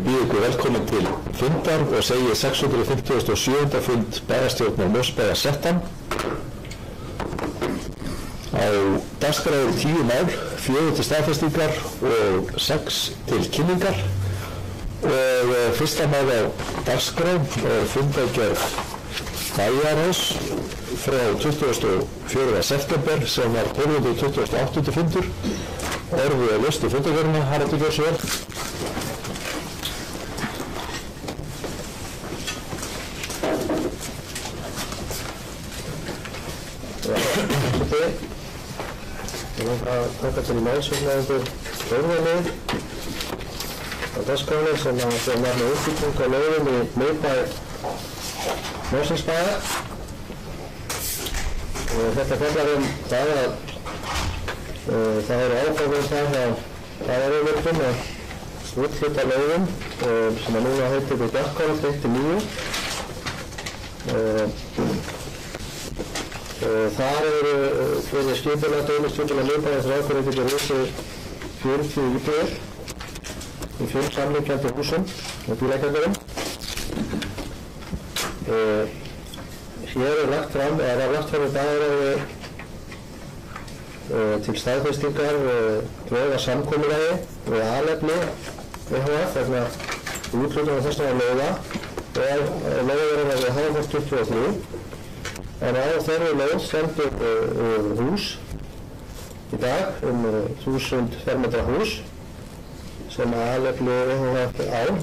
býð ykkur velkomin til fundar og segi 657. fund bæjarstjórnar Mosbæjar settan. Á dagskrá eru 10 mál, 4 til staðfestingar og 6 til kynningar. Og fyrsta mál á dagskrá er fundargerð bæjarráðs frá 24. september sem var 428. fundur. Orðið er laust í fundargerðina, Haraldur gjör svo vel. Ég vil að taka til í málsvöldnæðingur fjórðalið á dagskráni sem er með uppbygging á leiðum í miðbæ Mosfellsbæjar. Þetta fjallar það að það eru áformað það að bæjaryfirvöldum að úthluta leiðum sem að núna heitir við Bjarkála 1-9. Þar eru fyrir skipulag, deiliskipulag miðbæjarins ráðgjöf getur risið 40 íbúðir í 5 samliggjandi húsum og bílagarðurum. Hér er lagt fram í bæjaráði til staðfestingar drög að samkomulagi við Alefli EHF vegna úthlutun á þessara leiða og leiðurinn er við Háholt 23. En á þeirri leið stendur hús í dag 1000 fermetra hús sem Alefli EHF á og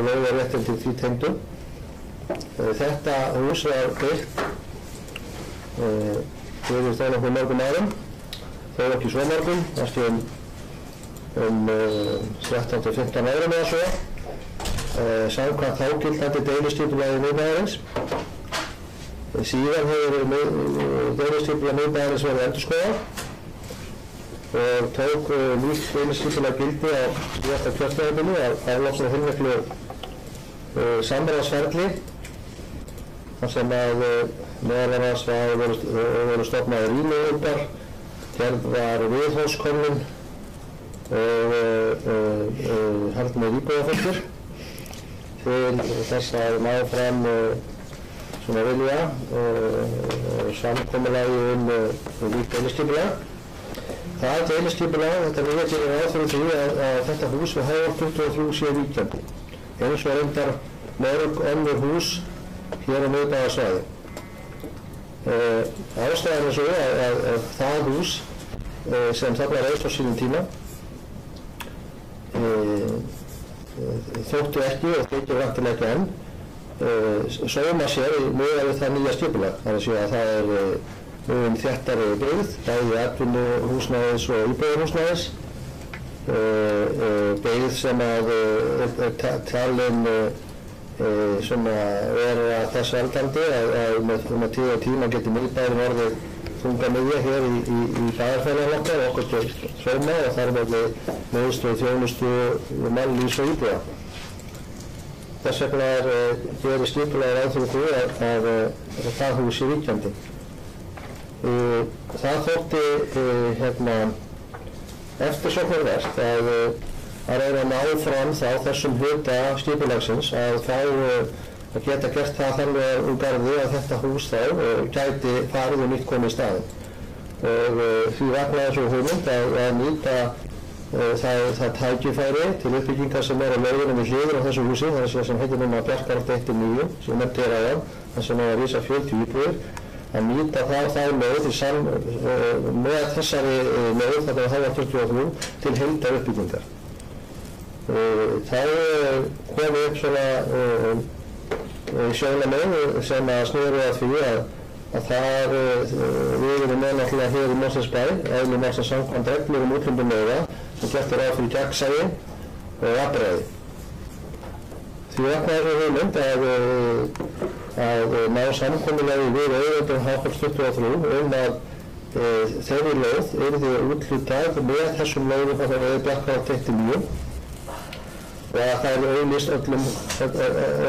leiður réttin til því tengdum. Þetta hús var byggt fyrir þá nokkuð mörgum árum, þó ekki svo mörgum, kannski 13-15 árum eða svo, samkvæmt þágildandi deiliskipulagi miðbæjarins. Síðan hefur deiliskipulag miðbæjarins verið endurskoðað og tók nýtt deiliskipulag gildi á síðasta kjörtímabili að afloknu heilmiklu samráðsferli þar sem að meðal annars voru stofnaðir rýmihópar, gerð var viðhorfskönnun og haldnir íbúðarfundir til þess að ná fram svona vilja samkomulagi nýtt deiliskipulag. Það deiliskipulag, þetta nýja gerir ráð fyrir því að þetta hús við Háholt 23 sé ríkjandi, eins og reyndar mörg önnur hús hér á miðbæjarsvæði. Ástæðan er svo að það hús sem þarna reist á sínum tíma þótti ekki og þykir vantilega ekki enn sóma sér í miðað við það nýja skipulag. Það er að segja að það er mun þéttari byggð, bæði atvinnuhúsnæðis og íbúðarhúsnæðis, byggð sem að talin sem er að þess aldandi að með tíð og tíma geti miðbærin orðið þunga miðja hér í bæjarfélaginu okkar og okkur til sóma og þar með miðstöð þjónustu mannlífs og íbúða. Þess vegna gerir skipulagið ráð fyrir því að það hús sé ríkjandi. Það þótti eftirsóknarvert að reyna að ná fram þá þessum hluta skipulagsins að fá að geta gert það þannig úr garði að þetta hús þá gæti farið og nýtt komið í staðinn. Og því vaknaði svo hugmynd að nýta það tækifæri til uppbyggingar sem er á leiðinni við hliðina á þessu húsi, það er sem heitir núna Bjarkála 1-9, sem nefndi áðan, þar sem að rísa 40 íbúðir, að nýta þá leið með þessari leið, þetta var Háholt 23, til heildar uppbyggingar. Þá kom upp svona sjónarmið sem að sneru að því að þar við erum með náttúrulega hér í Mosfellsbæ, eðli málsins samkvæmt reglur úthlutun leiða sem gert er ráð fyrir gegnsæi og jafnræði. Því vaknaði þessu hugmynd að ná samkomulagi við eigendur Háholt 23 að þeirri leið yrði úthlutað með þessum leiðum frá þeirri Bjarkála 1-9 og að það er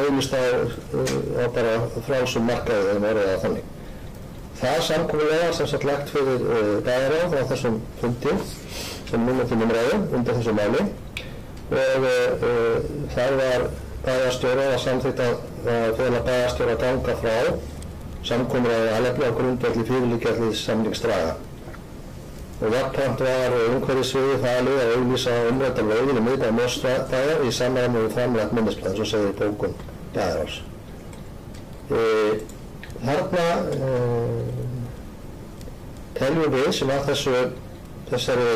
auglýst á bara frjálsum markaði eða orðið að þannig. Það samkomulega sem sagt lagt fyrir bæjarráð á þessum fundi sem núna til umræðu undir þessu máli og þar var bæjarstjóra að samþykkt að fela bæjarstjóra að ganga frá samkomulagi Alepli á grundvelli fyrirliggjandi samningsdraga. Og jafnframt var umhverfissviði falið að auglýsa umrædda lóðir í miðbæ Mosfellsbæjar í samræmi við framlagt minnisblað, eins og segir í bókun bæjarráðs. Þarna teljum við sem að þessari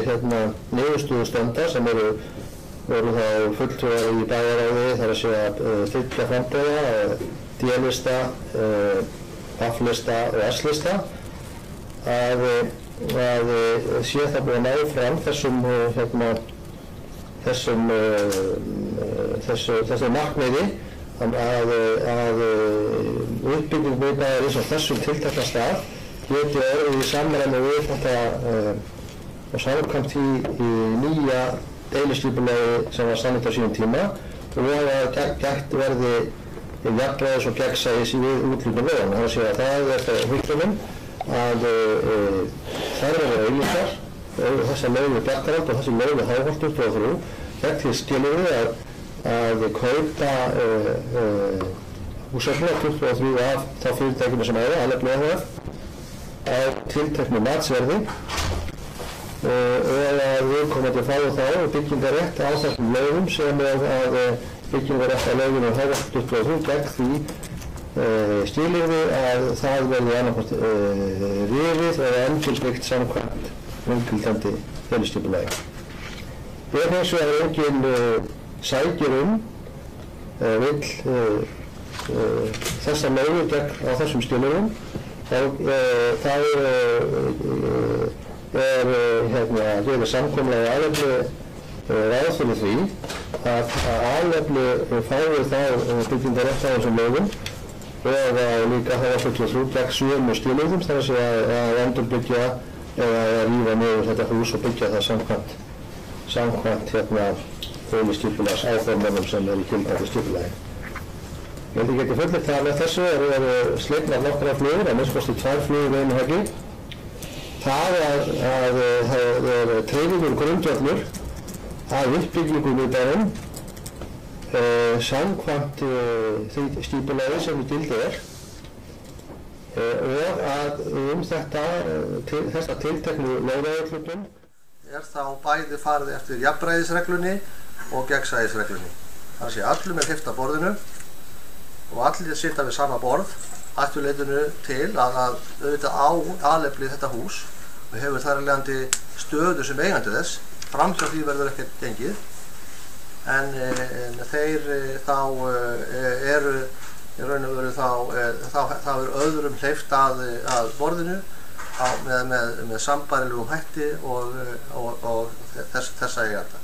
niðurstöðu standa sem voru þá fulltrúar í bæjarráði, þar að segja þriggja framboða, D-lista, F-lista og S-lista, að sé það búið að ná fram þessu markmiði að uppbygging miðbæjarins á þessum tiltekna stað geti orðið í samræmi við þetta og samkvæmt í nýja deiliskipulagi sem var samþykkt á sínum tíma og að gætt verði jafnræðis og gegnsæis við úthlutun lóðanna. Það er að segja að það er þetta hugsunin að þær verður auglýstar, þessar lóðir við Bjarkarland og þessar lóðir við Háholt 23, gegn því skilyrði að kaupa húsaflóð 23 af þá fyrirtækjum sem eiga, Alepli ehf, á tilteknu matsverði og að viðkomandi fái þá byggingarétt á þessum lóðum sem að byggingarétt á lóðinu Háholt 23 gegn því skilyrði að það verði annaðhvort rifið eða endurtryggt samkvæmt núgildandi deiliskipulagi. Ef hins vegar enginn sækir vill þessar lóðir gegn á þessum skilyrðum, þá gefur samkomulagi Alepli ráð fyrir því að Alepli fái þá byggingarétt á þessum lóðum og líka Háholt 23 gegn sömu skilyrðum, þar að segja að endurbyggja eða að rífa niður þetta hús og byggja það samkvæmt deiliskipulags áformum sem í gildandi skipulagi. Ég held ég geti fullyrt það með þessu eru slegnar nokkrar flugur, að minnst kosti 2 flugur við einu höggi. Það er treyfiður grundvöllur að uppbyggingu miðbæjarins samkvæmt því skipulagi sem í gildi og að þessa tilteknu lóðaúthlutun þá bæði farið eftir jafnræðisreglunni og gegnsæisreglunni. Það sé allum hleypt að borðinu og allir sitja við sama borð ættu leitinu til að auðvitað á Alepli þetta hús og hefur þar af leiðandi stöðu sem eigandi þess. Framhjá því verður ekkert gengið. En þeir þá eru í raun og veru þá öðrum hleypt að borðinu með sambærilegum hætti og þessa eiganda.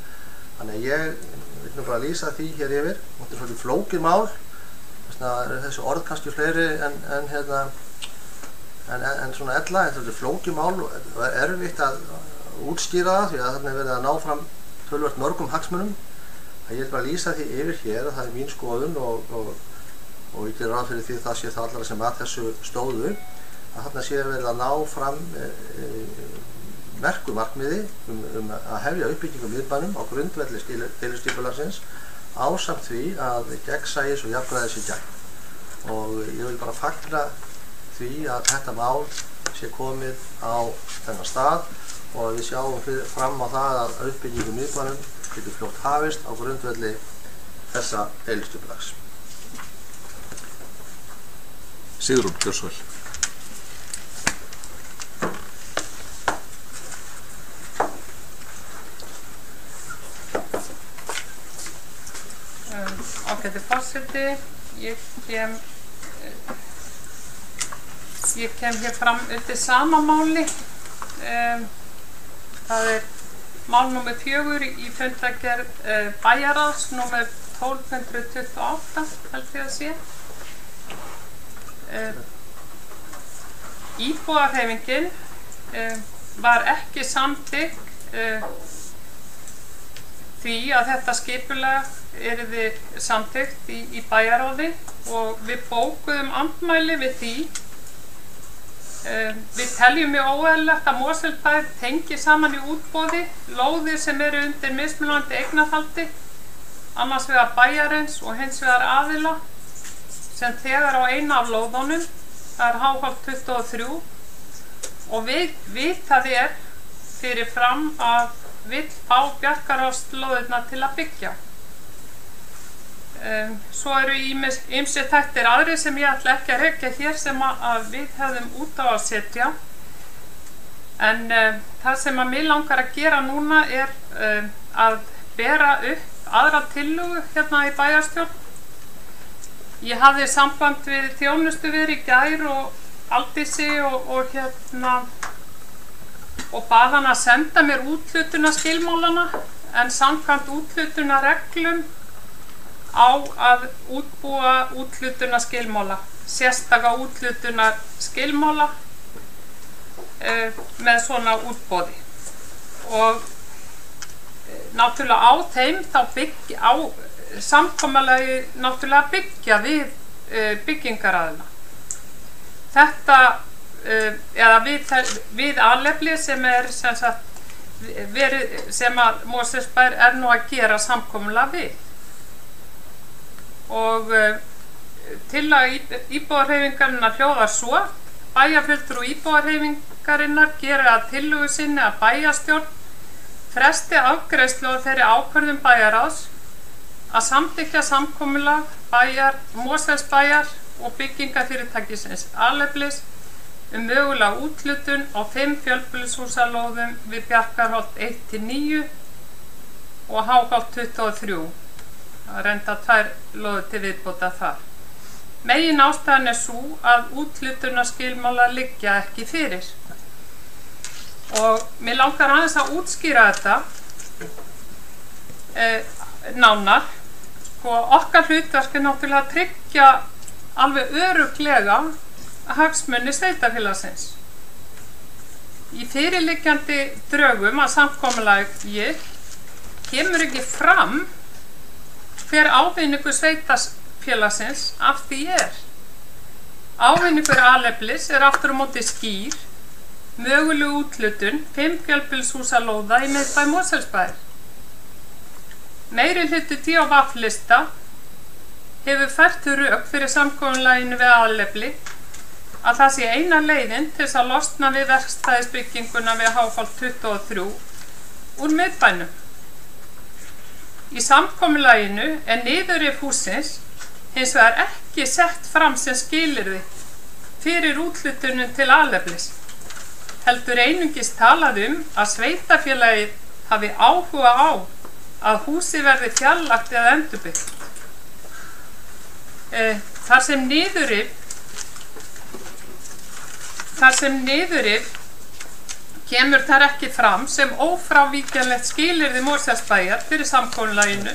Þannig að ég vil nú bara lýsa því hér yfir. Þetta er svolítið flókið mál. Þessi orð kannski fleiri en svona ella. Þetta er flókið mál og erfitt að útskýra það því að þarna er verið að ná fram töluvert mörgum hagsmunum. Ég vil bara lýsa því yfir hér að það er mín skoðun og ég gerir ráð fyrir því að það sé það allara sem að þessu stóðu að þarna sé verið að ná fram merku markmiði að hefja uppbyggingu miðbænum á grundvelli deiliskipulagsins ásamt því að gegnsæis og jafnræðis sé gætt. Og ég vil bara fagna því að þetta mál sé komið á þennan stað og við sjáum fram á það að uppbyggingu miðbænum getur fljótt hafist á grundvelli þessa deiliskipulags. Sigrún, gjörðu svo vel. Ágæti forseti, ég kem hér fram undir sama máli. Það er mál nr. 4 í fundargerð bæjarráðs nr. 1228 held ég að sé. Íbúahreyfingin var ekki samþykk því að þetta skipulag yrði samþykkt í bæjarráði og við bókuðum andmæli við því. Við teljum mjög óeðlilegt að Mosfellsbær tengi saman í útboði lóðir sem eru undir mismunandi eignarhaldi annars vegar bæjarins og hins vegar aðila sem þegar á eina af lóðunum, það er Háholt 23 og vitað fyrir fram að vill fá Bjarkarháslóðirnar til að byggja. Svo eru ýmsir þættir aðrir sem ég ætla ekki að rekja hér sem að við hefðum út á að setja. En það sem að mig langar að gera núna að bera upp aðra tillögu hérna í bæjarstjórn. Ég hafði samband við þjónustuver í gær og Aldísi og bað hann að senda mér úthlutunarskilmálana en samkvæmt úthlutunarreglum á að útbúa úthlutunarskilmála, sérstaka úthlutunarskilmála með svona útboði. Og náttúrulega á þeim þá samkomulagi náttúrulega byggja við byggingaraðila. Þetta eða við alefli sem sem að Mosfellsbær nú að gera samkomulag við. Og tillaga íbúðarhreyfingarinnar hljóðar svo: bæjarfulltrúi íbúðarhreyfingarinnar gerir að tillögu sinni að bæjarstjórn fresti afgreiðslu á þeirri ákvörðun bæjarráðs að samþykkja samkomulag Mosfellsbæjar og byggingafyrirtækisins Aleflis mögulega úthlutun á 5 fjölbýlishúsalóðum við Bjarkarholt 1-9 og Háholt 23. Það reynda 2 lóðir til viðbóta þar. Megin ástæðan sú að úthlutunarskilmála liggja ekki fyrir. Og mér langar aðeins að útskýra þetta nánar. Okkar hlutverk náttúrulega að tryggja alveg örugglega hagsmuni sveitarfélagsins. Í fyrirliggjandi drögum að samkomulagi kemur ekki fram hver ávinningur sveitarfélagsins af því Ávinningur Aleflis aftur á móti skýr, möguleg úthlutun 5 fjölbýlishúsalóða í miðbæ Mosfellsbæjar. Meiri hluti DV-lista hefur fært rök fyrir samkomulaginu við Alefli að það sé eina leiðin til að losna við verkstæðisbygginguna við Háholt 23 úr miðbænum. Í samkomulaginu niðurrif hússins hins vegar ekki sett fram sem skilyrði fyrir úthlutunum til Aleflis. Heldur einungis talað að sveitarfélagið hafi áhuga á að húsið verði fjarlægt eða endurbyggt. Þar sem niðurrif kemur þar ekki fram sem ófrávíkjanlegt skilyrði Mosfellsbæjar fyrir samkomulaginu,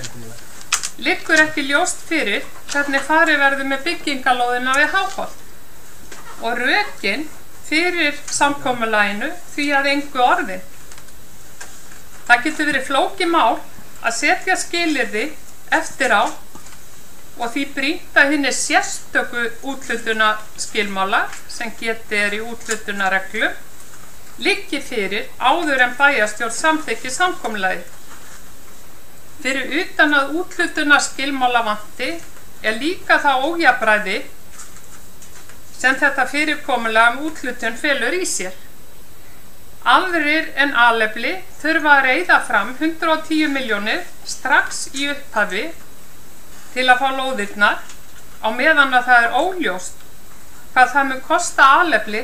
liggur ekki ljóst fyrir hvernig farið verður með byggingalóðina við Háholt og rökin fyrir samkomulaginu því að engu orðin. Það getur verið flókið mál að setja skilyrði eftir á og því brýnt að hinni sérstöku úthlutunarskilmála sem getið í úthlutunarreglum liggi fyrir áður en bæjarstjórn samþykki samkomulagið. Fyrir utan að úthlutunarskilmála vanti líka það ójafnræði sem þetta fyrirkomulag úthlutun felur í sér. Aðrir en Alefli þurfa að reiða fram 110 milljónir strax í upphafi til að fá lóðirnar á meðan að það óljóst hvað það mun kosta Alefli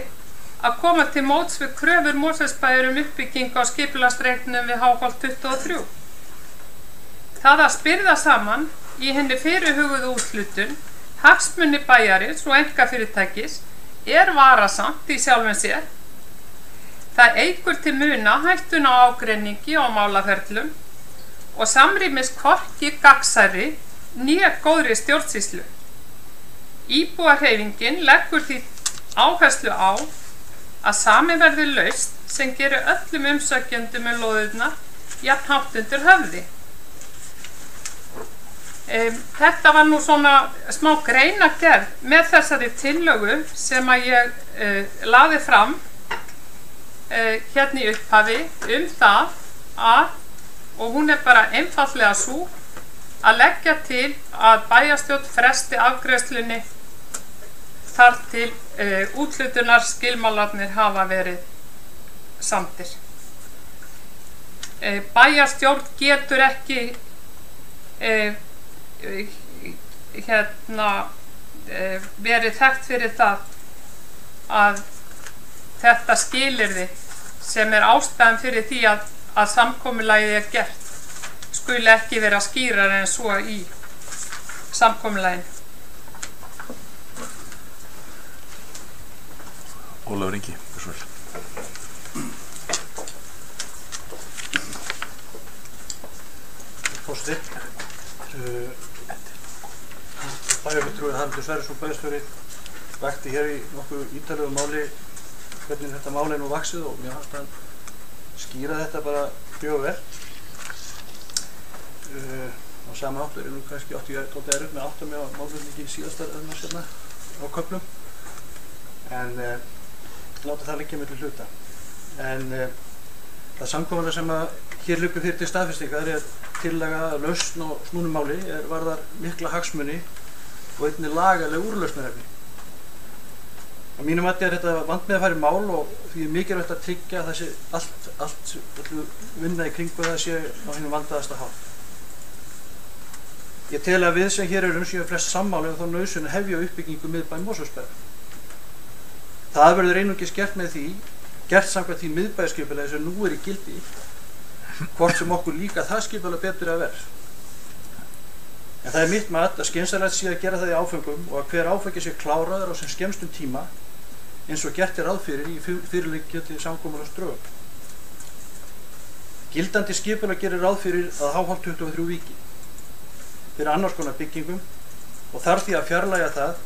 að koma til móts við kröfur Mosfellsbæjar uppbyggingu á skipulagsreiknum við Háholt 23. Það að spyrða saman í henni fyrirhuguðu úthlutun hagsmuni bæjarins og einkafyrirtækis varasamt í sjálfum sér. Það eykur til muna hættuna á ágreiningi og málaferlum og samrýmist hvorki gagnsærri né góðri stjórnsýslu. Íbúahreyfingin leggur því áherslu á að samið verði lausn sem gerir öllum umsækjendum lóðirnar jafn hátt undir höfði. Þetta var nú svona smá greinargerð með þessari tillögu sem að ég lagði fram hérna í upphafi það að, og hún bara einfaldlega sú, að leggja til að bæjarstjórn fresti afgreiðslunni þar til úthlutunar skilmálarnir hafa verið samdir. Bæjarstjórn getur ekki verið þekkt fyrir það að þetta skilyrði sem ástæðan fyrir því að samkomulagið gert skuli ekki vera skýrara en svo í samkomulaginu. Ólafur Ingi, hversu vel? Forseti, bæjarfulltrúi Haraldur Sverrisson bæjarstjóri vakti hér í nokkuð ítarlegu máli hvernig þetta mál nú vaxið og mér fannst hann skýra þetta bara mjög vel. Á sama hátt nú kannski átti ég tótt erfitt með að átta mig á málflutningi síðastar hérna á köflum en láta það liggja milli hluta. En það samkomulag sem hér liggur fyrir til staðfestingar tillaga lausn á snúnu máli varðar mikla hagsmuni og einnig lagaleg úrlausnarefni. Á mínu mati þetta vandmeðfæri mál og því mikilvægt að tryggja að þessi allt vinna í kringu það sé á hinum vandaðasta hátt. Ég tel að við sem hér séum flest sammála þá nauðsyn að hefja uppbyggingu miðbæ Mosfellsbæjar. Það verður einungis gert samkvæmt því miðbæjarskipulagi sem nú í gildi, hvort sem okkur líka það skipulag betur að verð. En það mitt mat að skynsamlegt sé að gera það í áföngum og að hver áfangi sé kláraður á sem skemmstum tíma eins og gert ráð fyrir í fyrirliggjandi samkomulagsdrögum. Gildandi skipulag gerir ráð fyrir að H23 víki fyrir annars konar byggingum og þarf því að fjarlægja það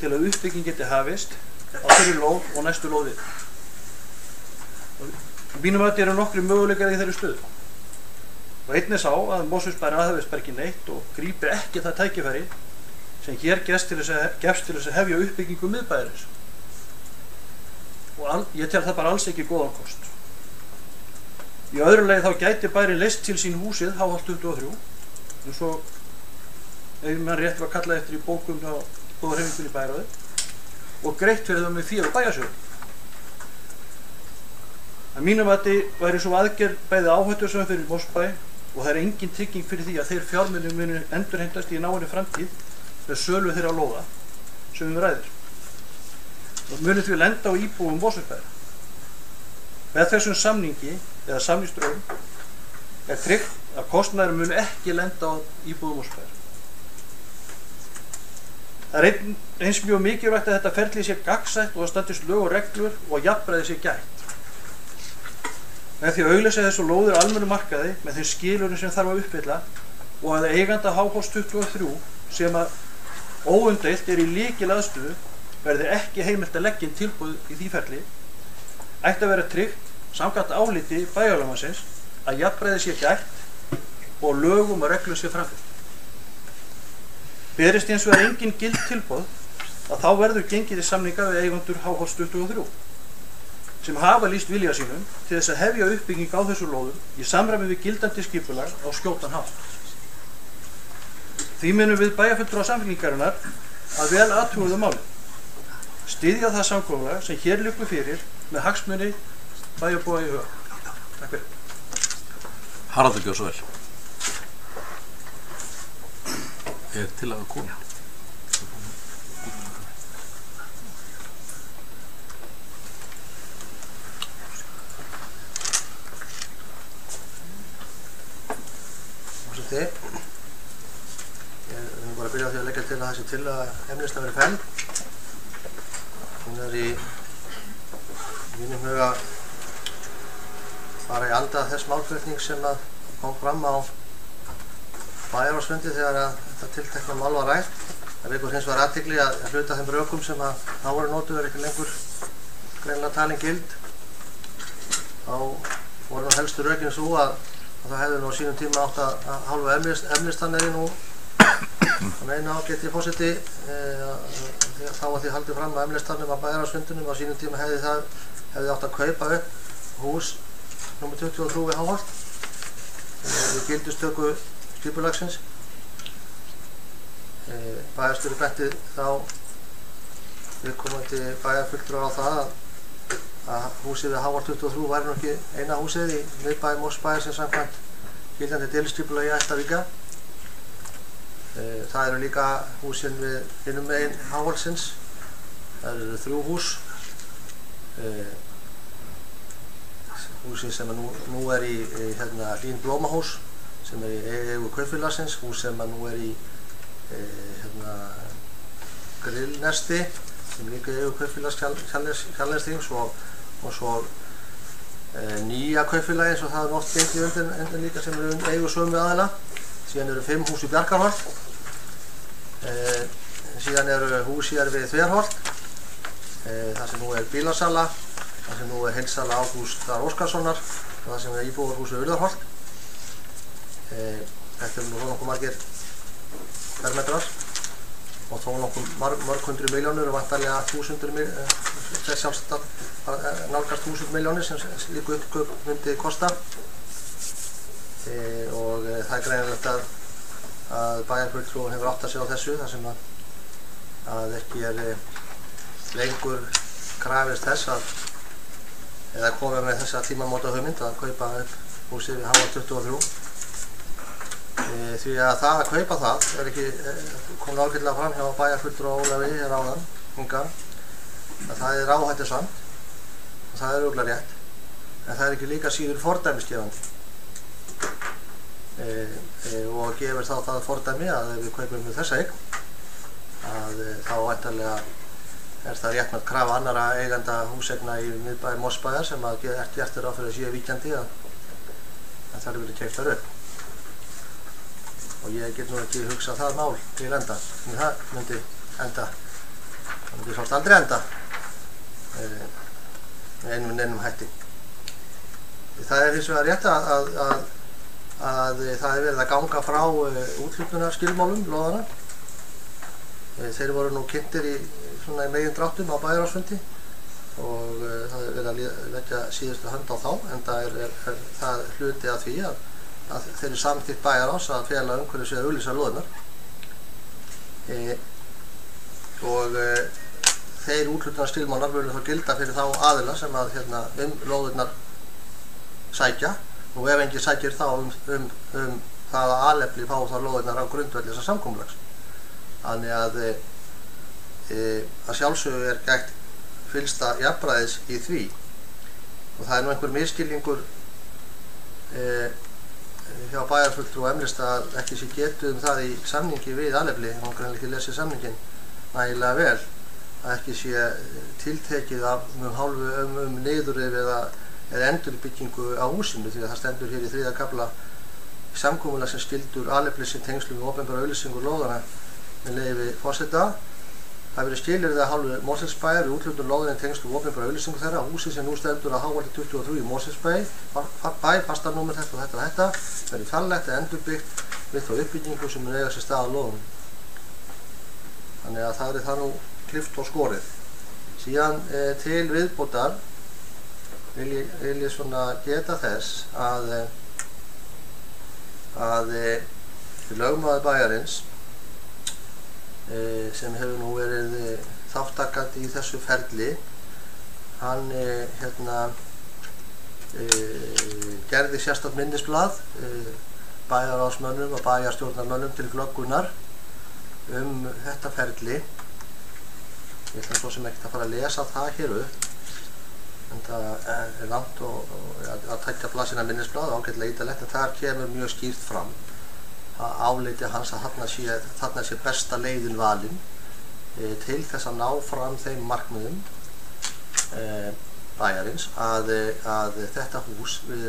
til að uppbygging geti hafist á þeirri lóð og næstu lóðir. Mínum að þetta nokkri möguleikar í þeirri stöðu. Og einnig sá að Mosfellsbær aðhafist ekki neitt og grípir ekki það tækifæri sem hér gefst til þess að hefja uppbyggingu miðbæjarins. Og ég tel það bara alls ekki góðan kost. Í öðru lagi þá gæti bærinn leyst til sín húsið H23 eins og ef mann rétt var kallað eftir í bókum hjá Góðhreyfingunni Bæjarráði og greitt fyrir það með fé og bæjarsjóði. Að mínu mati væri svo aðgerð bæði áhættusöm fyrir Mosfellsbæ og það engin trygging fyrir því að þeir fjármunir muni endurheimtast í náinni framtíð með sölu þeirra lóða sem ræðir. Og muni því lenda á íbúum Mosfellsbæjar. Með þessum samningi eða samningsdrögum tryggt að kostnaður muni ekki lenda á íbúum Mosfellsbæjar. Það eins mjög mikilvægt að þetta ferli sé gagnsætt og að standist lög og reglur og jafnræði sé gætt. Með því að auglýsa þessu lóðir almennu markaði með þeim skilyrðum sem þarf að uppfylla og að eiganda H23 sem óumdeilt í lykilaðstöðu verði ekki heimilt að leggja inn tilboð í því ferli, ætti að vera tryggt samkvæmt áliti bæjarlögmannsins að jafnræði sé gætt og lögum og reglum sé framfylgt. Berist hins vegar engin gild tilboð að þá verður gengið í samninga við eigendur H23 sem hafa lýst vilja sínum til þess að hefja uppbygging á þessu lóðum í samræmi við gildandi skipulag á skjótan hátt. Því munum við bæjarfulltrúar Samfylkingarinnar að vel athuguðu máli, styðja það samkomulag sem hér liggur fyrir með hagsmuni bæjarbúa í huga. Takk fyrir. Haraldur, gjörðu svo vel. Til að koma. Ég vil bara byrja á því að leggja til að þessi tillaga efnist að vera felld. Hún í mínum huga bara í anda þess málflutning sem kom fram á bæjarráðsfundi þegar þetta tiltekna mál var rætt. Það vekur hins vegar athygli að hluta þeim rökum sem þá voru notuð ekki lengur greinilega talin gild. Þá voru nú helstu rökin svo að það hefði nú á sínum tíma átt að hálfa efnistan nú þannig ágæti fórseti þá að því haldið fram að efnistarnum á bæjarráðsfundinum á sínum tíma hefði átt að kaupa upp hús nr. 23 við Háholt við gildistöku skipulagsins bæjarstjóri benti þá viðkomandi bæjarfulltrúa á það að húsið við Hávar 23 væri nú ekki eina húsið í miðbæ Mosfellsbæjar sem samkvæmt gildandi deiliskipulagi ætti að víkja. Það eru líka húsin við hinum megin Hávarsins. Það eru 3 hús. Húsið sem nú er í Hlín Blómahús sem er í eigu kaupfélagsins, hús sem nú er í Grillnesti sem líka í eigu kaupfélags Kjalnesþings og svo nýja kaupfélagi eins og það er oft gengið undir líka sem eru eigu sömu aðila. Síðan eru 5 hús í Bjarkarholt, síðan eru hús hér við Þverholt, það sem nú er bílasala, það sem nú er heilsala Ágústar Óskarssonar og það sem er íbúðarhús við Urðarholt. Þetta eru nú nokkuð margir fermetrar og þó nokkuð mörg hundru milljónir og vantarlega þess sjálfsagt nálgast 1000 milljónir sem slík uppkaup myndi kosta. Og það er greinilegt að bæjarfulltrúinn hefur áttað sig á þessu þar sem að ekki er lengur krafist þess eða komið með þessa tímamóta hugmynd að kaupa upp húsið við Hávar 23. Því að það að kaupa það er ekki komið ágætlega fram hjá bæjarfulltrúa Ólafi hér áðan hingað að það er áhættusamt og það er örugglega rétt en það er ekki líka síður fordæmisgefandi og gefur þá það fordæmi að ef við kaupum við þessa eign að þá væntanlega er það réttmætt krafa annarra eiganda húseigna í miðbæ Mosfellsbæjar sem að gert er ráð fyrir að séu víkjandi að það eru verið keyptar upp. Og ég get nú ekki hugsað það mál til enda, en það myndi svolítið aldrei enda með einum hætti. Það er hins vegar rétt að það er verið að ganga frá úthlutunarskilmálum lóðanna. Þeir voru nú kynntir í megindráttum á bæjarráðsfundi og það er verið að leggja síðustu hönd á þá, enda er það hluti af því að þeir eru samþykkt bæjarráðs að fela umhverfis við að auglýsa lóðirnar og þeir úthlutunarskilmálar munu þá gilda fyrir þá aðila sem að lóðirnar sækja og ef enginn sækir þá það að alefli fá þá lóðirnar á grundvelli þessa samkomulags. Þannig að sjálfsögðu er gætt fyllsta jafnræðis í því og það er nú einhver misskilningur hjá bæjarfulltrúa Emlista að ekki sé getið það í samningi við alefli, hann greinlega ekki lesið samningin nægilega vel, að ekki sé tiltekið niðurrif eða endurbyggingu á húsinu því að það stendur hér í 3. kafla samkomulag sem skildur alefli sem tengslum við opinbera auglýsingu lóðana með leyfi forseta. Það verið skilyrði að hálfu Mosfellsbæjar við úthlutun lóðinni tengslum við opinbera auglýsingu þeirra. Húsið sem nú stendur að Hávar 23 í Mosfellsbæ, fastanúmer þetta, verið fjarlægt eða endurbyggt við þá uppbyggingu sem mun eiga sér stað á lóðunum. Þannig að það er það nú klippt og skorið. Síðan til viðbótar vil ég svona geta þess að lögmaður bæjarins sem hefur nú verið þáttakandi í þessu ferli, hann gerði sérstakt minnisblað bæjarráðsmönnum og bæjarstjórnarmönnum til glöggunar þetta ferli. Ég ætla svo sem ekkert að fara að lesa það hér upp, en það er langt að tækja blaðsina minnisblað og ágætlega ítarlegt, en þar kemur mjög skýrt fram áleiti hans að þarna sé besta leiðin valin til þess að ná fram þeim markmiðum bæjarins að þetta hús við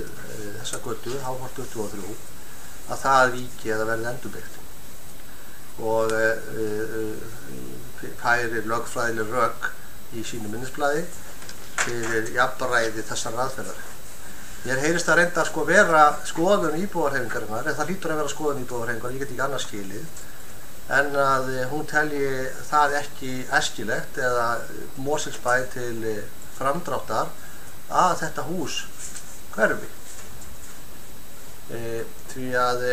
þessa götu, Hávar 23, að það víki eða verði endurbyggt og færir lögfræðileg rök í sínu minnisblaði fyrir jafnræði þessar aðferðar. Mér heyrist að reynda að vera skoðun íbúðarhreyfingarinnar, en það hlýtur að vera skoðun íbúðarhreyfingar, ég get ekki annars skilið, en að hún telji það ekki æskilegt eða Mosfellsbæ til framdráttar að þetta hús hverfi. Því að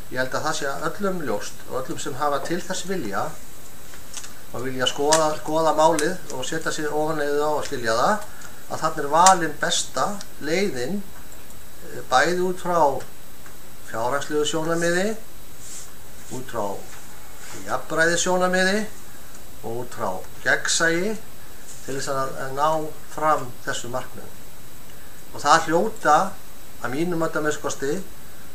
ég held að það sé öllum ljóst og öllum sem hafa til þess vilja og vilja skoða málið og setja sig ofanleiðið á að skilja það, að þarna valin besta leiðin bæði út frá fjárhagslegu sjónarmiði, út frá jafnræði sjónarmiði og út frá gegnsæi til þess að ná fram þessu markmiðum. Og það hljóta að mínum minnskosti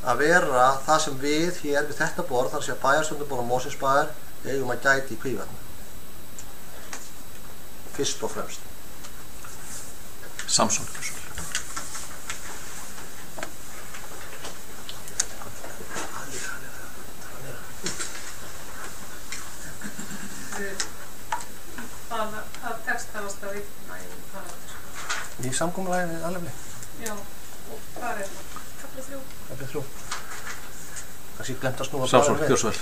að vera það sem við hér við þetta borð, þar sé að bæjarstjórnarborð og Mosfellsbæjar eigum að gæti í hvívetna. Fyrst og fremst. Samson. Það textaðast að vitna í það. Í samkomulagi við Alefli? Já, og hvað það? Kafli 3. Kafli 3. Kannski glemt að snúa Samson, Björnsvel.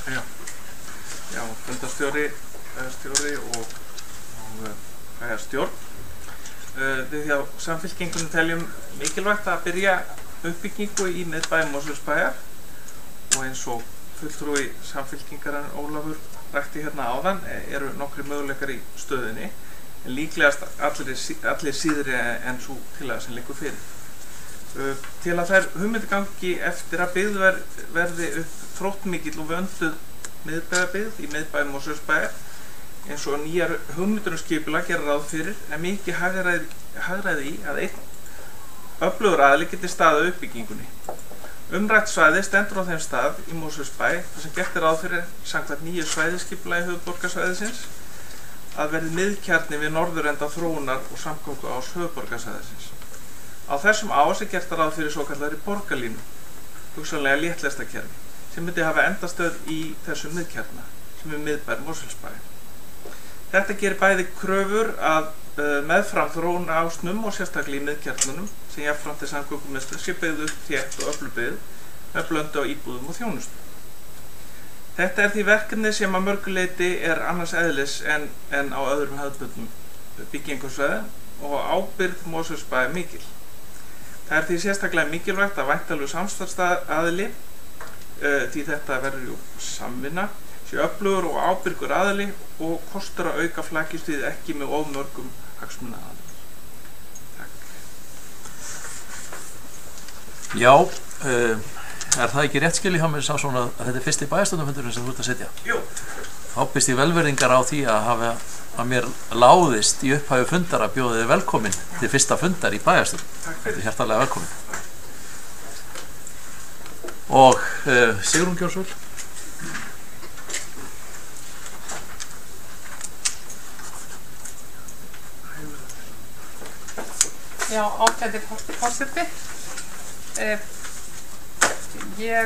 Já, fundarstjóri, bæjarstjóri og bæjarstjórn. Við hjá Samfylkingunum teljum mikilvægt að byrja uppbyggingu í miðbæ Mosfellsbæjar og eins og fulltrúi Samfylkingarinn Ólafur rækti hérna áðan eru nokkri möguleikar í stöðunni en líklegast allir síðri en svo tillaga sem liggur fyrir. Til að þær hugmyndir gangi eftir að byggð verði upp þróttmikill og vönduð miðbæjarbyggð í miðbæ Mosfellsbæjar eins og nýjar hugmyndir skipulag gera ráð fyrir en mikið hagræði í að einn öflugur aðili geti staðið uppbyggingunni. Umrætt svæði stendur á þeim stað í Mosfellsbæ þar sem gert ráð fyrir samkvæmt nýju svæðisskipulagi höfuðborgarsvæðisins að verði miðkjarni við norðurenda þróunar og samgöngu ás höfuðborgarsvæðisins. Á þessum ás gert ráð fyrir svokallari borgarlínu, hugsanlega léttlestakerfi, sem myndi hafa endastöð í þessum miðkjarna, sem miðbær Mosfellsbæ. Þetta gerir bæði kröfur að meðfram þróuna ásnum og sérstaklega í miðkjarnunum sem jafnframt samgöngumiðstöð sé byggð upp þétt og öflug byggð með blöndu á íbúðum og þjónustu. Þetta því verkefni sem að mörgu leyti annars eðlis en á öðrum hefðbundnum byggingarsvæðum og ábyrgð Mosfellsbæ mikil. Það því sérstaklega mikilvægt að væntanlegur samstarfsaðili því þetta verður samvinna sé öflugur og ábyrgur aðili og kostur að auka flækjustíð ekki með of mörgum hagsmunaaðilum. Takk. Já, það ekki rétt skil í hjá mér Samson að þetta fyrsti bæjarstjórnarfundurinn sem þú ert að setja? Jú. Þá bist ég velverðingar á því að mér láðist í upphafi fundar að bjóða þið velkomin til fyrsta fundar í bæjarstjórn. Þetta hjartalega velkomin. Og Sigrún Björnsvel. Já, ágæti forseti. Mér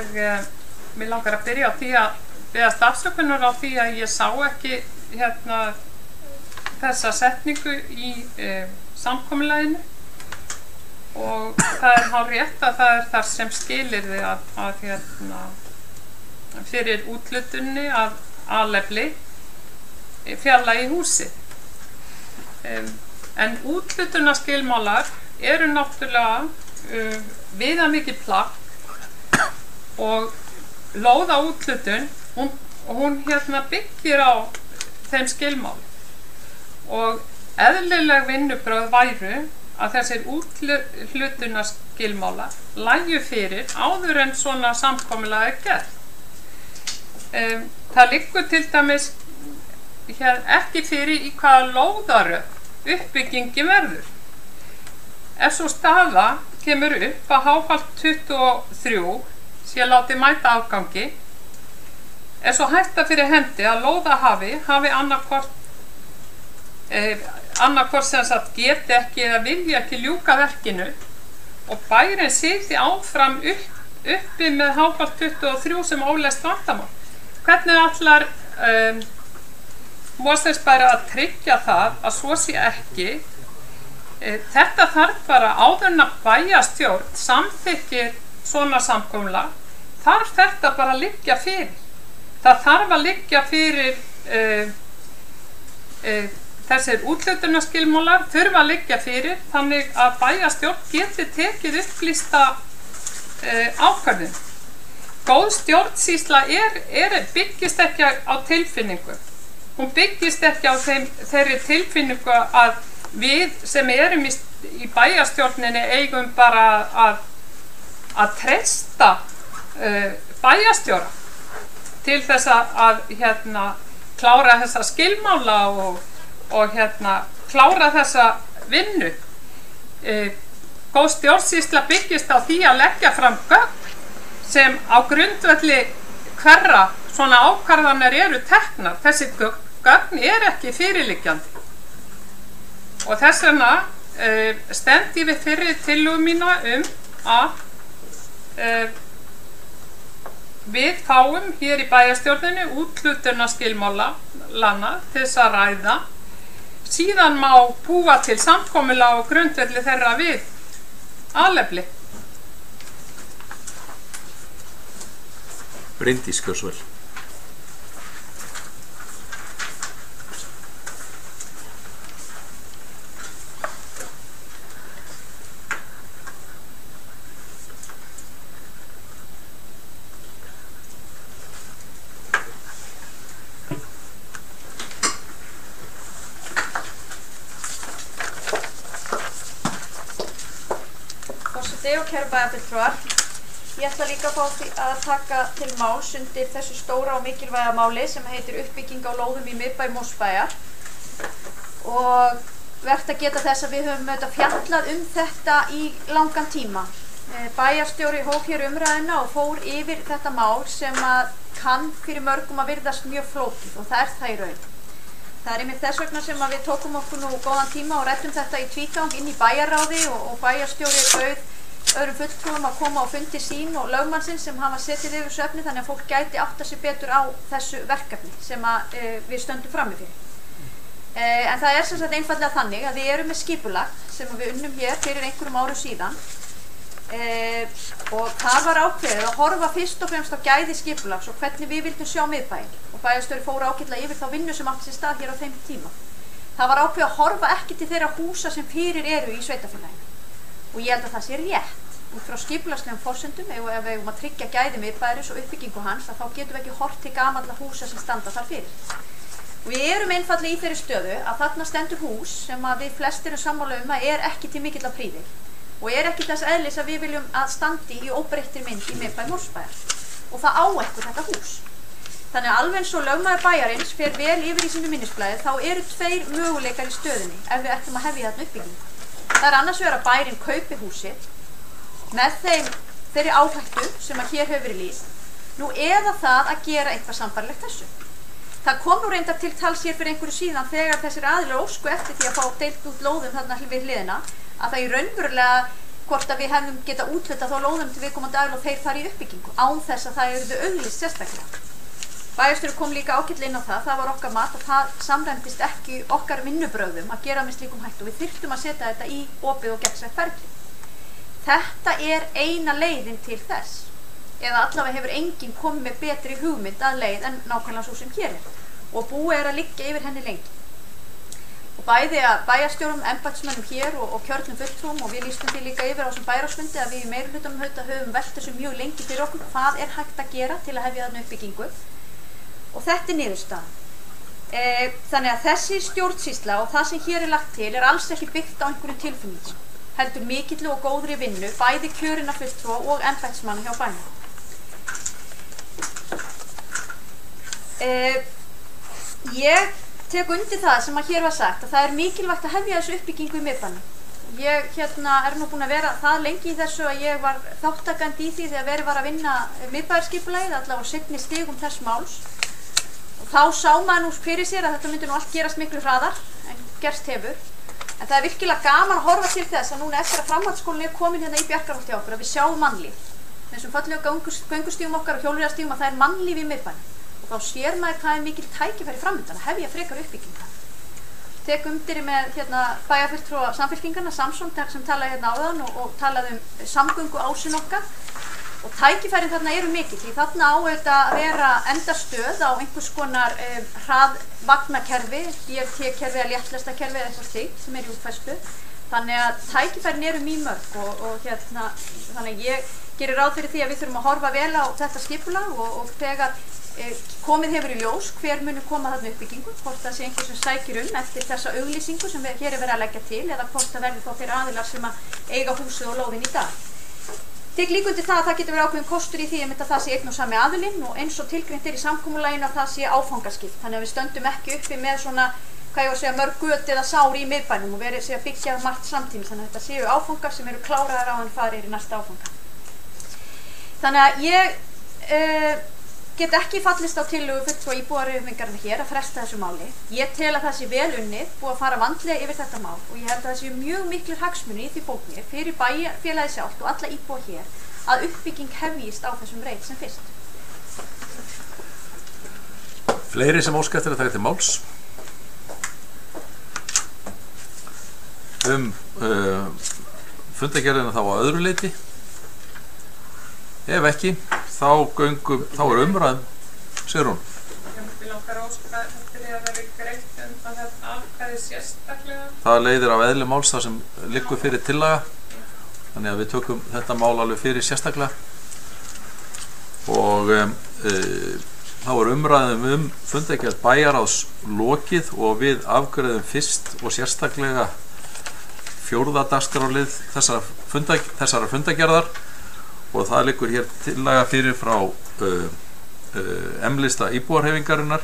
langar að byrja á því að biðjast afsökunar á því að ég sá ekki þessa setningu í samkomulaginu og það hárrétt að það þar sem skilyrði að fyrir úthlutunni af Alefli fjarlægi húsi. En úthlutunarskilmálar eru náttúrulega viðamikið plagg og lóðaúthlutun hún byggir á þeim skilmálum og eðlileg vinnubrögð væru að þessir úthlutunarskilmálar lægju fyrir áður en svona samkomulag gert. Það liggur til dæmis ekki fyrir í hvaða lóðaröð uppbyggingin verður. Ef svo staða kemur upp að háfall 23 sé látið mæta afgangi, svo hætta fyrir hendi að lóðahafi hafi annarkvort sem sagt geti ekki eða vilja ekki ljúka verkinu og bærinn sitji áfram uppi með háfall 23 sem óleyst vandamál. Hvernig ætlar Mosfellsbæjar að tryggja það að svo sé ekki? Þetta þarf bara áður en að bæjarstjórn samþykkir svona samkomulag, þarf þetta bara að liggja fyrir. Það þarf að liggja fyrir þessir úthlutunarskilmálar þurfa að liggja fyrir þannig að bæjarstjórn geti tekið upplýsta ákvörðun. góð stjórnsýsla byggist ekki á tilfinningu. Hún byggist ekki á þeirri tilfinningu að við sem erum í bæjarstjórninni eigum bara að treysta bæjarstjóra til þess að klára þessa skilmála og klára þessa vinnu. Góð stjórnsýsla byggist á því að leggja fram gögn sem á grundvelli hverra svona ákvarðanir eru teknar. Þessi gögn ekki fyrirliggjandi. Og þess vegna stend ég við fyrri tillögu mína að við fáum hér í bæjarstjórninni úthlutunarskilmálana til þess að ræða. Síðan má búa til samkomulag á grundvelli þeirra við alefli. Bryndís Kjósvel. Og kæru bæjarfulltrúar, ég ætla líka að fá að taka til máls undir þessu stóra og mikilvæga máli sem heitir uppbygging á lóðum í miðbæ Mosfellsbæjar og vert að geta þess að við höfum fjallað þetta í langan tíma. Bæjarstjóri hóf hér umræðuna og fór yfir þetta mál sem kann fyrir mörgum að virðast mjög flókið og það það í raun. Það einmitt þess vegna sem við tókum okkur nú góðan tíma og ræddum þetta í tvígang inn í bæjarráði og bæjarstjóri bauð öðrum fulltrúum að koma á fundi sín og lögmannsins sem hafa setið yfir þessu efni þannig að fólk gæti átta sig betur á þessu verkefni sem við stöndum frammi fyrir. En það sem sagt einfaldlega þannig að við erum með skipulag sem við unnum hér fyrir einhverjum árum síðan og það var ákveðið að horfa fyrst og fremst á gæði skipulags og hvernig við vildum sjá miðbæinn og bæjarstjóri fór ágætlega yfir þá vinnu sem átti sér stað hér á þeim tíma. Það var ákveðið að horfa ekki til þeirra húsa sem fyrir eru í sveitarfélaginu og ég held að það sé rétt út frá skipulagslegum forsendum ef við eigum að tryggja gæði miðbæjarins og uppbyggingu hans að þá getum við ekki horft til gamalla húsa sem standa þar fyrir. Við erum einfaldlega í þeirri stöðu að þarna stendur hús sem við flestir erum sammála að ekki til mikilla prýði og ekki þess eðlis að við viljum að standi í óbreyttri mynd í miðbæ Mosfellsbæjar og það á ekki þetta hús. Þannig að alveg eins og lögmaður bæjarins fer vel yfir í sínu minnisblaði þá eru tveir möguleikar í stöðunni ef við ætlum að hefja þarna uppbyggingu. Það annars vegar að bærinn kaupi húsið með þeirri áhættu sem hér hefur verið lýst nú eða það að gera eitthvað sambærilegt þessu. Það kom nú reyndar til tals hér fyrir einhverju síðan þegar þessir aðilar ósku eftir því að fá deilt út lóðum þarna við hliðina að það í raunverulega hvort að við hefðum geta úthlutað þá lóðum til viðkomandi aðila og þeir fari í uppbyggingu án þess að það yrðu auglýst sérstaklega. Bæjarstjóri kom líka ágætlega inn á það var okkar mat að það samræmdist ekki okkar vinnubrögðum að gera með slíkum hætti og við þyrftum að setja þetta í opið og gegnsætt ferli. Þetta eina leiðin til þess eða allavega hefur enginn komið með betri hugmynd að leið en nákvæmlega svo sem hér og búið að liggja yfir henni lengi. Og bæði að bæjarstjórum, embættismönnum hér og kjörnum fulltrúum og við lýstum því líka yfir á þessum bæjarráðsfundi að við í meirihlutanum höfum velt þessu mjög lengi fyrir okkur hvað hægt að gera til að hefja þarna uppbyggingu og þetta niðurstaðan. Þannig að þessi stjórnsýsla og það sem hér lagt til alls ekki byggt á einhverjum tilfinningum heldur mikilli og góðri vinnu bæði kjörinna fulltrúa og embættismanna hjá bænum. Ég tek undir það sem hér var sagt að það mikilvægt að hefja þessu uppbyggingu í miðbænum. Ég nú búin að vera það lengi í þessu að ég var þáttakandi í því þegar verið var að vinna miðbæjarskipulagið allavega á seinni stigum þess máls og þá sá maður nú fyrir sér að þetta myndi nú allt gerast miklu hraðar en gerst hefur. En það virkilega gaman að horfa til þess að núna eftir að framhaldsskólinn komin hérna í Bjarkarholti hjá okkur að við sjáum mannlíf. Þessum fallegu göngustígum okkar og hjólreiðastígum að það mannlíf í miðbænum. Og þá sér maður hvað mikil tækifæri framundan að hefja frekar uppbyggingar. Tek undir með bæjarfulltrúa Samfylkingarna, Samson sem talaði hérna áðan og talaði samgöngu ásinn okkar. Og tækifærin þarna eru mikil því þarna á auðvitað að vera endastöð á einhvers konar hraðvagnakerfi, DRT-kerfi eða léttlestakerfi eða eitthvað slíkt sem í útfærslu. Þannig að tækifærin eru mjög mörg og þannig ég gerir ráð fyrir því að við þurfum að horfa vel á þetta skipulag og þegar komið hefur í ljós hver muni koma þarna uppbyggingu, hvort það sé einhver sem sækir eftir þessa auglýsingu sem hér verið að leggja til eða hvort það verði þá þeir aðilar sem að eiga húsið og lóðin í dag. Tek líka undir það að það getur verið ákveðin kostur í því að það sé einn og sami aðilinn og eins og tilgreint í samkomulaginu að það sé áfangaskipt. Þannig að við stöndum ekki uppi með svona, hvað ég var að segja, mörg göt eða sár í miðbænum og verið að byggja margt samtímis. Þannig að þetta séu áfangar sem eru kláraðar á hann farir í næsta áfanga. Þannig að ég get ekki fallist á tillögu fulltrúa íbúahreyfingarinnar hér að fresta þessu máli. Ég tel að það sé vel unnið, búið að fara vandlega yfir þetta mál og ég held að það séu mjög miklir hagsmunir í því fólki fyrir bæjarfélagið sjálft og alla íbúa hér að uppbygging hefjist á þessum reit sem fyrst. Fleiri sem óska eftir að taka til máls fundargerðina þá á öðru leyti. Ef ekki, þá er umræðum. Sigrún. Við langar að óska eftir því að það er greitt undan þetta atkvæði sérstaklega. Það leiðir af eðli máls það sem liggur fyrir tillaga. Þannig að við tökum þetta mál alveg fyrir sérstaklega. Og þá er umræðum fundargerð bæjarráðs lokið og við afgreiðum fyrst og sérstaklega 4. dagskrárlið þessara fundargerðar. Og það liggur hér tillaga fyrir frá M-lista íbúahreyfingarinnar.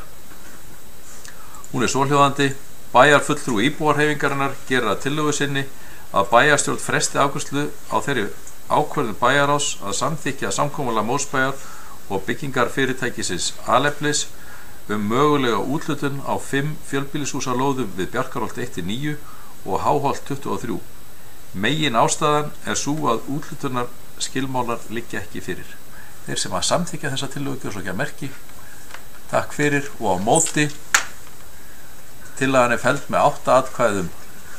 Hún er svohljóðandi: bæjarfulltrúi íbúahreyfingarinnar gerir að tillögu sinni að bæjarstjórn fresti afgreiðslu á þeirri ákvörðun bæjarráðs að samþykkja samkomulag Mósbæjar og byggingarfyrirtækisins Aleflis mögulega úthlutun á 5 fjölbýlishúsalóðum við Bjarkarholt 1-9 og Háholt 23. Megin ástæðan er sú að úthlutunar skilmálar liggja ekki fyrir. Þeir sem að samþykja þessa tillögu gjörðu svo ekki að merki. Takk fyrir og á móti. Tillagan er felld með 8 atkvæðum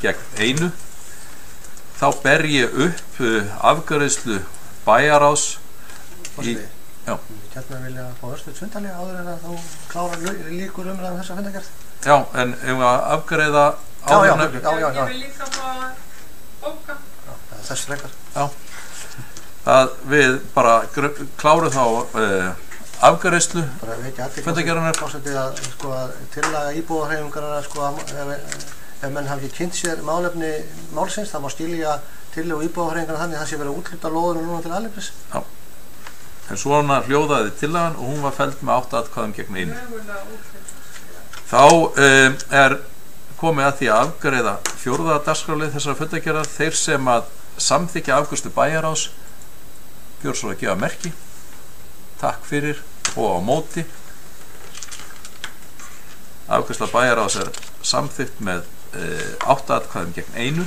gegn 1. Þá ber ég upp afgreiðslu bæjarráðs í... Já. Hérna vilja fá örstuð fundarlega áður en að þú klárar líkur umræðum þessa fundargerð. Já, en ef við afgreiða áður en... Já. Ég vil líka fá bóka. Já, þess frekar. Já. Það við bara klárum þá afgreiðslu fundargerðarinnar. Að tillaga íbúahreyfingarinnar ef menn hafi ekki kynnt sér málefni málsins, það má skilja tillögu íbúahreyfingarinnar þannig að það sé verið að úthluta lóðunum núna til Aleflis. Já. En svona hljóðaði tillagan og hún var felld með 8 atkvæðum gegn 1. Þá er komið að því að afgreiða 4. dagskrárlið þessara fundargerðar. Þeir sem að samþykja afgreiðslu bæjarráðs gjörðu svo að gefa merki. Takk fyrir og á móti. Afgreiðsla bæjarráðs er samþykkt með 8 atkvæðum gegn 1.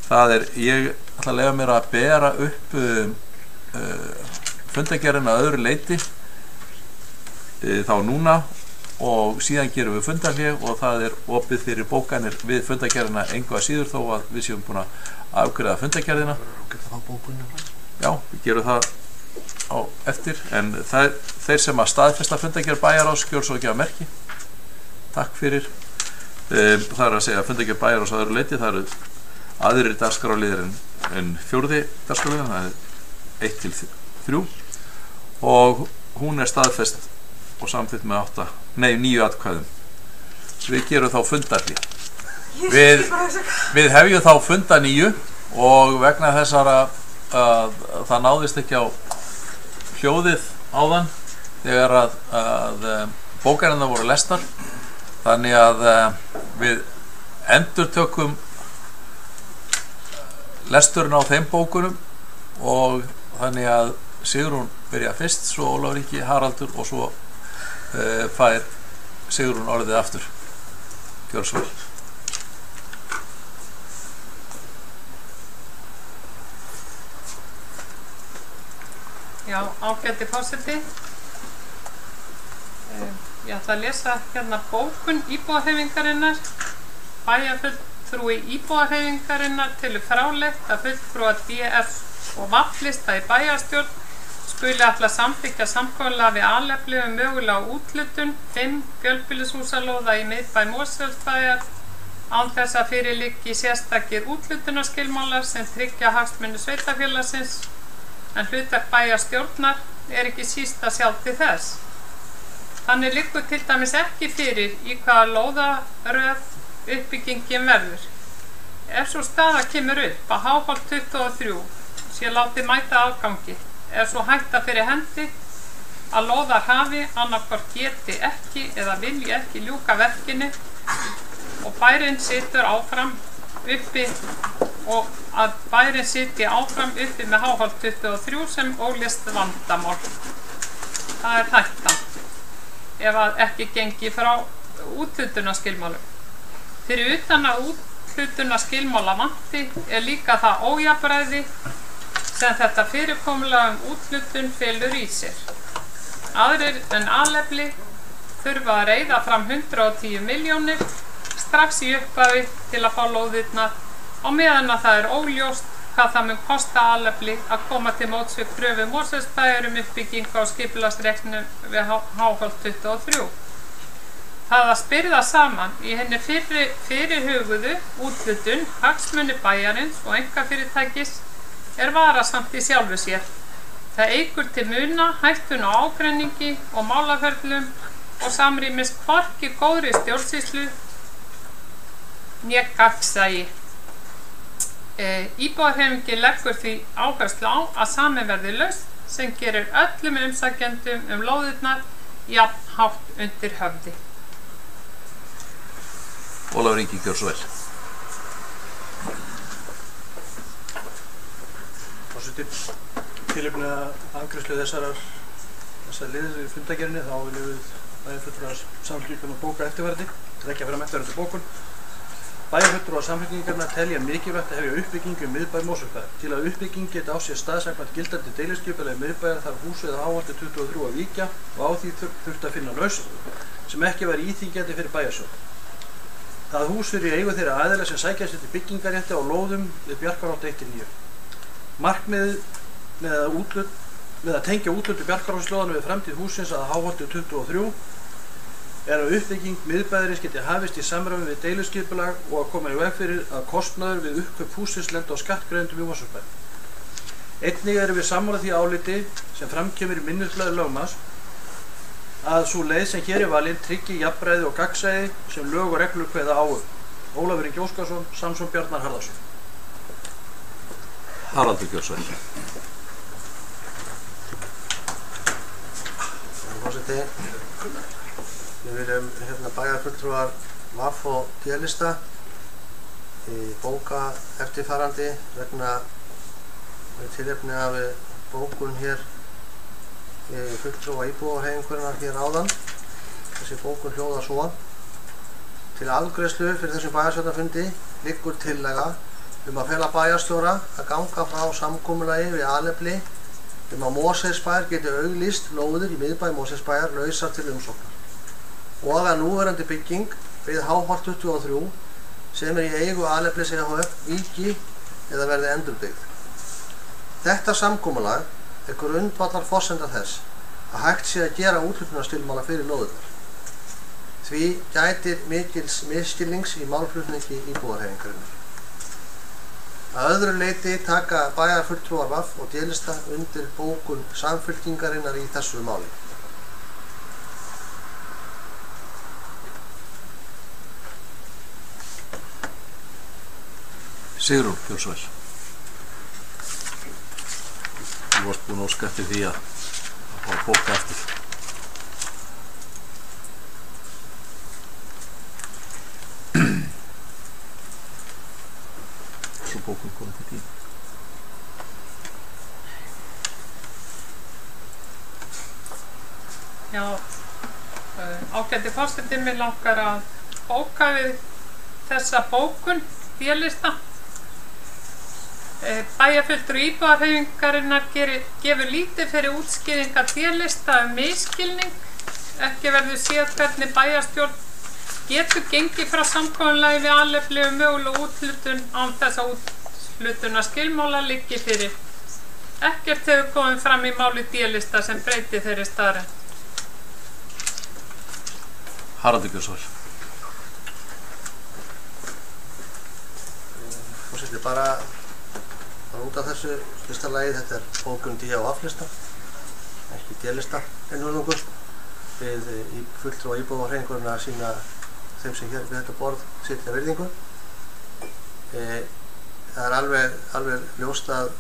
Það er, ég ætla að leyfa mér að bera upp fundargerðina að öðru leyti þá núna og síðan gerum við fundarhlé og það er opið fyrir bókanir við fundargerðina engu að síður þó að við séum búin að afgreiða fundargerðina. Já, við gerum það á eftir en þeir sem að staðfesta fundargerð bæjarráðs gjörðu svo ekki að merki. Takk fyrir. Það er að segja fundargerð bæjarráðs að öðru leyti, það eru aðrir dagskrárliðir en 4. dagskrárliður, það er 1-3 og hún er staðfest og samþykkt með 9 atkvæðum. Við gerum þá fundarhlé. Við hefjum þá funda 9 og vegna þessara að það náðist ekki á hljóðið áðan þegar að bókarinnar voru lesnar, þannig að við endurtökum lesturinn á þeim bókunum og þannig að Sigrún byrja fyrst, svo Ólafur Ingi, Haraldur og svo fær Sigrún orðið aftur. Gjörðu svo vel. Já, ágæti forseti. Ég ætla að lesa hérna bókun íbúahreyfingarinnar. Bæjarfulltrúi íbúahreyfingarinnar telur fráleitt að fulltrúar DF og V-lista í bæjarstjórn skuli ætla að samþykkja samkomulag við Alefli mögulega úthlutun 5 fjölbýlishúsalóða í miðbæ Mosfellsbæjar án þess að fyrir liggi sérstakir úthlutunarskilmálar sem tryggja hagsmuni sveitarfélagsins en hlutverk bæjarstjórnar ekki síst að sjá til þess. Þannig liggur til dæmis ekki fyrir í hvaða lóðaröð uppbyggingin verður. Ef svo staða kemur upp að Háholt 23 sé látið mæta afgangi, svo hætta fyrir hendi að lóðarhafi annaðhvort geti ekki eða vilji ekki ljúka verkinu og bærinn situr áfram uppi og að bærinn sitji áfram uppi með Háholt 23 sem óleyst vandamál. Það er hættan ef að ekki gengi frá úthlutunarskilmálum. Fyrir utan að úthlutunarskilmála vanti líka það ójafnræði sem þetta fyrirkomulag úthlutun felur í sér. Aðrir en alefli þurfa að reiða fram 110 milljónir strax í upphafi til að fá lóðirnar á meðan að það er óljóst hvað það mun kosta alefli að koma til móts við kröfu Mosfellsbæjar uppbyggingu á skipulagsreiknum við Háholt 23. Það að spyrða saman í henni fyrirhuguðu úthlutun hagsmuni bæjarins og einkafyrirtækis varasamt í sjálfu sér. Það eykur til muna hættun á ágreiningi og málaferlum og samrýmist hvorki góðri stjórnsýslu né gagnsæi. Íbúahreyfingin leggur því áherslu á að samin verði lausn sem gerir öllum umsækjendum lóðirnar jafn hátt undir höfði. Ólafur Ingi, gjör svo vel. Forseti, tilefni að afgreiðslu þessar liðir í fundargerðinni þá viljum við bæjarfulltrúar Samfylkingarinnar bóka eftirfarandi, leggja fram eftirfarandi bókun. Bæjarfulltrúar Samfylkingarinnar telja mikilvægt að hefja uppbyggingu í miðbæ Mosfellsbæjar. Til að uppbygging geti á sér stað samkvæmt gildandi deiliskipulagi miðbæjar þarf húsið á Háholti 23 að víkja og á því þurfti að finna lausn sem ekki væri íþyngjandi fyrir bæjarsjóð. Það hús fyrir eigu þeirra aðila sem sækjast eftir byggingarétti á lóðum við Bjarkarholt 1-9. Markmiðið með að tengja úthlutun Bjarkarholtslóðanna við framtíð hússins að Háholti 23 að uppbygging miðbæjarins geti hafist í samræmi við deiliskipulag og að koma í veg fyrir að kostnaður við uppkaup hússins lendi á skattgreiðendum í Mosfellsbæ. Einnig við sammála því áliti sem framkemur í minnisblaði lögmanns að sú leið sem hér valin tryggi jafnræði og gagnsæi sem lög og reglur kveða á Ólafur Ingi Óskarsson, Samson Bjarnar Harðarsson. Haraldur, gjör svo vel. Forseti, við viljum bæjarfulltrúar VAF og D-lista bóka eftirfarandi vegna tilefni af bókun hér fulltrúa íbúahreyfingarinnar hér áðan. Þessi bókun hljóðar svo: til afgreiðslu fyrir þessum bæjarstjórnarfundi liggur tillaga að fela bæjarstjóra að ganga frá samkomulagi við alefli að Mosfellsbær geti auglýst lóðir í miðbæ Mosfellsbæjar lausar til umsóknar og að núverandi bygging við Háholt 23 sem í eigu aleflis EHF víki eða verði endurbyggð. Þetta samkomulag grundvallar forsenda þess að hægt sé að gera úthlutunarskilmála fyrir lóðirnar. Því gætir mikils misskilnings í málflutningi íbúahreyfingarinnar. Að öðru leyti taka bæjarfulltrúar VAF og D-lista undir bókun Samfylkingarinnar í þessu máli. Sigrún, gjör svo vel. Þú varst búin að óska eftir því að fá bóka eftir. Svo bókun komið til tíma. Já, ágæti forseti, mig langar að bóka við þessa bókun D-lista. Bæjarfulltrúi íbúahreyfingarinnar gefur lítið fyrir útskýringar D-lista misskilning. Ekki verður séð hvernig bæjarstjórn getur gengið frá samkomulagi við alefli möguleg úthlutun án þess að úthlutunarskilmála liggi fyrir. Ekkert hefur komið fram í máli D-lista sem breyti þeirri staðreynd. Haraldur, gjör svo vel. Forseti, bara út af þessu fyrsta lagi, þetta bókun D.A.F.-lista, ekki D-lista einvörðungur. Við fulltrúa íbúðarhreyfinguna að sýna þeim sem hér við þetta borð sitja virðingu. Það alveg ljóst að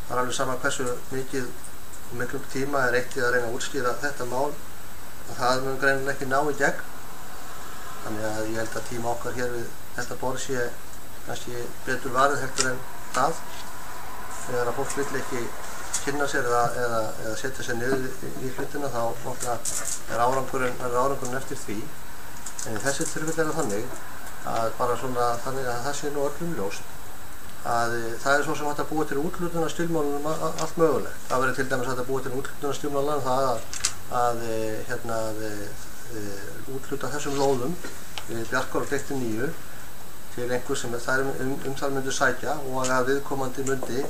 það alveg sama hversu miklum tíma eitt í að reyna að útskýra þetta mál, að það mun greinilega ekki ná í gegn. Þannig að ég held að tíma okkar hér við þetta borð sé kannski betur varið heldur en það. Þegar að fólk vill ekki kynna sér eða setja sér niður í hlutina, þá er árangurinn eftir því. En í þessi tilfelli það þannig að bara svona þannig að það sé nú öllum ljóst að það svo sem hægt að búa til úthlutunarskilmálum allt mögulegt. Það verður til dæmis hægt að búa til úthlutunarskilmálum það að úthluta þessum lóðum við Bjarkárgötu 9 til einhver sem þær myndu sækja og að viðkomandi myndi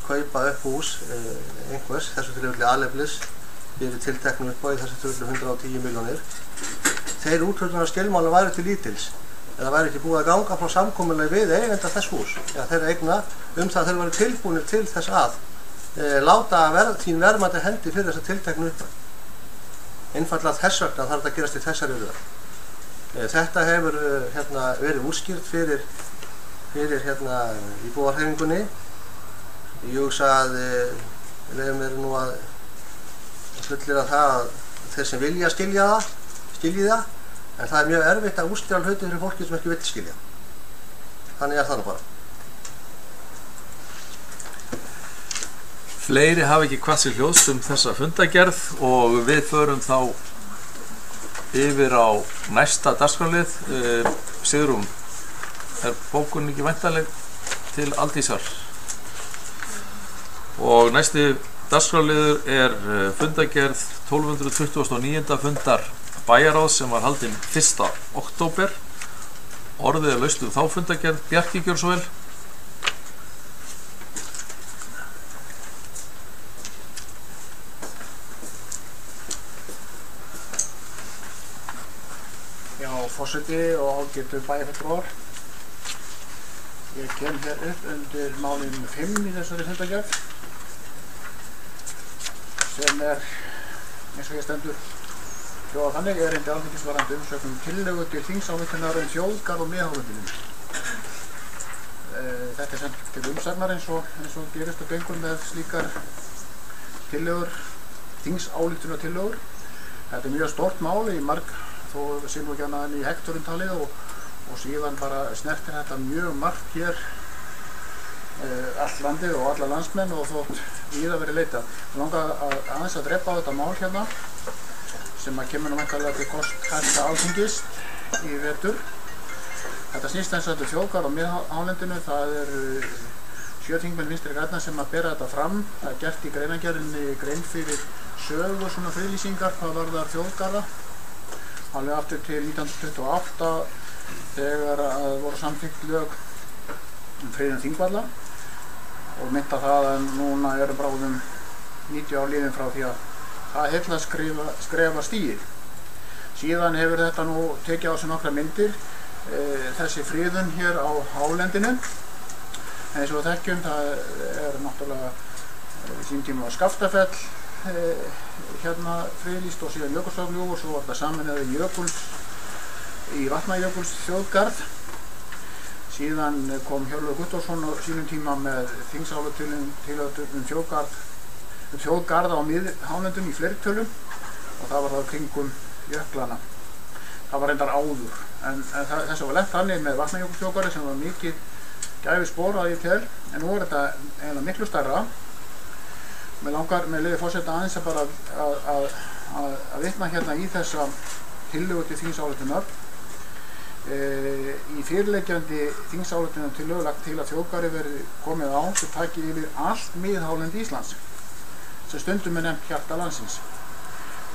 kaupa upp hús einhvers, þessu tilfelli Aleflis, fyrir tilteknum uppbóði, þessu tilfelli 110 milljónir. Þeir úthlutunarskilmálum væru til lítils, eða væri ekki búið að ganga frá samkomulagi við eigenda þess hús, eða þeirra eigna það að þeir væru tilbúnir til þess að láta sín verðmæti hendi fyrir þessa tilteknu uppbóð. Einfaldlega þess vegna þarf þetta að gerast í þessari röð. Þetta hefur verið útskýrt fyrir íbúðarhreyfingunni. Ég hugsa að leyfum mér nú að fullyrða það að þeir sem vilja skilji það, en það er mjög erfitt að útskýra hluti fyrir fólki sem ekki vill skilja. Þannig er það nú bara. Fleiri hafa ekki kvatt sér hljóðs þessa fundagerð og við förum þá yfir á næsta dagskrárlið. Sigrún, er bókun ekki væntanleg til Aldísar? Og næsti dagskrárliður er fundagerð 1229. fundar bæjarráðs sem var haldinn 1. október. Orðið er laust þá fundagerð. Bjarki, gjör svo vel. Já, forseti og ágætu bæjarfulltrúar. Ég kem hér upp undir máli nr. 5 í þessari fundagerð, sem eins og ég stendur hljóða þannig: erindi Alþingis varðandi umsögn tillögu til þingsályktunar þjóðgarð á miðhálendinu. Þetta sent til umsagnar eins og gerist og gengur með slíkar tillögur, þingsályktunartillögur. Þetta mjög stórt mál í þó sé nú ekki annað en í hektorum talið og síðan bara snertir þetta mjög margt hér allt landið og alla landsmenn og þótt víða verið leitað. Ég langar aðeins að drepa á þetta mál hérna sem kemur nú væntanlega til kosthæsta Alþingis í vetur. Þetta snýst eins og þetta þjóðgarð á miðhálendinu. Það eru 7 þingmenn Vinstri grænna sem bera þetta fram. Það er gert í greinargerðinni grein fyrir sögu svona friðlýsingar hvað varðar þjóðgarða alveg aftur til 1928 þegar voru samþykkt lög friðun Þingvalla og mynda það að núna eru bráðum 90 ár liðin frá því að það heilla skrefa stigið. Síðan hefur þetta nú tekið á sig nokkra myndir, þessi friðun hér á hálendinu. Eins og við þekkjum, það er náttúrulega sín tíma á Skaftafell hérna friðlýst og síðan Jökulsárgljúfur og svo var þetta sameinaði í Vatnajökuls þjóðgarð. Síðan kom Hjörleifur Guttormsson á sínum tíma með þingsályktun þjóðgarð á miðhálendum í fleirtölu og það var það kringum jöklana. Það var reyndar áður, en þess var lent þannig með Vatnajökulsþjóðgarði sem var mikið gæfuspor að ég tel, en nú er þetta eiginlega miklu stærra. Mér langar með leyfi forseta aðeins að bara að vitna hérna í þessa tillögu til þingsályktunar. Í fyrirliggjandi þingsályktunartillögu lagt til að þjóðgarði verði komið á sem taki yfir allt miðhálendi Íslands sem stundum er nefnt hjarta landsins.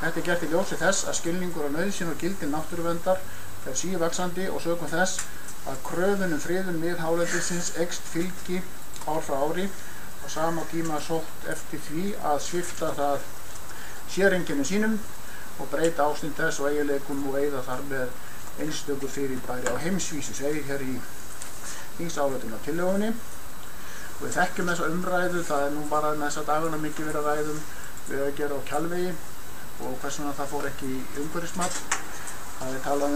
Þetta er gert í ljósi þess að skilningur á nauðsyn og gildi náttúruverndar fer sívaxandi og sökum þess að kröfun friðun miðhálendisins eykst fylgi ár frá ári og sama tíma sótt eftir því að svipta það séreinkennum sínum og breyta ástand þess og eiginleikum og eyða þar með einstöku fyrirbæri á heimsvísu, segir hér í þingsályktunartillögunni. Við þekkjum þessa umræðu, það nú bara með þessa dagana mikið verið að ræðum við að gera á Kjalvegi og hversuna það fór ekki í umhverfismat. Það talað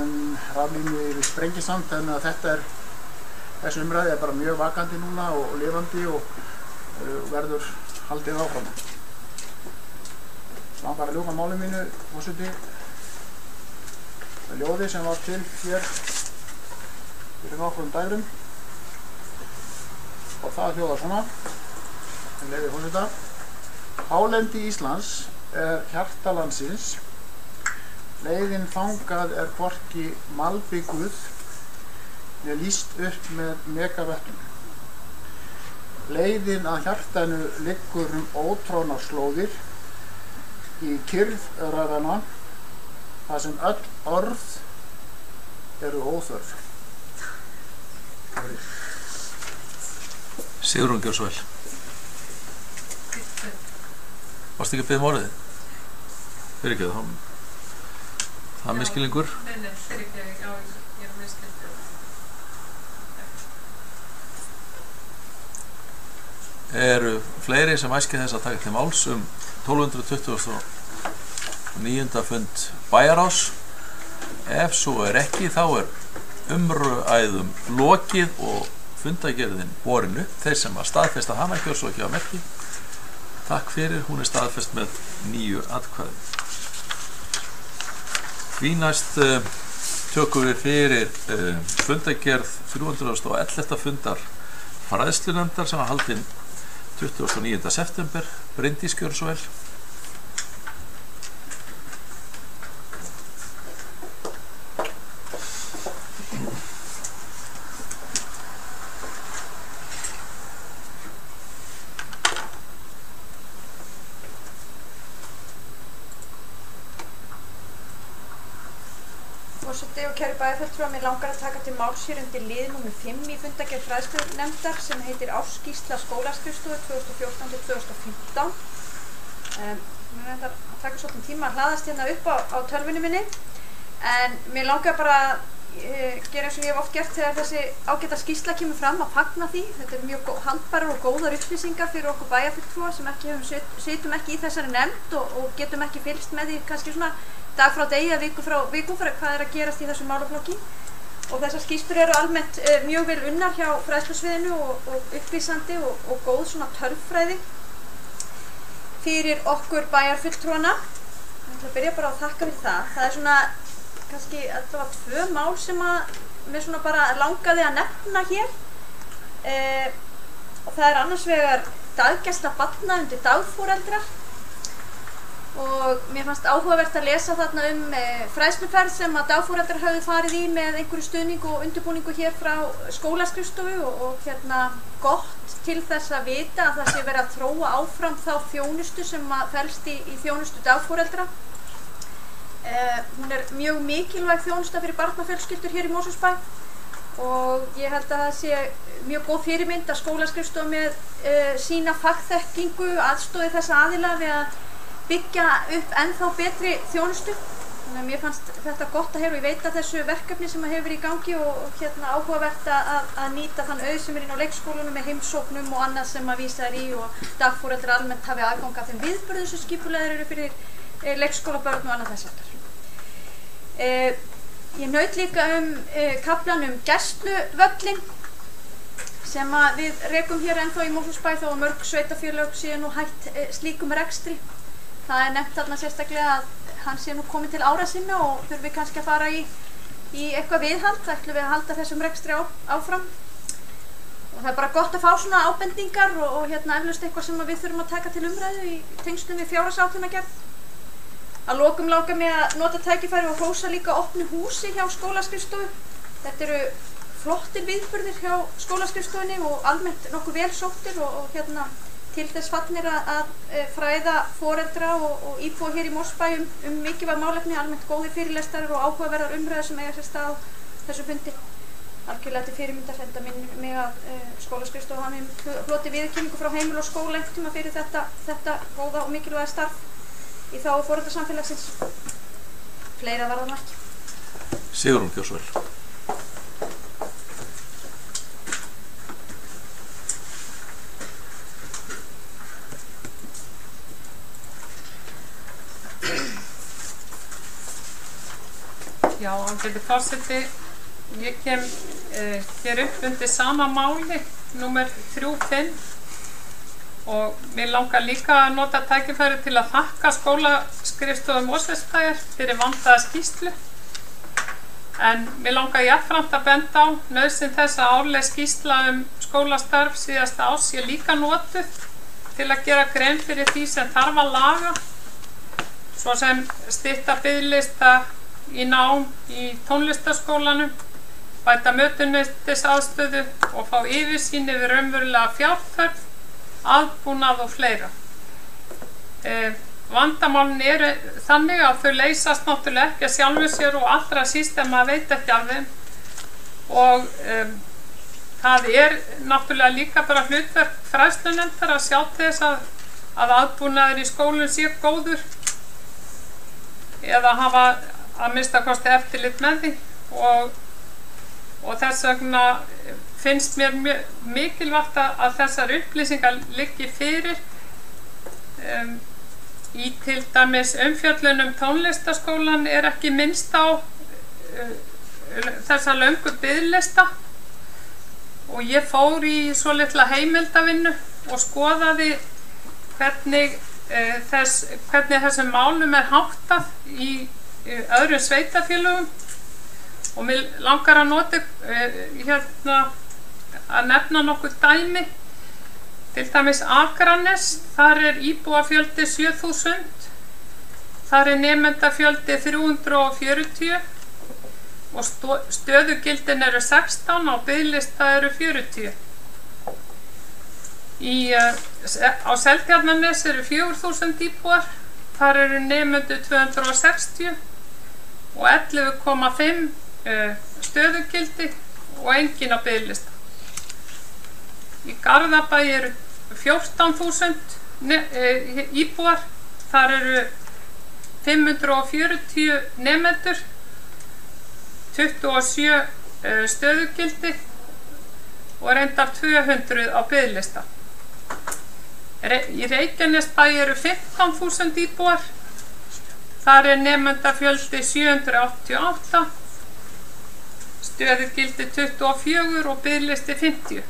raflínu yfir Sprengisand, þannig að þessi umræði bara mjög vakandi núna og lifandi og verður haldið áfram. Langar að ljúka máli mínu, forseti, með ljóði sem var til hér fyrir nokkrum dægrum. Og það hljóðar svona, með leyfi forseta. Hálendi Íslands hjarta landsins, leiðin þangað hvorki malbygguð né lýst upp með megavöttum. Leiðin að hjartanu liggur ótrónar slóðir í kyrrð röðana, þar sem öll orð eru óþörf. Sigrún, gjörðu svo vel. Varstu ekki að biðja orðið? Fyrirgefðu, það er misskilningur. Nei, fyrirgefðu, já, ég er misskilningur. Eru fleiri sem æski þess að taka til máls 1229. fund bæjarráðs? Ef svo ekki, þá umræðum lokið og fundagerðin borin upp. Þeir sem að staðfesta hana, gjör svo ekki á merki. Takk fyrir, hún staðfest með 9 atkvæðum. Því næst tökum við fyrir fundagerð 311. fundar fræðslunefndar sem var haldinn 29. september. Bryndís, gjör svo vel. Forseti og kæru bæjarfulltrúar, mig langar að taka til máls hér undir lið nr. 5 í fundagerð fræðslunefndar sem heitir Ársskýrsla skólaskrifstofu 2014-2015. Mér reyndar að taka svolítið tíma að hlaðast hérna upp á tölvunni minni, en mér langar bara að gera eins og ég hef oft gert þegar þessi ágæta skýrsla kemur fram, að fagna því. Þetta mjög handbærar og góðar upplýsingar fyrir okkur bæjarfulltrúa sem situm ekki í þessari nefnd og getum ekki fylgst með því kannski svona dag frá degi eða viku frá viku fyrir hvað að gerast í þessum málaflokki. Og þessar skýrslur eru almennt mjög vel unnar hjá fræðslusviðinu og upplýsandi og góð svona tölfræði fyrir okkur bæjarfulltrúana. Ég ætla að byrja bara að þakka fyrir það. Það er svona kannski, þetta var 2 mál sem að mér svona bara langaði að nefna hér. Og það er annars vegar daggæsla barna undir dagforeldrar. Og mér fannst áhugavert að lesa þarna fræðsluferð sem að dagforeldrar höfðu farið í með einhverju stuðningu og undirbúningu hér frá skólaskrifstofu og gott til þess að vita að það sé verið að þróa áfram þá þjónustu sem að felst í þjónustu dagforeldra. Hún er mjög mikilvæg þjónusta fyrir barnafjölskyldur hér í Mosfellsbæ og ég held að það sé mjög góð fyrirmynd að skólaskrifstofa með sína fagþekkingu aðstoði þessa aðila við að byggja upp ennþá betri þjónustu. Þannig að mér fannst þetta gott að heyra og ég veit að þessu verkefni sem hefur verið í gangi og áhugavert að nýta þann auð sem er inn á leikskólunum með heimsóknum og annað sem að vísa í og dagforeldrar almennt hafi aðgang að þeim viðburðum sem skipulegðir eru fyrir leikskólabörn og annað þess aftur. Ég naut líka kaflan gæsluvöllin sem að við rekum hér ennþá í Mosfellsbæ þó að mörg sveitafélög séu nú hætt slíkum rekstri. Það er nefnt þarna sérstaklega að hann sé nú kominn til ára sinna og þurfi kannski að fara í eitthvað viðhald. Það ætlum við að halda þessum rekstri áfram. Og það er bara gott að fá svona ábendingar og eflaust eitthvað sem við þurfum að taka til umræðu í tengslum við fjárhagsáætlanagerð. Að lokum langar mig að nota tækifæri og hrósa líka opnu húsi hjá skólaskrifstofu. Þetta eru flottir viðburðir hjá skólaskrifstofunni og almennt nokkuð vel sóttir og til þess fallnir að fræða foreldra og íbúa hér í Mosfellsbæ mikilvæg málefni, almennt góðir fyrirlestarar og áhugaverðar umræður sem eiga sér stað á þessu fundi. Algjörlega til fyrirmyndar enda mig að skólaskrifstofa hafi hlotið viðurkenningu frá heimil og skóla einhvern tíma fyrir þetta góða og mikilvæga starf í þágu foreldrasamfélagsins. Fleira var það nú ekki. Sigrún, gjörðu svo vel. Já, ágæti forseti, ég kem hér upp undir sama máli, númer 35, og mér langar líka að nota tækifæri til að þakka skólaskrifstofu Mosfellsbæjar fyrir vandaða skýrslu. En mér langar jafnframt að benda á nauðsyn þess að árleg skýrsla skólastarf síðasta árs sé líka notuð til að gera grein fyrir því sem þarf að laga, svo sem stytta biðlista í nám í tónlistarskólanum, bæta mötuneyti og fá yfirsýn yfir raunverulega fjárþörf, aðbúnað og fleira. Vandamálin eru þannig að þau leysast náttúrulega ekki að sjálfu sér og allra síst ef maður veit ekki af þeim, og það er náttúrulega líka bara hlutverk fræðslunefndar að sjá til þess að aðbúnaður í skólum sé góður eða hafa að minnsta kosti eftirlit með því, og þess vegna finnst mér mikilvægt að þessar upplýsingar liggi fyrir. Í til dæmis umfjöllun tónlistarskólan er ekki minnst á þessa löngu biðlista, og ég fór í svo litla heimildavinnu og skoðaði hvernig þessum málum er háttað í öðrum sveitarfélögum, og mér langar að nota að nefna nokkur dæmi. Til dæmis Akranes, þar er íbúafjöldi 7000, þar er nemendafjöldi 340 og stöðugildin eru 16 og biðlista eru 40. Á Seltjarnarnesi eru 4000 íbúar, þar eru nemendur 260 og 11,5 stöðugildi og engin á biðlista. Í Garðabæ eru 14.000 íbúar, þar eru 540 nemendur, 27 stöðugildi og reyndar 200 á biðlista. Í Reykjanesbæ eru 15.000 íbúar, þar er nemendafjöldi 788, stöðugildi 24 og biðlisti 50.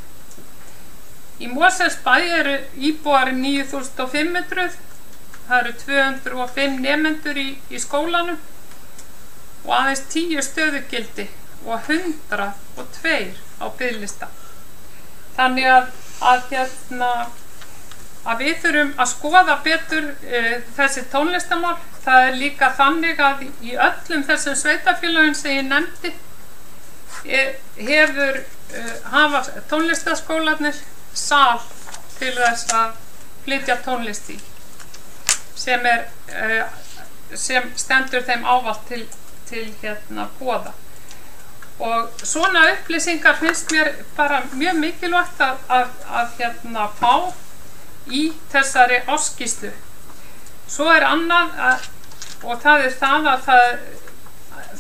Í Mosfellsbæ eru íbúar 9500, það eru 205 nemendur í skólanum og aðeins 10 stöðugildi og 102 á biðlista. Þannig að við þurfum að skoða betur þessi tónlistarmál. Það er líka þannig að í öllum þessum sveitarfélögum sem ég nefndi hafa tónlistarskólarnir sal til þess að flytja tónlist í, sem stendur þeim ávallt til boða. Og svona upplýsingar finnst mér bara mjög mikilvægt að fá í þessari ársskýrslu. Svo er annað, og það er það að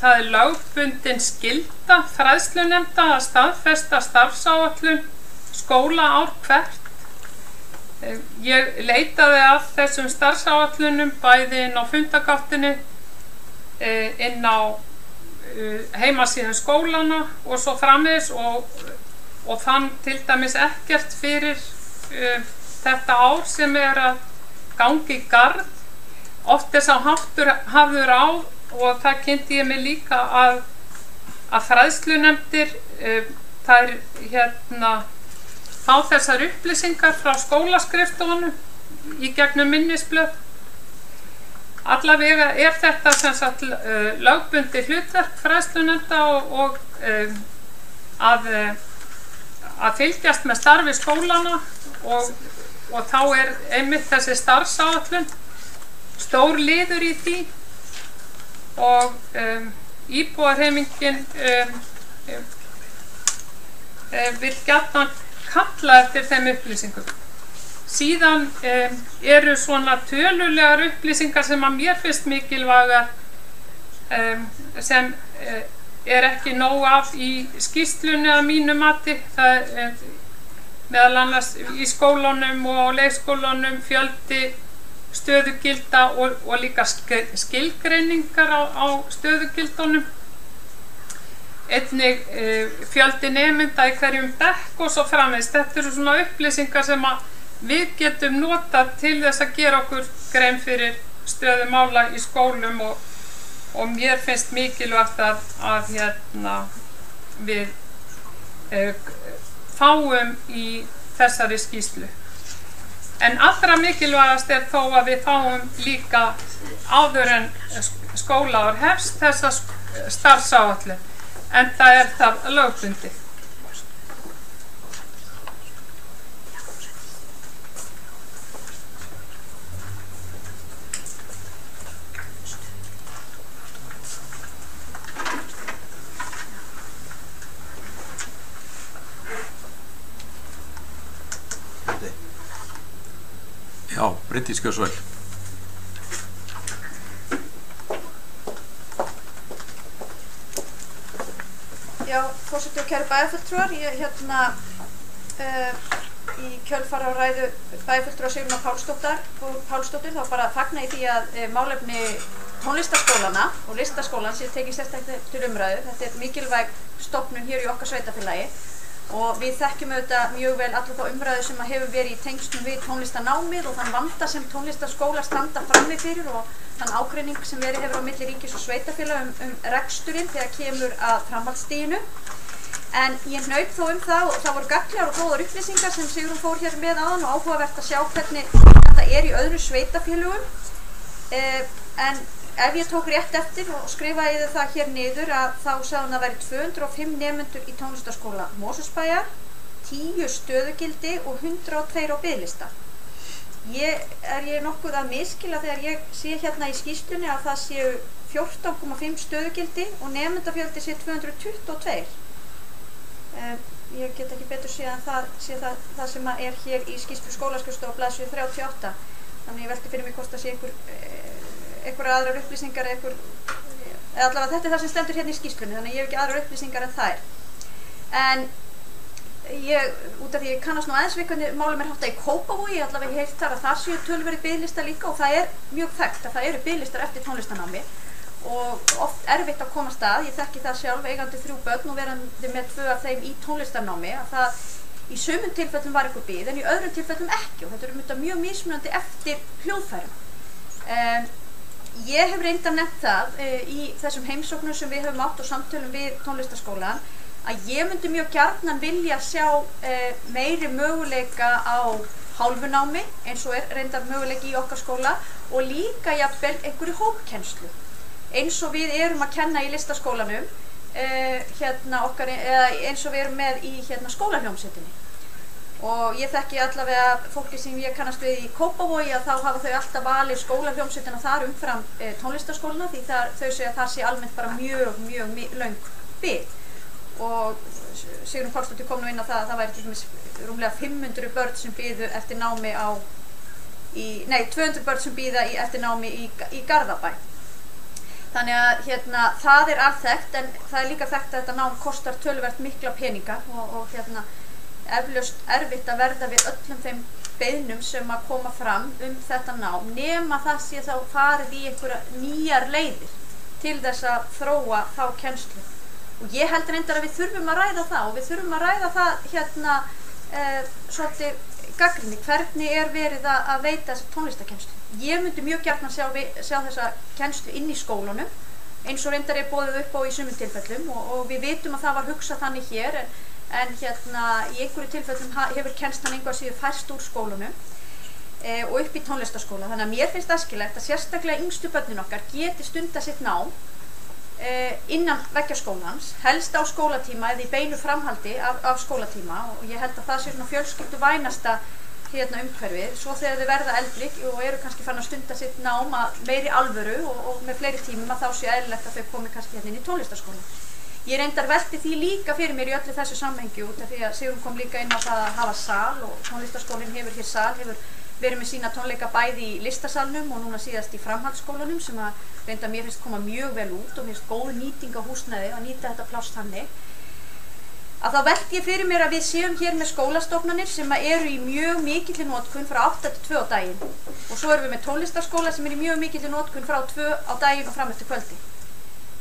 það er lögbundin skylda fræðslunefnda að staðfesta starfsáætlun skóla ár hvert. Ég leitaði að þessum starfsáætlunum bæði inn á fundagáttinni, inn á heimasíðum skólana og svo framvegis, og fann til dæmis ekkert fyrir þetta ár sem er að gangi í garð. Oft er sá hafður á, og það kynnti ég mig líka að fræðslunefndir þær fá þessar upplýsingar frá skólaskrifstofunum í gegnum minnisblöð. Allavega er þetta sem sagt lögbundið hlutverk fræðslunefnda og að fylgjast með starfi skólana, og þá er einmitt þessi starfsáætlun stór liður í því, og íbúahreyfingin vill gjarnan kalla eftir þeim upplýsingum. Síðan eru svona tölulegar upplýsingar sem að mér finnst mikilvægar, sem er ekki nóg af í skýrslunni að mínu mati. Það er meðal annars í skólunum og leikskólunum fjöldi stöðugilda og líka skilgreiningar á stöðugildunum. einnig fjöldi nemenda í hverjum bekk og svo framvegis. Þetta eru svona upplýsingar sem að við getum notað til þess að gera okkur grein fyrir stöðu mála í skólum og mér finnst mikilvægt að við fáum í þessari skýrslu. En allra mikilvægast þó að við fáum líka áður en skólaár hefst þessa starfsáætlun, enda það lögbundið. Já, Bryndís Gjörsvæl. Já, forseti og kæru bæjarfulltrúar, ég í kjölfar á ræðu bæjarfulltrúar Sigrúnar Pálsdóttur þá bara fagna í því að málefni tónlistarskólana og listaskólan sé tekið sérstaklega til umræðu. Þetta mikilvæg stofnun hér í okkar sveitarfélagi og við þekkjum auðvitað mjög vel alla þá umræðu sem hefur verið í tengslum við tónlistarnámið og þann vanda sem tónlistarskólar standa frammi fyrir og þann ágreining sem verið hefur á milli ríkis og sveitarfélaga um þegar kemur að framhaldsstiginu. En ég hnaut þó það og það voru gagnlegar og góðar upplýsingar sem Sigrún fór hér með áðan og áhugavert að sjá hvernig þetta í öðrum sveitarfélögum. En ef ég tók rétt eftir og skrifaði það hér niður að þá sagði hún að væri 205 nemendur í tónlistarskóla Mosfellsbæjar, 10 stöðugildi og 102 á biðlista. Ég nokkuð að misskilja þegar ég sé hérna í skýrslunni að það séu 14,5 stöðugildi og nemendafjöldi sé 222. Ég get ekki betur séð að það sem er hér í skýrslu skólaskrifstofu á blaðsíðu 38. Þannig ég velti fyrir mig hvort það sé einhverjar aðrar upplýsingar eða allavega þetta það sem stendur hérna í skýrslunni, þannig að ég hef ekki aðrar upplýsingar en þær. En út af því ég kannast nú aðeins við hvernig málum háttað í Kópavogi, allavega heyrt þar að það séu töluverðir biðlistar líka og það mjög þekkt að það eru biðlistar eftir tónlistarnámi og oft erfitt að komast að. Ég þekki það sjálf eigandi 3 börn og verandi með 2 af þeim í tónlistarnámi að það í sumum tilfellum var eitthvað bið en í öðrum tilfellum ekki og þetta eru mjög mismunandi eftir hljóðfærum. Ég hef reyndar nefnt það í þessum heimsóknum sem við höfum átt og samtölum við tónlistarskólan að ég myndi mjög gjarnan vilja sjá meiri möguleika á hálfunámi eins og reyndar möguleiki í okkar skóla og líka jafnvel einhverju hópkennslu eins og við erum að kenna í listaskólanum eins og við erum með í skólahljómsveitinni. Og ég þekki allavega fólki sem ég kannast við í Kópavogi að þá hafa þau alltaf valið skólahljómsveitina þar umfram tónlistarskólana því þau segja að þar sé almennt bara mjög löng bið. Og Sigrún Pálsdóttir kom nú inn á það að það væri til dæmis rúmlega 500 börn sem biðu eftir námi 200 börn sem bíða eftir námi í Garðabæ. Þannig að það alþekkt en það líka þekkt að þetta nám kostar töluvert mikla peninga og eflaust erfitt að verða við öllum þeim beiðnum sem að koma fram þetta nám nema það sé þá farið í einhverja nýjar leiðir til þess að þróa þá kennslu. Og ég held reyndar að við þurfum að ræða það og við þurfum að ræða það svolítið gagnrýni hvernig verið að veita þessa tónlistarkennslu. Ég myndi mjög gjarnan sjá þessa kennslu inn í skólunum eins og reyndar boðið upp á í sumum tilfellum og við vitum að það var hugsað þannig hér en í einhverju tilfellum hefur kennslan einhvað síður færst úr skólunum og upp í tónlistarskóla. Þannig að mér finnst æskilegt að sérstaklega yngstu börnin okkar geti stundað sitt nám innan veggja skólans, helst á skólatíma eða í beinu framhaldi af skólatíma og ég held að það sé svona fjölskylduvænasta umhverfið. Svo þegar þau verða eldri og eru kannski farin að stunda sitt nám að meiri alvöru og með fleiri tímum að þá sé eðlilegt að þau komi kannski inn í tónlistarskóla. Ég reyndar velti því líka fyrir mér í öllu þessu samhengi út af því að Sigrún kom líka inn á það að hafa sal og tónlistarskólinn hefur hér sal, hefur verið með sína tónleika bæði í listasalnum og núna síðast í framhaldsskólanum sem að reyndar mér finnst koma mjög vel út og mér finnst góð nýting á húsnæði að nýta þetta pláss þannig. Að þá velti ég fyrir mér að við séum hér með skólastofnanir sem eru í mjög mikilli notkun frá 8 til 2 á daginn og svo erum við með tónlistarskóla sem í mjög mikilli notkun frá 2 á daginn og fram eftir kvöldi.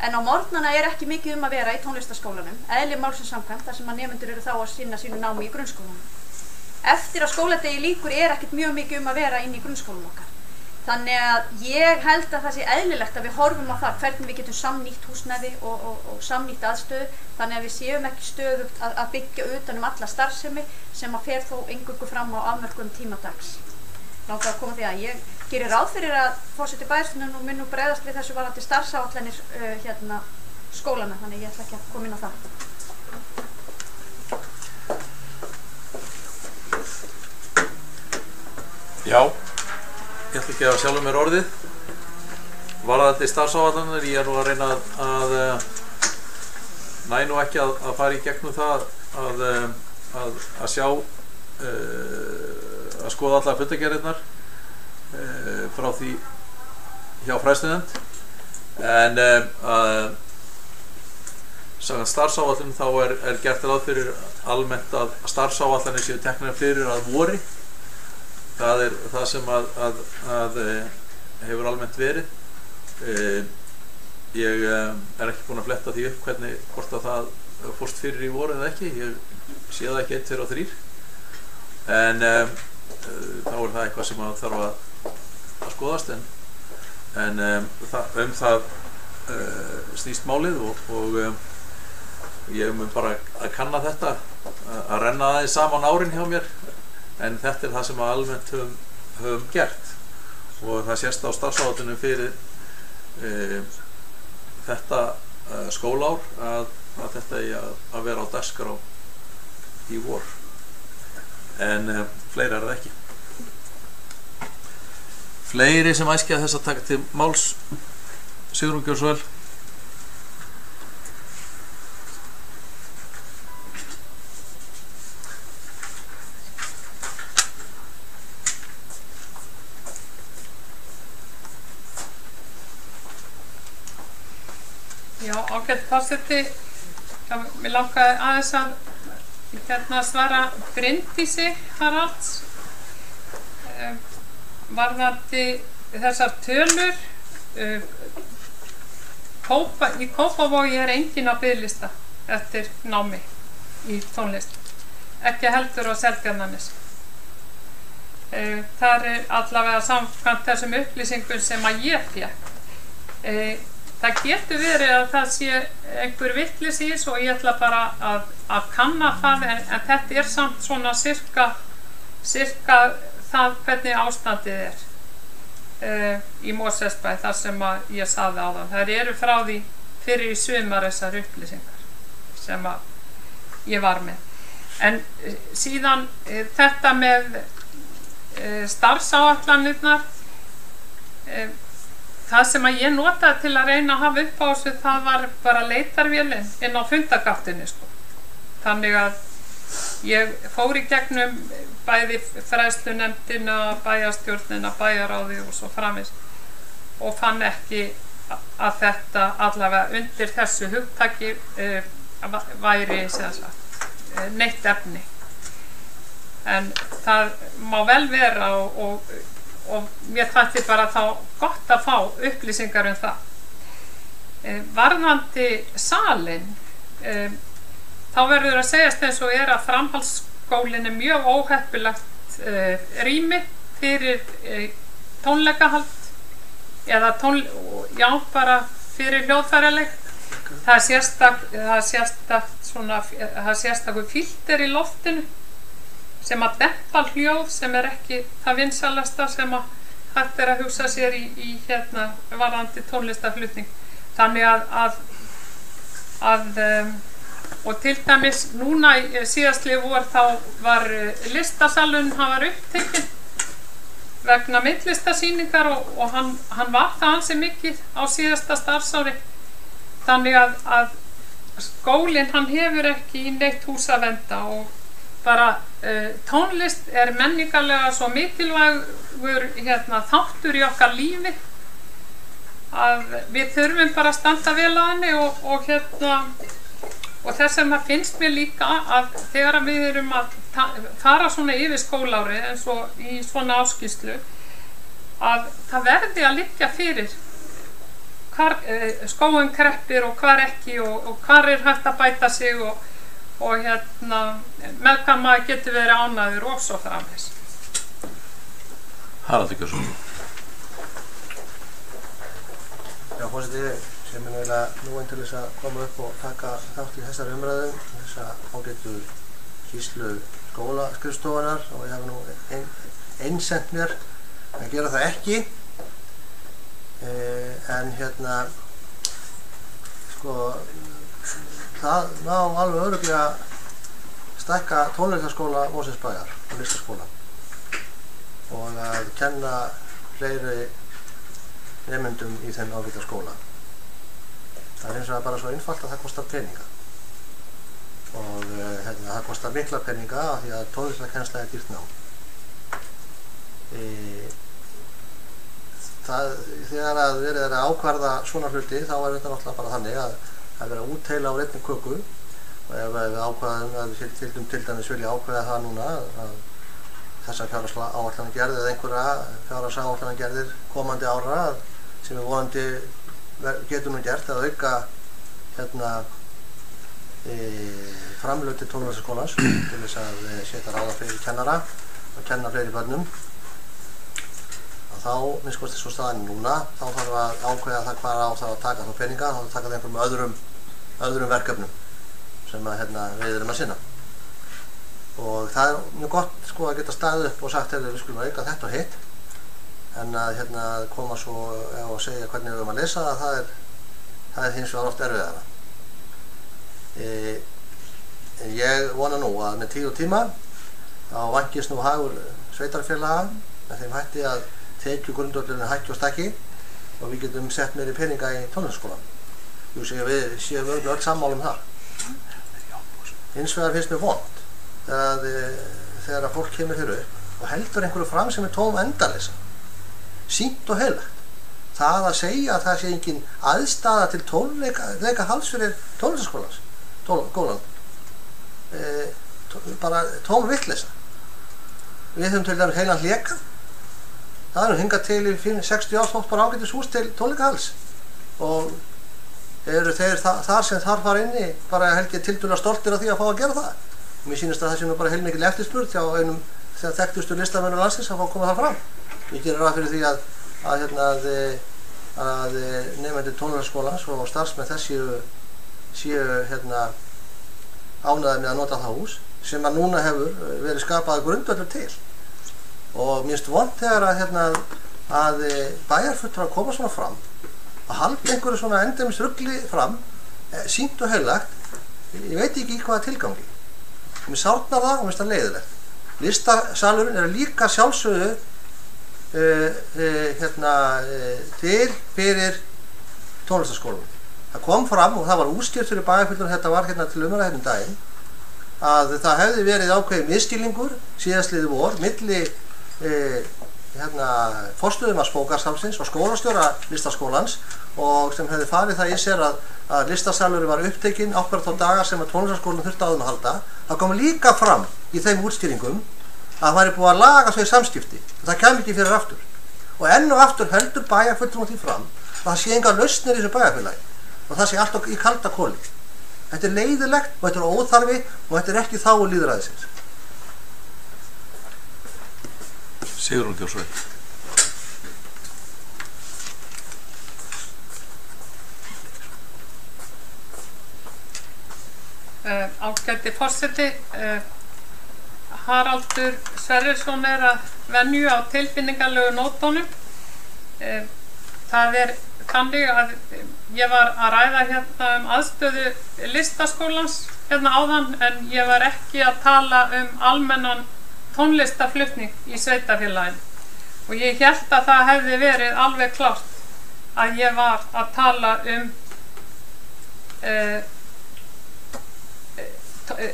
En á morgnana ekki mikið að vera í tónlistarskólanum, eðli málsins samkvæmt, þar sem að nemendur eru þá að sinna sínu námi í grunnskólanum. Eftir að skóladegi lýkur ekkert mjög mikið að vera inn í grunnskólanum okkar. Þannig að ég held að það sé eðlilegt að við horfum á það hvernig við getum samnýtt húsnæði og samnýtt aðstöðu, þannig að við séum ekki stöðugt að byggja utan alla starfsemi sem að fer þó eingöngu fram á afmörkuðum tíma dags. Langar að koma því að ég gerir ráð fyrir að forseti bæjarstjórnar mun nú bregðast við þessu varðandi starfsáætlanir skólana, þannig ég ætla ekki að koma inn á það. Já, ég ætla ekki að sjálfa mér orðið. Varðandi starfsáætlanir, ég nú að reyna að næ nú ekki að fara í gegnum það að sjá að skoða allar fundargerðirnar frá því hjá fræðslunefnd, en samkvæmt starfsáætlun þá er gert ráð fyrir almennt að starfsáætlanir séu teknar fyrir að vori. Það er það sem að hefur almennt verið. Ég ekki búinn að fletta því upp hvort að það fórst fyrir í voru eða ekki. Ég sé það ekki 1, 2 og 3, en þá er það eitthvað sem þarf að skoðast, en það snýst málið og ég mun bara að kanna þetta, að renna aðeins saman árin hjá mér, en þetta er það sem almennt höfum gert, og það sést á starfsáætlunum fyrir þetta skólár að þetta eigi að vera á dagskrá í vor, en fleira er það ekki. Fleiri sem æskja þess að taka til máls? Sigrún, gjörðu svo vel. Já, ágætt forseti, mér langaði aðeins að svara Bryndísi Haralds varðandi þessar tölur. Í Kópavogi enginn á biðlista eftir námi í tónlist, ekki heldur á Seltjarnarnesi. Þar er allavega samkvæmt þessum upplýsingum sem að ég fékk. Það getur verið að það sé einhver vitleysi í þessu og ég ætla bara að kanna það, en þetta er samt svona sirka það hvernig ástandið er í Mosfellsbæ, þar sem að ég sagði áðan. Það eru frá því fyrir í sumar þessar upplýsingar sem að ég var með. En síðan þetta með starfsáætlanirnar, það sem að ég notaði til að reyna að hafa upp á þessu, það var bara leitarvélin inn á fundargáttinu, sko. Þannig að ég fór í gegnum bæði fræðslunefndina, bæjarstjórnina, bæjaráði og svo framvegis, og fann ekki að þetta allavega undir þessu hugtaki væri neitt efni. En það má vel vera og mér þætti bara þá gott að fá upplýsingar um það. Varðandi salinn, þá verður að segjast eins og að framhaldsskólinn er mjög óheppilegt rými fyrir tónleikahald eða bara fyrir hljóðfæraleik. Það er sérstakur filter í loftinu sem að dempa hljóð, sem er ekki það vinsalasta sem að hægt er að hugsa sér í varðandi tónlistarflutning. Þannig og til dæmis núna síðastlið vor þá var listasalurinn, hann var upptekinn vegna myndlistasýningar og hann var það ansi mikið á síðasta starfsári. Þannig að skólinn, hann hefur ekki í neitt hús að venda, og bara tónlist er menningarlega svo mikilvægur þáttur í okkar lífi að við þurfum bara að standa vel að henni og þess vegna finnst mér líka að þegar við erum að fara svona yfir skólári eins og í svona áskýrslu, að það verði að liggja fyrir hvar skóin kreppir og hvar ekki og hvar hægt að bæta sig og hérna með hvað maður getur verið ánægður og svo framvegis. Haraldur Gjörsson. Já, forseti, sem eiginlega nú til þess að koma upp og taka þátt í þessari umræðum, þessa ágætu skýrslu skólaskrifstofunnar, og ég hef nú einsent mér að gera það ekki, en hérna sko það má alveg örugglega stækka tónlistarskóla Mosfellsbæjar og listaskóla og að kenna fleiri nemendum í þeim ágæta skóla. Það er hins vegar bara svo einfalt að það kostar peninga og það kostar mikla peninga af því að tónlistarkennsla er dýrt nám. Þegar að verið er að ákvarða svona hluti þá er þetta náttúrulega bara þannig að það er verið að útteila á einni köku og ef við ákvaðum að við til dæmis vilja ákveða það núna að þessar fjárhagsáætlanagerðir eða einhverja fjárhagsáætlanagerðir komandi ára sem við vonandi getum nú gert að auka framlög til tónlistarskólans til þess að setja ráða fleiri kennara og kenna fleiri börnum. Þá, minnst hvort þessu staðan núna, þá þarf að ákveða það hvað á það að taka þá peninga, þá þarf að taka það einhverjum öðrum verkefnum sem að, við erum að sinna. Og það er mjög gott sko að geta staðið upp og sagt við skulum auka þetta og hitt, en að koma svo og segja hvernig við erum að lesa það, það er hins vegar oft erfiðara. Ég vona nú að með tíð og tíma þá vangist nú hagur sveitarfélaga með þeim hætti að tekjugrundvöllurinn hækki og stækki og við getum sett meiri peninga í tónlistarskólann. Við séum öll sammála um það. Hins vegar finnst mér vont þegar að fólk kemur hér upp og heldur einhverju fram sem er tóm endaleysa. Sýnt og heilagt. Það að segja að það sé engin aðstaða til tónleikahalds fyrir tónlistarskólan. Bara tóm vitleysa. Við höfum til dæmis heilan hlékað. Það er hingað til í 60 ár þótt bara ágætis hús til tónleikahalds og eru þeir þar sem þar fara inni bara held ég tildulega stoltir af því að fá að gera það. Mér sýnist að það sé nú bara heilmikil eftirspurn hjá einum þegar þekktustu listamönnum landsins að fá að koma þar fram. Ég gerir ráð fyrir því að nemendur tónlistarskólans og starfsmenn þess séu ánægðir með að nota það hús sem að núna hefur verið skapað grundvöllur til. Og mér finnst vont þegar að bæjarfulltrúar koma svona fram að halda einhverju svona endemis rugli fram, sýnt og heilagt, ég veit ekki í hvaða tilgangi. Mér sárnar það og mér finnst það leiðilegt. Listasalurinn er líka sjálfsögðu til fyrir tónlistarskólanum. Það kom fram og það var útskýrt fyrir bæjarfulltrúar, þetta var til umræðu daginn, að það hefði verið ákveðið misskilningur síðastliðið vor milli forstöðumanns bókasafnsins og skólastjóra listaskólans og sem hefði farið það í sér að listasalurinn var upptekinn ákveðt á daga sem að tónlistarskólinn þurfti á þeim að halda. Það kom líka fram í þeim útskýringum að það væri búið að laga þau samskipti og það kæmi ekki fyrir aftur. Og enn og aftur heldur bæjarfulltrúar því fram að það sé engar lausnir í þessu bæjarfélagi og það sé allt í kalda koli. Þetta er leiðilegt og þetta er óþarfi og þetta er ekki í þágu lýðræðisins. Sigrún Gjörsson. Ágæti forseti, Haraldur Sverrisson er að venju á tilfinningarlegu nótunum. Það er þannig að ég var að ræða aðstöðu listaskólans áðan en ég var ekki að tala almennan tónlistarflutning í sveitarfélaginu og ég hélt að það hefði verið alveg klárt að ég var að tala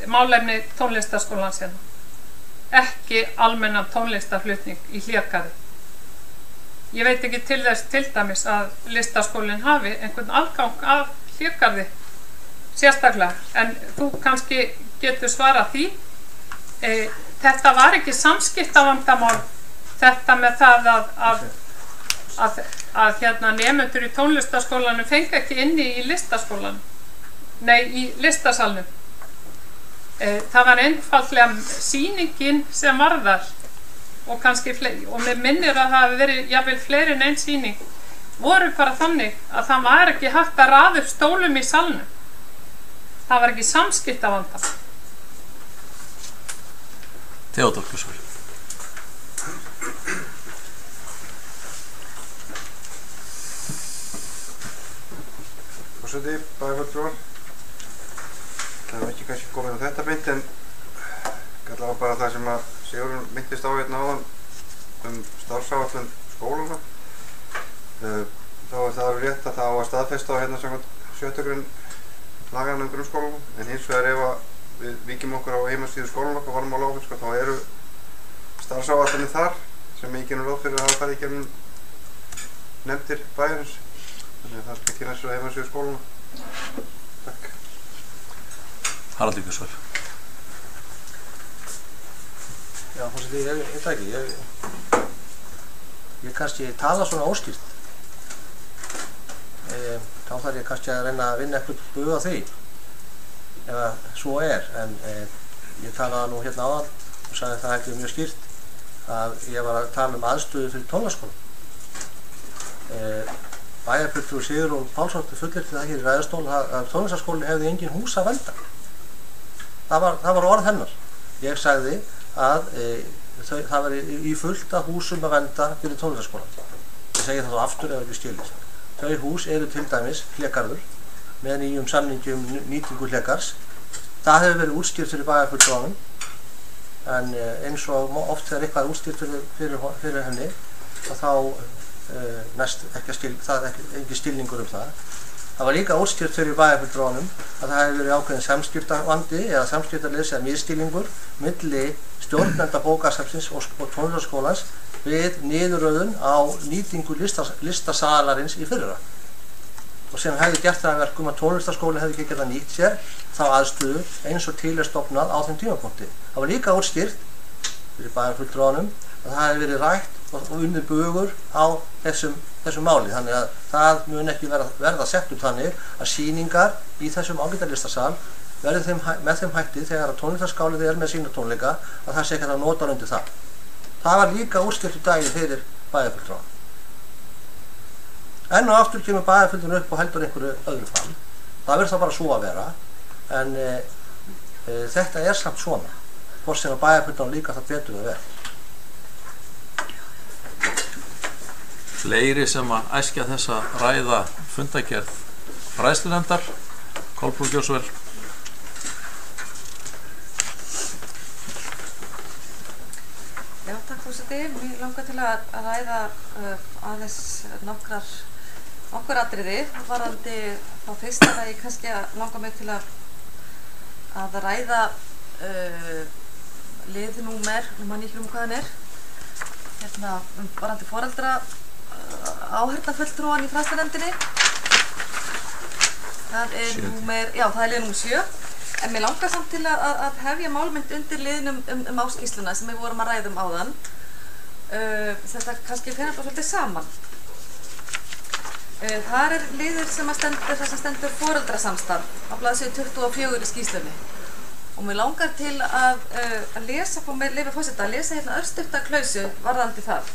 málefni tónlistarskólans ekki almennan tónlistarflutning í Hlégarði. Ég veit ekki til þess til dæmis að listaskólinn hafi einhvern aðgang að Hlégarði sérstaklega, en þú kannski getur svarað því. Þetta var ekki samskiptavandamál, þetta með það að nemendur í tónlistarskólanum fengi ekki inni í listaskólanum, nei, í listasalnum. Það var einfaldlega sýningin sem var þar og kannski fleiri, og mér minnir að það hafi verið jafnvel fleiri en einn sýning, voru bara þannig að það var ekki hægt að raða upp stólum í salnum. Það var ekki samskiptavanda. Theodór Björnsson. Forseti, bæjarfulltrúar. Það er ekki kannski komið á þetta beint, en allavega bara það sem að Sigurður minntist á hérna áðan starfsáætlun skólana. Þá er það rétt að það á að staðfesta á hérna samkvæmt 7. grein laganna grunnskólanum, en hins vegar ef að við víkjum okkur á heimasíðu skólanum okkar varmála áfensk, þá eru starfsáætlunni þar sem ég gerum ráð fyrir að hafa farið í gegnum nefndir bæjarins. Þannig að það skal kynna sér á heimasíðu skólana. Takk. Haraldur Björnsson. Já, forseti, ég veit ekki, ég kannski tala svona óskýrt. Þá þarf ég kannski að reyna að vinna eitthvað bug á því, ef svo en ég talaði nú hérna áðan og sagði það ekki mjög skýrt að ég var að tala aðstöðu fyrir tónlistarskólann. Bæjarfulltrúi Sigurður Pálsson fullyrti það hér í ræðustól að tónlistarskólinn hefði engin hús að vernda. Það var orð hennar. Ég sagði að það var í fullt af húsum að vernda fyrir tónlistarskólann. Ég segi það þá aftur ef ekki skilist. Þau hús eru til dæmis hlégarður með nýjum samningi nýtingu hlégarðs. Það hefur verið útskýrt fyrir bæjarfulltrúanum, en eins og oft þegar eitthvað er útskýrt fyrir henni, þá næst ekki skilningur það. Það var líka útskýrt fyrir bæjarfulltrúanum að það hefur verið ákveðin samskiptavandi eða samskiptaleysi eða misskilningur milli stjórnenda bókasafnsins og tónlistarskólans við niðurröðun á nýtingu listasalarins í fyrra. Og sem hefði gert það að verkum að tónlistarskólinn hefði ekki getað nýtt sér þá aðstöðu eins og til stofnað á þeim tímapunkti. Það var líka útskýrt fyrir bæjarfulltrúanum að það hefði verið rætt og unnið bugur á þessu máli. Þannig að það mun ekki verða sett upp þannig að sýningar í þessum ágætarlistasal verði með þeim hætti þegar að tónlistarskálið er með sína tónleika að það sé ekki að nota undir það. Það var líka útskýrt daginn fyrir bæjarfulltrúan. Enn og aftur kemur bæjarfulltrúin upp og heldur einhverju öðru fram. Það verður það bara svo að vera, en þetta er samt svona, hvort sem að bæjarfulltrúan líka það betur að vera. Fleiri sem að æskja þess að ræða fundagerð fræðslunefndar. Kolbrún Gjósvel. Já, takk forseti. Mér langar til að ræða aðeins nokkur atriði varðandi þá fyrst að ég kannski langar mig til að ræða liðnúmer, nú man ég ekki hvað hann er, hérna varðandi foreldra áheyrnarfulltrúan í fræðslunefndinni. Það er lið númer 7. En mér langar samt til að hefja málmynd undir liðnum áskýrsluna sem við vorum að ræða áðan. Þetta kannski fer bara svolítið saman. Þar er liður sem stendur foreldrasamstarf á blaðsíðu 24 í skýrslunni. Og mér langar til að lesa, fá með leyfi forseta, að lesa hérna örstutta klausu varðandi það.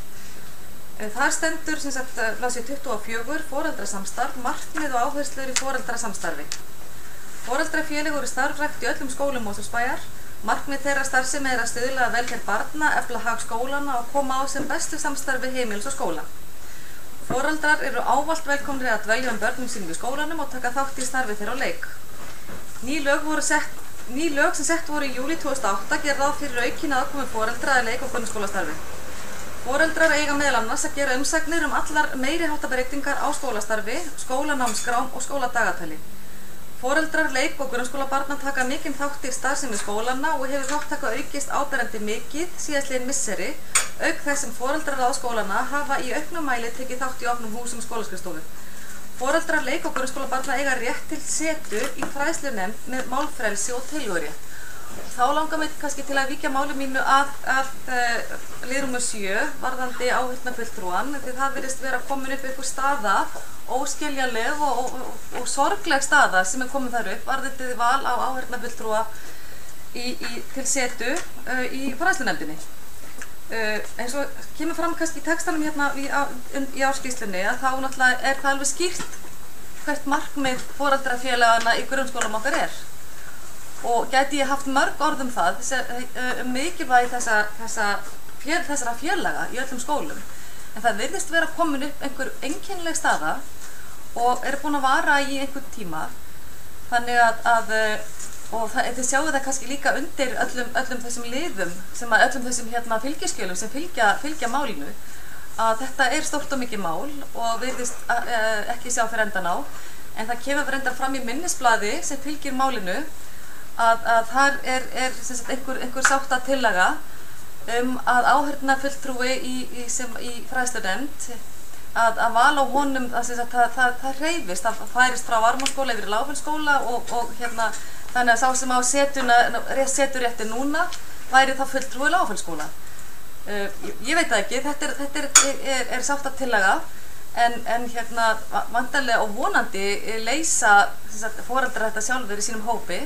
Þar stendur sem sagt blaðsíðu 24 foreldrasamstarf, markmið og áherslur í foreldrasamstarfi. Foreldrafélög voru starfrækt í öllum skólum Mosfellsbæjar. Markmið þeirra starfsemi er að stuðla að velferð barna, efla hag skólanna og koma á sem bestu samstarfi heimilis og skóla. Foreldrar eru ávallt velkomnir að dvelja börnum sínum í skólanum og taka þátt í starfi þeirra á leik. Ný lög sem sett voru í júlí 2008 gera ráð fyrir aukinni aðkomu foreldra að leik- og grunnskólastarfi. Foreldrar eiga meðal annars að gera umsagnir allar meiri háttar breytingar á skólastarfi, skólanámskrám og skóladagatali. Foreldrar leik- og grunnskólabarna taka mikinn þátt í starfsemi skólanna og hefur þáttaka aukist áberandi mikið síðastliðin misseri, auk þess sem foreldrar skólanna hafa í auknum mæli tekið þátt í opnum húsum skólaskrifstofu. Foreldrar leik- og grunnskólabarna eiga rétt til setu í fræðslunefnd með málfrelsi og tillögurétt þá langar mig kannski til að víkja máli mínu að lið númer 7 varðandi áheyrnarfulltrúan, því það virðist vera komin upp einhver staða, óskiljanleg og sorgleg staða sem komin þar upp varðandi val á áheyrnarfulltrúa til setu í fræðslunefndinni. Eins og kemur fram kannski í textanum hérna í áskýrslunni að þá náttúrulega það alveg skýrt hvert markmið foreldrafélagana í grunnskólum okkar og gæti ég haft mörg orð það mikilvægi þessara félaga í öllum skólum, en það virðist vera komin upp einhver einkennileg staða og búin að vara í einhvern tíma, þannig og þið sjáu það kannski líka undir öllum þessum liðum, öllum þessum fylgiskjölum sem fylgja málinu, að þetta stórt og mikið mál og virðist ekki sjá fyrir endan á, en það kemur fyrir endan fram í minnisblaði sem fylgir málinu að þar einhver sáttatillaga að áheyrnarfulltrúi í fræðslunefnd, að val á honum, það hreyfist, það færist frá Varmárskóla yfir í Lágfellsskóla og þannig að sá sem á seturétti núna væri það fulltrúi í Lágfellsskóla. Ég veit það ekki, þetta sáttatillaga, en vantarlega og vonandi leysa foreldrar þetta sjálfur í sínum hópi.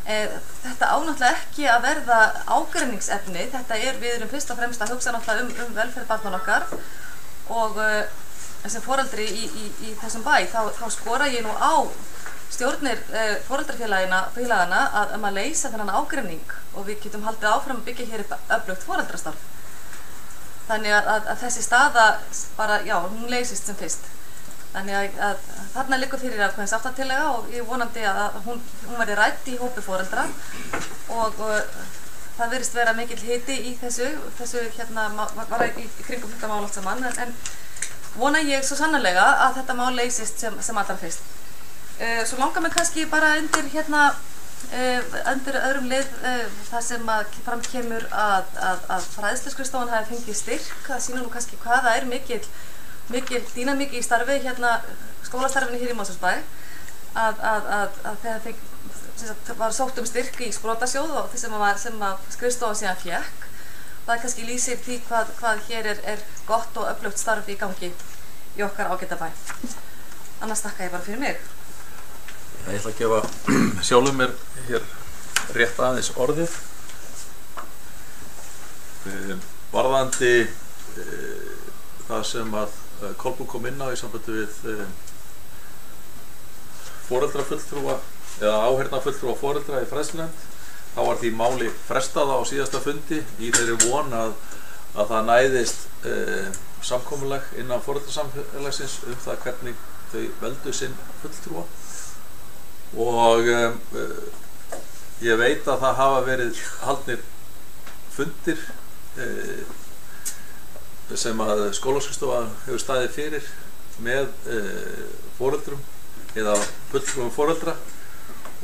Þetta ánáttúrulega ekki að verða ágreiningsefni, við erum fyrst og fremst að hugsa náttúrulega velferð barnanna okkar og sem foreldri í þessum bæ, þá skora ég nú á stjórnir foreldrafélagana að leysa þennan ágreining og við getum haldið áfram að byggja hér upp öflugt foreldrastarf. Þannig að þessi staða bara, hún leysist sem fyrst. Þannig að þarna liggur fyrir ákveðin sáttatillaga og ég vonandi að hún verði rædd í hópi foreldra og það virðist vera mikill hiti í þessu bara í kringum þetta mál allt saman, en vona ég svo sannarlega að þetta mál leysist sem allra fyrst. Svo langar mig kannski bara undir öðrum lið það sem fram kemur að fræðsluskrifstofan hafi fengið styrk. Það sýnir nú kannski hvað það mikil dýnamík í starfi skólastarfinu hér í Mosfellsbæ, að þegar var sótt styrk í sprotasjóð og því sem skrifstofan síðan fékk. Það kannski lýsir því hvað hér gott og öflugt starf í gangi í okkar ágæta bæ. Annars þakka ég bara fyrir mig. Ég ætla að gefa sjálfum mér hér rétt aðeins orðið. Varðandi það sem að Kolbrún kom inn á í sambandi við foreldrafulltrúa eða áheyrnarfulltrúa foreldra í fræðslunefnd, þá var því máli frestað á síðasta fundi í þeirri von að það næðist samkomulag innan foreldrasamfélagsins það hvernig þau veldu sinn fulltrúa og ég veit að það hafa verið haldnir fundir sem að skólaskrifstofan hefur staðið fyrir með foreldrum eða fulltrúum foreldra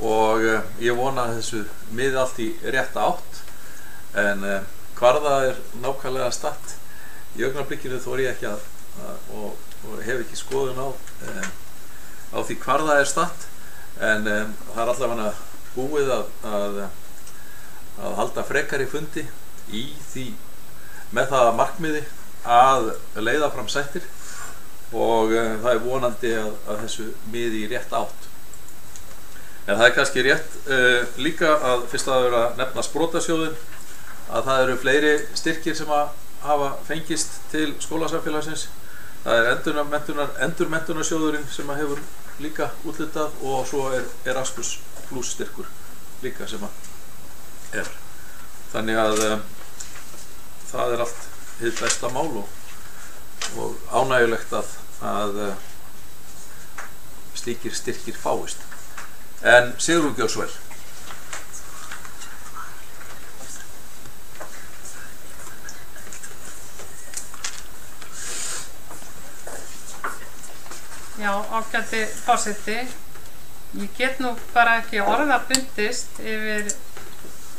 og ég vona að þessu miði allt í rétta átt, en hvar það nákvæmlega statt í augnablikinu þori ég ekki og hef ekki skoðun á því hvar það statt, en það allavega búið að halda frekari fundi í því með það markmiði að leiða fram sættir og það vonandi að þessu miði í rétt átt. En það kannski rétt líka að fyrst að vera að nefna sprotasjóðin, að það eru fleiri styrkir sem að hafa fengist til skólasamfélagsins. Það endurmenntunarsjóðurinn sem að hefur líka úthlutað og svo Erasmus Plus styrkur líka sem að Þannig að það allt hið besta mál og ánægjulegt að slíkir styrkir fáist. En Sigrún gjör svo vel. Já, ágæti forseti. Ég get nú bara ekki orða bundist yfir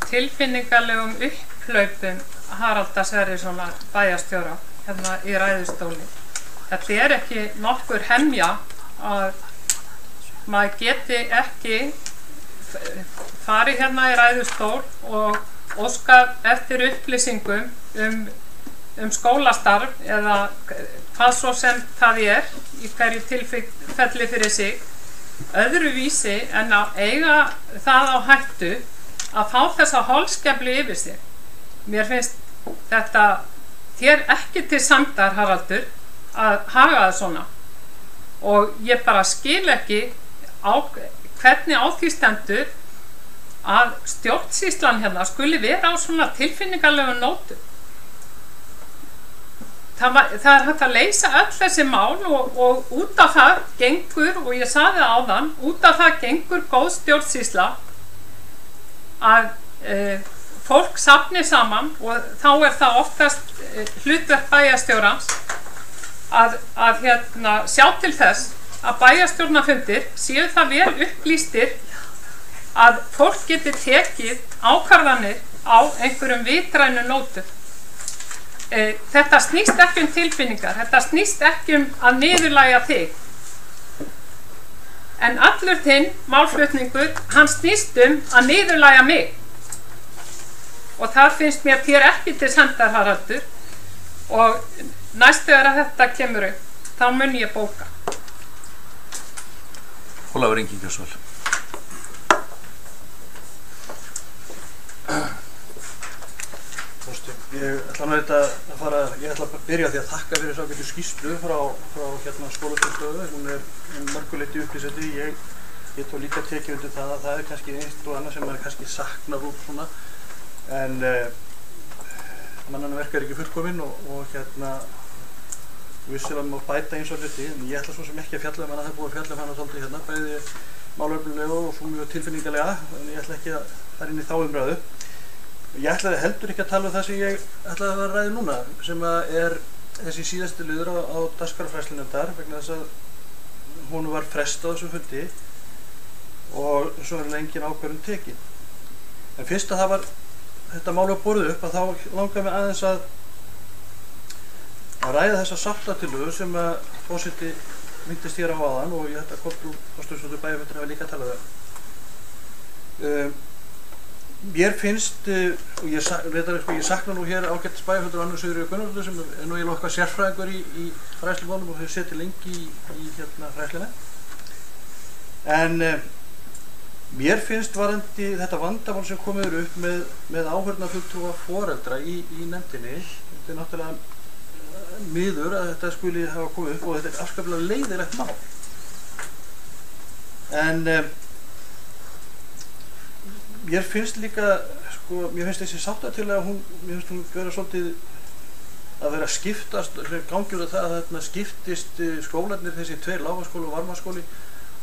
tilfinningalegum upphlaupum Haraldar Sverrissonar bæjarstjóra hérna í ræðustóli. Þetta ekki nokkur hemja að maður geti ekki farið hérna í ræðustól og óskað eftir upplýsingum um skólastarf eða hvað svo sem það í hverju tilfelli fyrir sig, öðruvísi en að eiga það á hættu að fá þessa holskeflu yfir sig. Mér finnst þetta þér ekki til samdar, Haraldur, að haga það svona, og ég bara skil ekki hvernig á því stendur að stjórnsýslan hérna skuli vera á svona tilfinningarlegu nótum. Það er hægt að leysa öll þessi mál og út af það gengur, og ég sagði það áðan, út af það gengur góð stjórnsýsla að fólk safni saman, og þá er það oftast hlutverk bæjarstjórans að sjá til þess að bæjarstjórnarfundir séu það vel upplýstir að fólk geti tekið ákvarðanir á einhverjum vitrænu nótum. Þetta snýst ekki um tilfinningar, þetta snýst ekki um að niðurlægja þig, en allur þinn málflutningur, hann snýst um að niðurlægja mig, og þar finnst mér þér ekki til samdar, Haraldur, og næstu að þetta kemur upp, þá mun ég bóka. Ólafur Ingi Kjörsvöld. Ég ætla að byrja því að þakka fyrir þessa ágætu skýrslu frá skólastöðu. Hún er mörguleyti upplýsandi. Ég tók líka tekið undir það að það er kannski eitt og annað sem maður kannski saknar út svona, en mannanna verkar ekki fullkominn og vissilega má bæta eins og hluti, en ég ætla svo sem ekki að fjalla hana, það er búið að fjalla hana svolítið hérna, bæði málefnilega og svo mjög tilfinningalega, en ég ætla ekki að fara inn í þá umræðu. Ég ætlaði heldur ekki að tala um það sem ég ætlaði að ræða núna, sem er þessi síðasti liður á dagskrárfræðslunefndar, vegna þess að hún var frestað á þessum fundi og svo er engin ákvörðun tekin. En fyrst að þetta mál var borðið upp, að þá langar mig aðeins að ræða þessa sáttatillögu sem að forseti myndist hér á áðan, og ég held að Þorsteinsson bæjarfulltrúi hafi líka talað um. Mér finnst, og ég sakna nú hér ágætis bæjarfulltrúi Annu Sigríðar Gunnarsdóttur sem er nú eiginlega okkar sérfræðingur í fræðslumálum og hefur setið lengi í fræðslunni. En mér finnst varðandi þetta vandamál sem komið upp með áheyrnarfulltrúa foreldra í nefndinni, þetta er náttúrulega miður að þetta skuli hafa komið upp og þetta er afskaplega leiðilegt mál. En mér finnst líka, mér finnst þessi sáttatillaga, mér finnst hún vera svolítið að vera að skiptast, gangjur það að þarna skiptist skólarnir, þessi tveir Lágaskóli og Varmárskóli,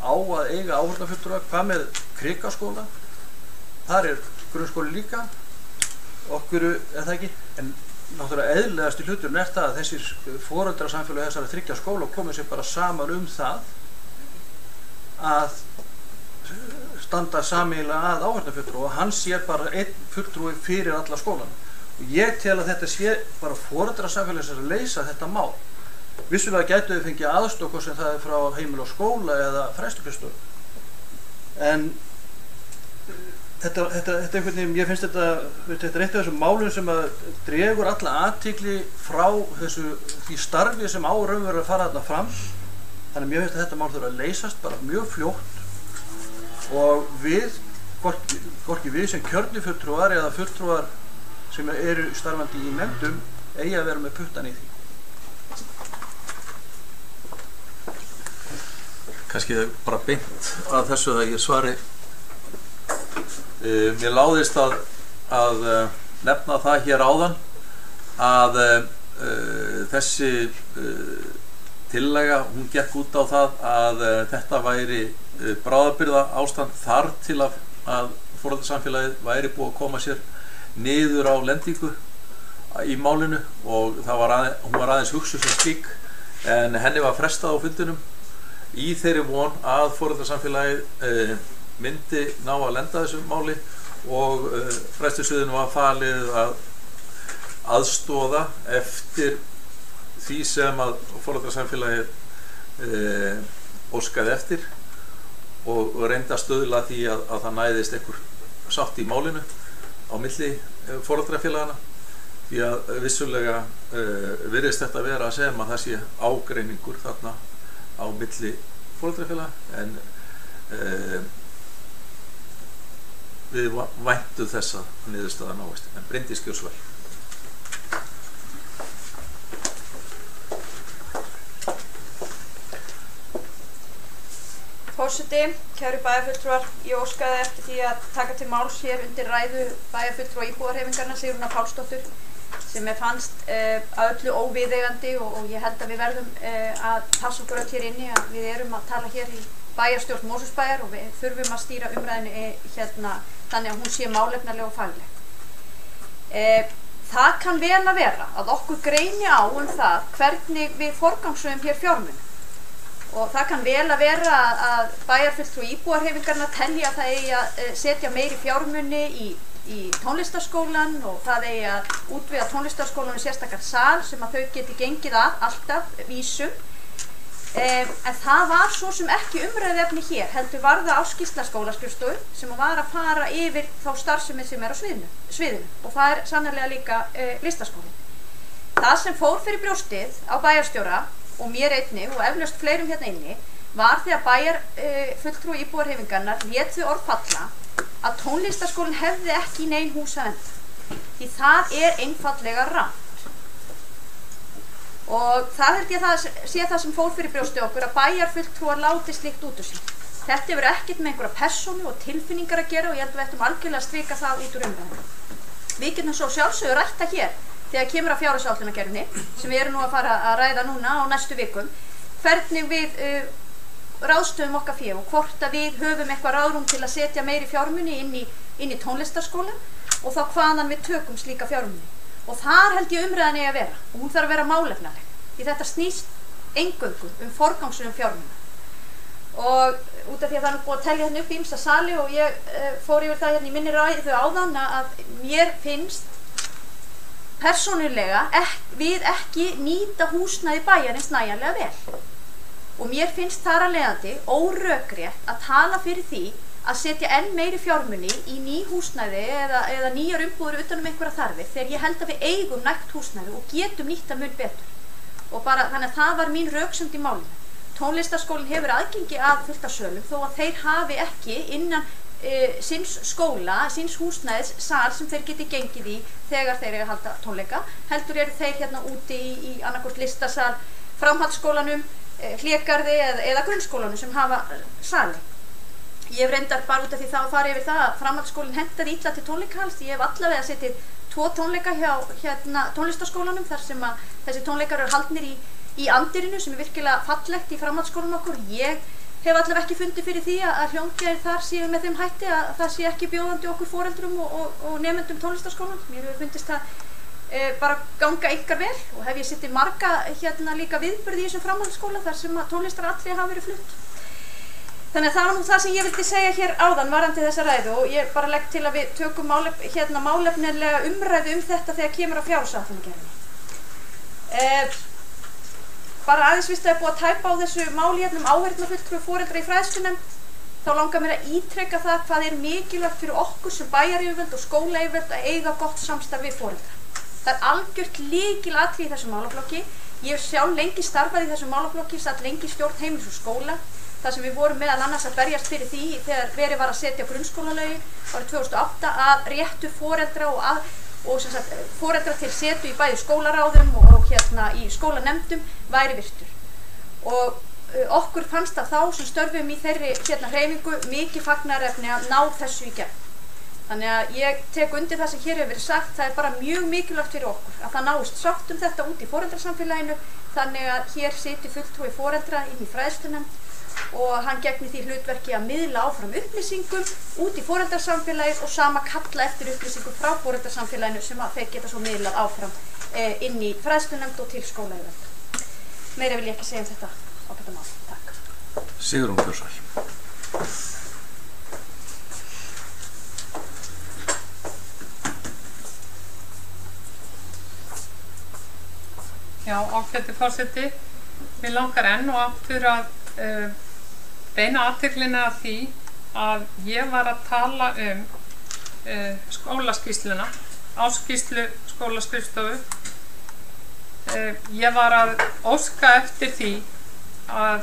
á að eiga áheyrnarfulltrúa. Hvað með Krikaskóla? Þar er grunnskóli líka, okkur er það ekki, en náttúrulega eðlilegasti hluturinn er það að þessir foreldrasamfélög þessara þriggja skóla komið sér bara saman um það að standa sameiginlega að áheyrnarfulltrúa og hann sér bara einn fulltrúi fyrir alla skólana. Og ég tel að þetta sé bara foreldrasamfélög sem að leysa þetta mál. Vissulega gætu þau fengið aðstoð hvort sem það er frá heimili og skóla eða fræðslustöð. En þetta einhvern veginn, ég finnst þetta er eitt af þessum málum sem að dregur alla athygli frá því starfi sem á raunverulega að fara þarna fram. Þannig að mér finnst að þetta mál þurfa að leysast bara mjög fljótt og við, hvorki við sem kjörnifulltrúar eða fulltrúar sem eru starfandi í nefndum eigi að vera með puttan í því. Kannski bara beint að þessu að ég svari. Mér láðist að nefna það hér áðan að þessi tillaga, hún gekk út á það að þetta væri bráðabirgða ástand þar til að foreldrasamfélagið væri búið að koma sér niður á lendingu í málinu og hún var aðeins hugsuð sem slík, en henni var frestað á fundinum í þeirri von að foreldrasamfélagið myndi ná að lenda þessu máli og fræðslusviðinu var falið að aðstoða eftir því sem að foreldrasamfélagið óskaði eftir og reyndi að stuðla því að það næðist sátt í málinu á milli foreldrafélagana, því að vissulega virðist þetta vera sem að það sé ágreiningur þarna á milli foreldrafélaga, en við væntum þess að niðurstaða náist. En Bryndís, gjörðu svo vel. Forseti, kæru bæjarfulltrúar, ég óskaði eftir því að taka til máls hér undir ræðu bæjarfulltrúa íbúðarhreyfingarinnar Sigrúnar Pálsdóttur, sem fannst að öllu óviðeigandi og ég held að við verðum að passa okkur öll hér inni að við erum að tala hér í bæjarstjórn Mosfellsbæjar og við þurfum að stýra umræðinu hérna þannig að hún sé málefnaleg og fagleg. Það kann vel að vera að okkur greini á það hvernig við forgangsröðum hér fjármunum. Og það kann vel að vera að bæjarfulltrúi íbúðarhreyfingarinnar telji að það eigi að setja meiri fjármuni í tónlistarskólan og það eigi að útvíða tónlistarskólan í sérstakar sal sem að þau geti gengið að alltaf vísum. En það var svo sem ekki umræðuefni hér, heldur var það áskýrsla skólaskrifstofu sem var að fara yfir þá starfsemi sem á sviðinu og það sannarlega líka listaskólinn. Það sem fór fyrir brjóstið á bæjarstjóra og mér einni og eflaust fleirum hérna inni var þegar bæjarfulltrúi íbúðarhreyfingarinnar lét þau orð falla að tónlistarskólinn hefði ekki nein hús að venda, því það einfaldlega rangt. Og það held ég að sé það sem fór fyrir brjóstið okkur að bæjarfulltrúar láti slíkt út úr sín. Þetta hefur ekkert með einhverja persónu og tilfinningar að gera og ég held að við ættum algjörlega að strika það út úr umræðinu. Við getum svo sjálfsögðu rætt það hér þegar kemur að fjárhagsáætlunargerðinni sem við erum nú að fara að ræða núna á næstu vikum, hvernig við ráðstöfum okkar fé og hvort að við höfum eitthvað ráðrúm til að setja meiri fjármuni inn í tónlistarskóla og þá hvaðan við tökum slíka fjármuni. Og þar held ég umræðan eigi að vera og hún þarf að vera málefnaleg því þetta snýst eingöngu forgangsröðun fjármuna. Og út af því að það er búið að telja hérna upp ýmsa sali og ég fór yfir það hérna í minni ræðu áðan að mér finnst persónulega við ekki nýta húsnæði bæjarins nægjanlega vel. Og mér finnst þar að leiðandi órökrétt að tala fyrir því að setja enn meiri fjármuni í ný húsnæði eða nýjar umbúðir utan einhverja þarfir þegar ég held að við eigum nægt húsnæði og getum nýtt mun betur. Og bara þannig að það var mín röksemd í málinu. Tónlistarskólinn hefur aðgengi að fullt af sölum þó að þeir hafi ekki innan síns skóla, síns húsnæðis sal sem þeir geti gengið í þegar þeir eru að halda tónleika. Heldur eru þeir hérna úti í annarkvort listasal, framhaldsskólanum, hlégarði eða grunnskólanum sem hafa sali. Ég hef reyndar bara út af því það að fara yfir það að framhaldsskólinn hentaði illa til tónleikahals. Ég hef allavega setið 2 tónleika hjá tónlistarskólanum þar sem að þessi tónleikar eru haldnir í andirinu sem virkilega fallegt í framhaldsskólanum okkur. Ég hef allavega ekki fundið fyrir því að hljómgæðir þar séu með þeim hætti að það sé ekki bjóðandi okkur foreldrum og nemendum tónlistarskólan. Mér hefur fundist það bara ganga ykkar vel og hef ég setið marga líka viðburði í þessum framhaldsskóla þar sem að tónlistaratriði hafa verið flutt. Þannig að það var nú það sem ég vildi segja hér áðan varðandi þessa ræðu og ég bara legg til að við tökum málefnilega umræðu þetta þegar kemur á fjárhagsáætlunargerðinni. Bara aðeins fyrst að ég er búið að tæpa á þessu máli áheyrnarfulltrúi foreldra í fræðslunefnd, þá langar mér að ítreka það hvað er mikilvægt fyrir okkur sem bæjaryfirvöld og skólayfirvöld að eiga gott samstarf við foreldra. Það er algjört lykilatriði í þessum málaflokki. Ég hef sjálf lengi starfað í þessum málaflokki, satt lengi í stjórn heimilis og skóla. Það sem við vorum meðal annars að berjast fyrir því þegar verið var að setja grunnskólalögin árið 2008 að réttu foreldra og foreldra til setu í bæði skólaráðum og í skólanemndum væri virtur. Og okkur fannst að þá sem störfum í þeirri hreyfingu mikið fagnaðarefni að ná þessu í gegn. Þannig að ég tek undir það sem hér hefur verið sagt, það er bara mjög mikilvægt fyrir okkur að það náist sátt þetta út í foreldrasamfélaginu þannig að hér sitji fulltrúi foreldra inn í fræðslunefnd og hann gegnir því hlutverki að miðla áfram upplýsingum út í foreldrasamfélagið og sama kalla eftir upplýsingum frá foreldrasamfélaginu sem að þeir geta svo miðlað áfram inn í fræðslunefnd og til skólayfirvalda. Meira vil ég ekki segja þetta á þetta mál. Takk. Sigrún Björnsdóttir. Já, ágæti forseti, mér langar enn og aftur að beina athyglinni að því að ég var að tala skólaskýrsluna, áskýrslu skólaskrifstofu. Ég var að óska eftir því að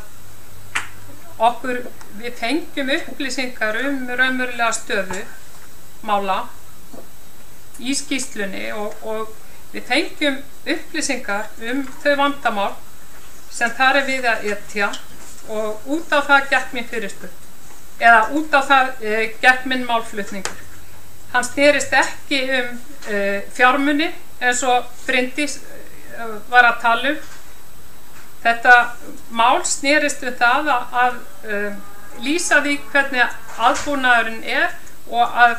við fengjum upplýsingar raunverulega stöðu mála í skýrslunni og við fengjum upplýsingar þau vandamál sem þar við að etja og út á það gekk mín fyrirspurn eða út á það gekk minn málflutningur. Hann snerist ekki fjármuni eins og Bryndís var að tala Þetta mál snerist það að lýsa því hvernig aðbúnaðurinn og að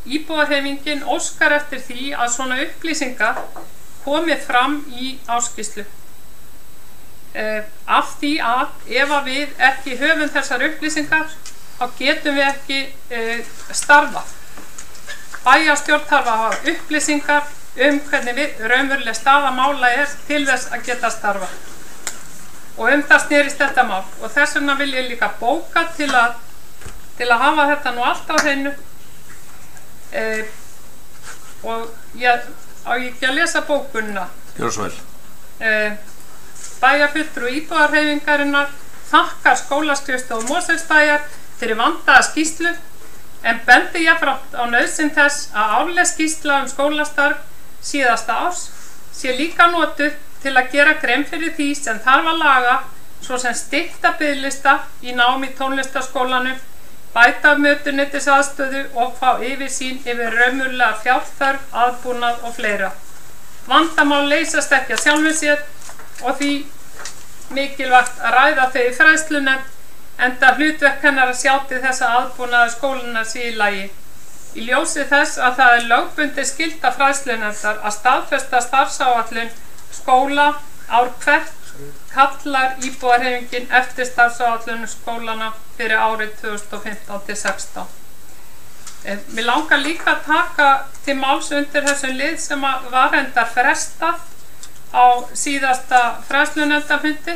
íbúðarhreyfingin óskar eftir því að svona upplýsingar komið fram í áskýrslu. Af því að ef við ekki höfum þessar upplýsingar þá getum við ekki starfað. Bæjarstjórn þarf að hafa upplýsingar hvernig raunveruleg staða mála til þess að geta starfað. Og það snerist þetta mál og þess vegna vil ég líka bóka til að hafa þetta nú allt á hreinu. Og ég á ekki að lesa bókunina. Gjörðu svo vel. Bæjarfulltrúi íbúðarhreyfingarinnar þakkar skólaskrifstofu Mosfellsbæjar fyrir vandaða skýrslu en bendi jafnframt á nauðsyn þess að árleg skýrsla skólastarf síðasta árs sé líka notuð til að gera grein fyrir því sem þarf að laga, svo sem stytta biðlista í nám í tónlistarskólanum, bæta mötuneytisaðstöðu og fá yfirsýn yfir raunverulega fjárþörf, aðbúnað og fleira. Vandamál leysast ekki að sjálfu sér og því mikilvægt að ræða þau í fræðslunefnd, enda hlutverk hennar að sjá til þess að aðbúnaður skólanna sé í lagi. Í ljósi þess að það lögbundið skylda fræðslunefndar að staðfesta starfsáætlun skóla ár hvert kallar íbúðarhreyfingin eftir starfsáætlun skólana fyrir árið 2015-16. Mér langar líka að taka til máls undir þessum lið sem var reyndar frestað á síðasta fræðslunefndarfundi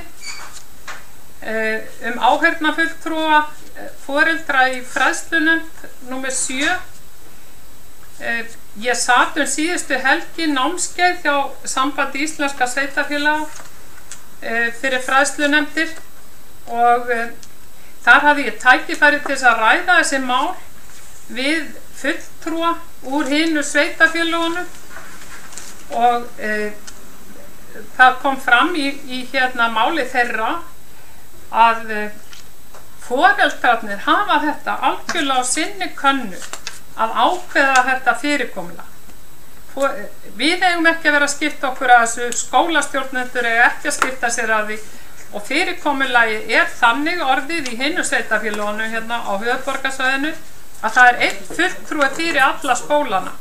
áheyrnarfulltrúa foreldra í fræðslunefnd númer 7. Ég sat síðustu helgi námskeið hjá Sambandi íslenskra sveitarfélaga fyrir fræðslunefndir og þar hafði ég tækifæri til þess að ræða þessi mál við fulltrúa úr hinu sveitarfélagunum og það kom fram í máli þeirra að foreldrarnir hafa þetta algjörlega á sinni könnu að ákveða þetta fyrirkomulag. Við eigum ekki að vera að skipta okkur að þessu, skólastjórnendur eiga ekki að skipta sér að því og fyrirkomulagi þannig orðið í hinu sveitarfélögunum á höfuðborgarsvæðinu að það einn fulltrúi fyrir alla skólana.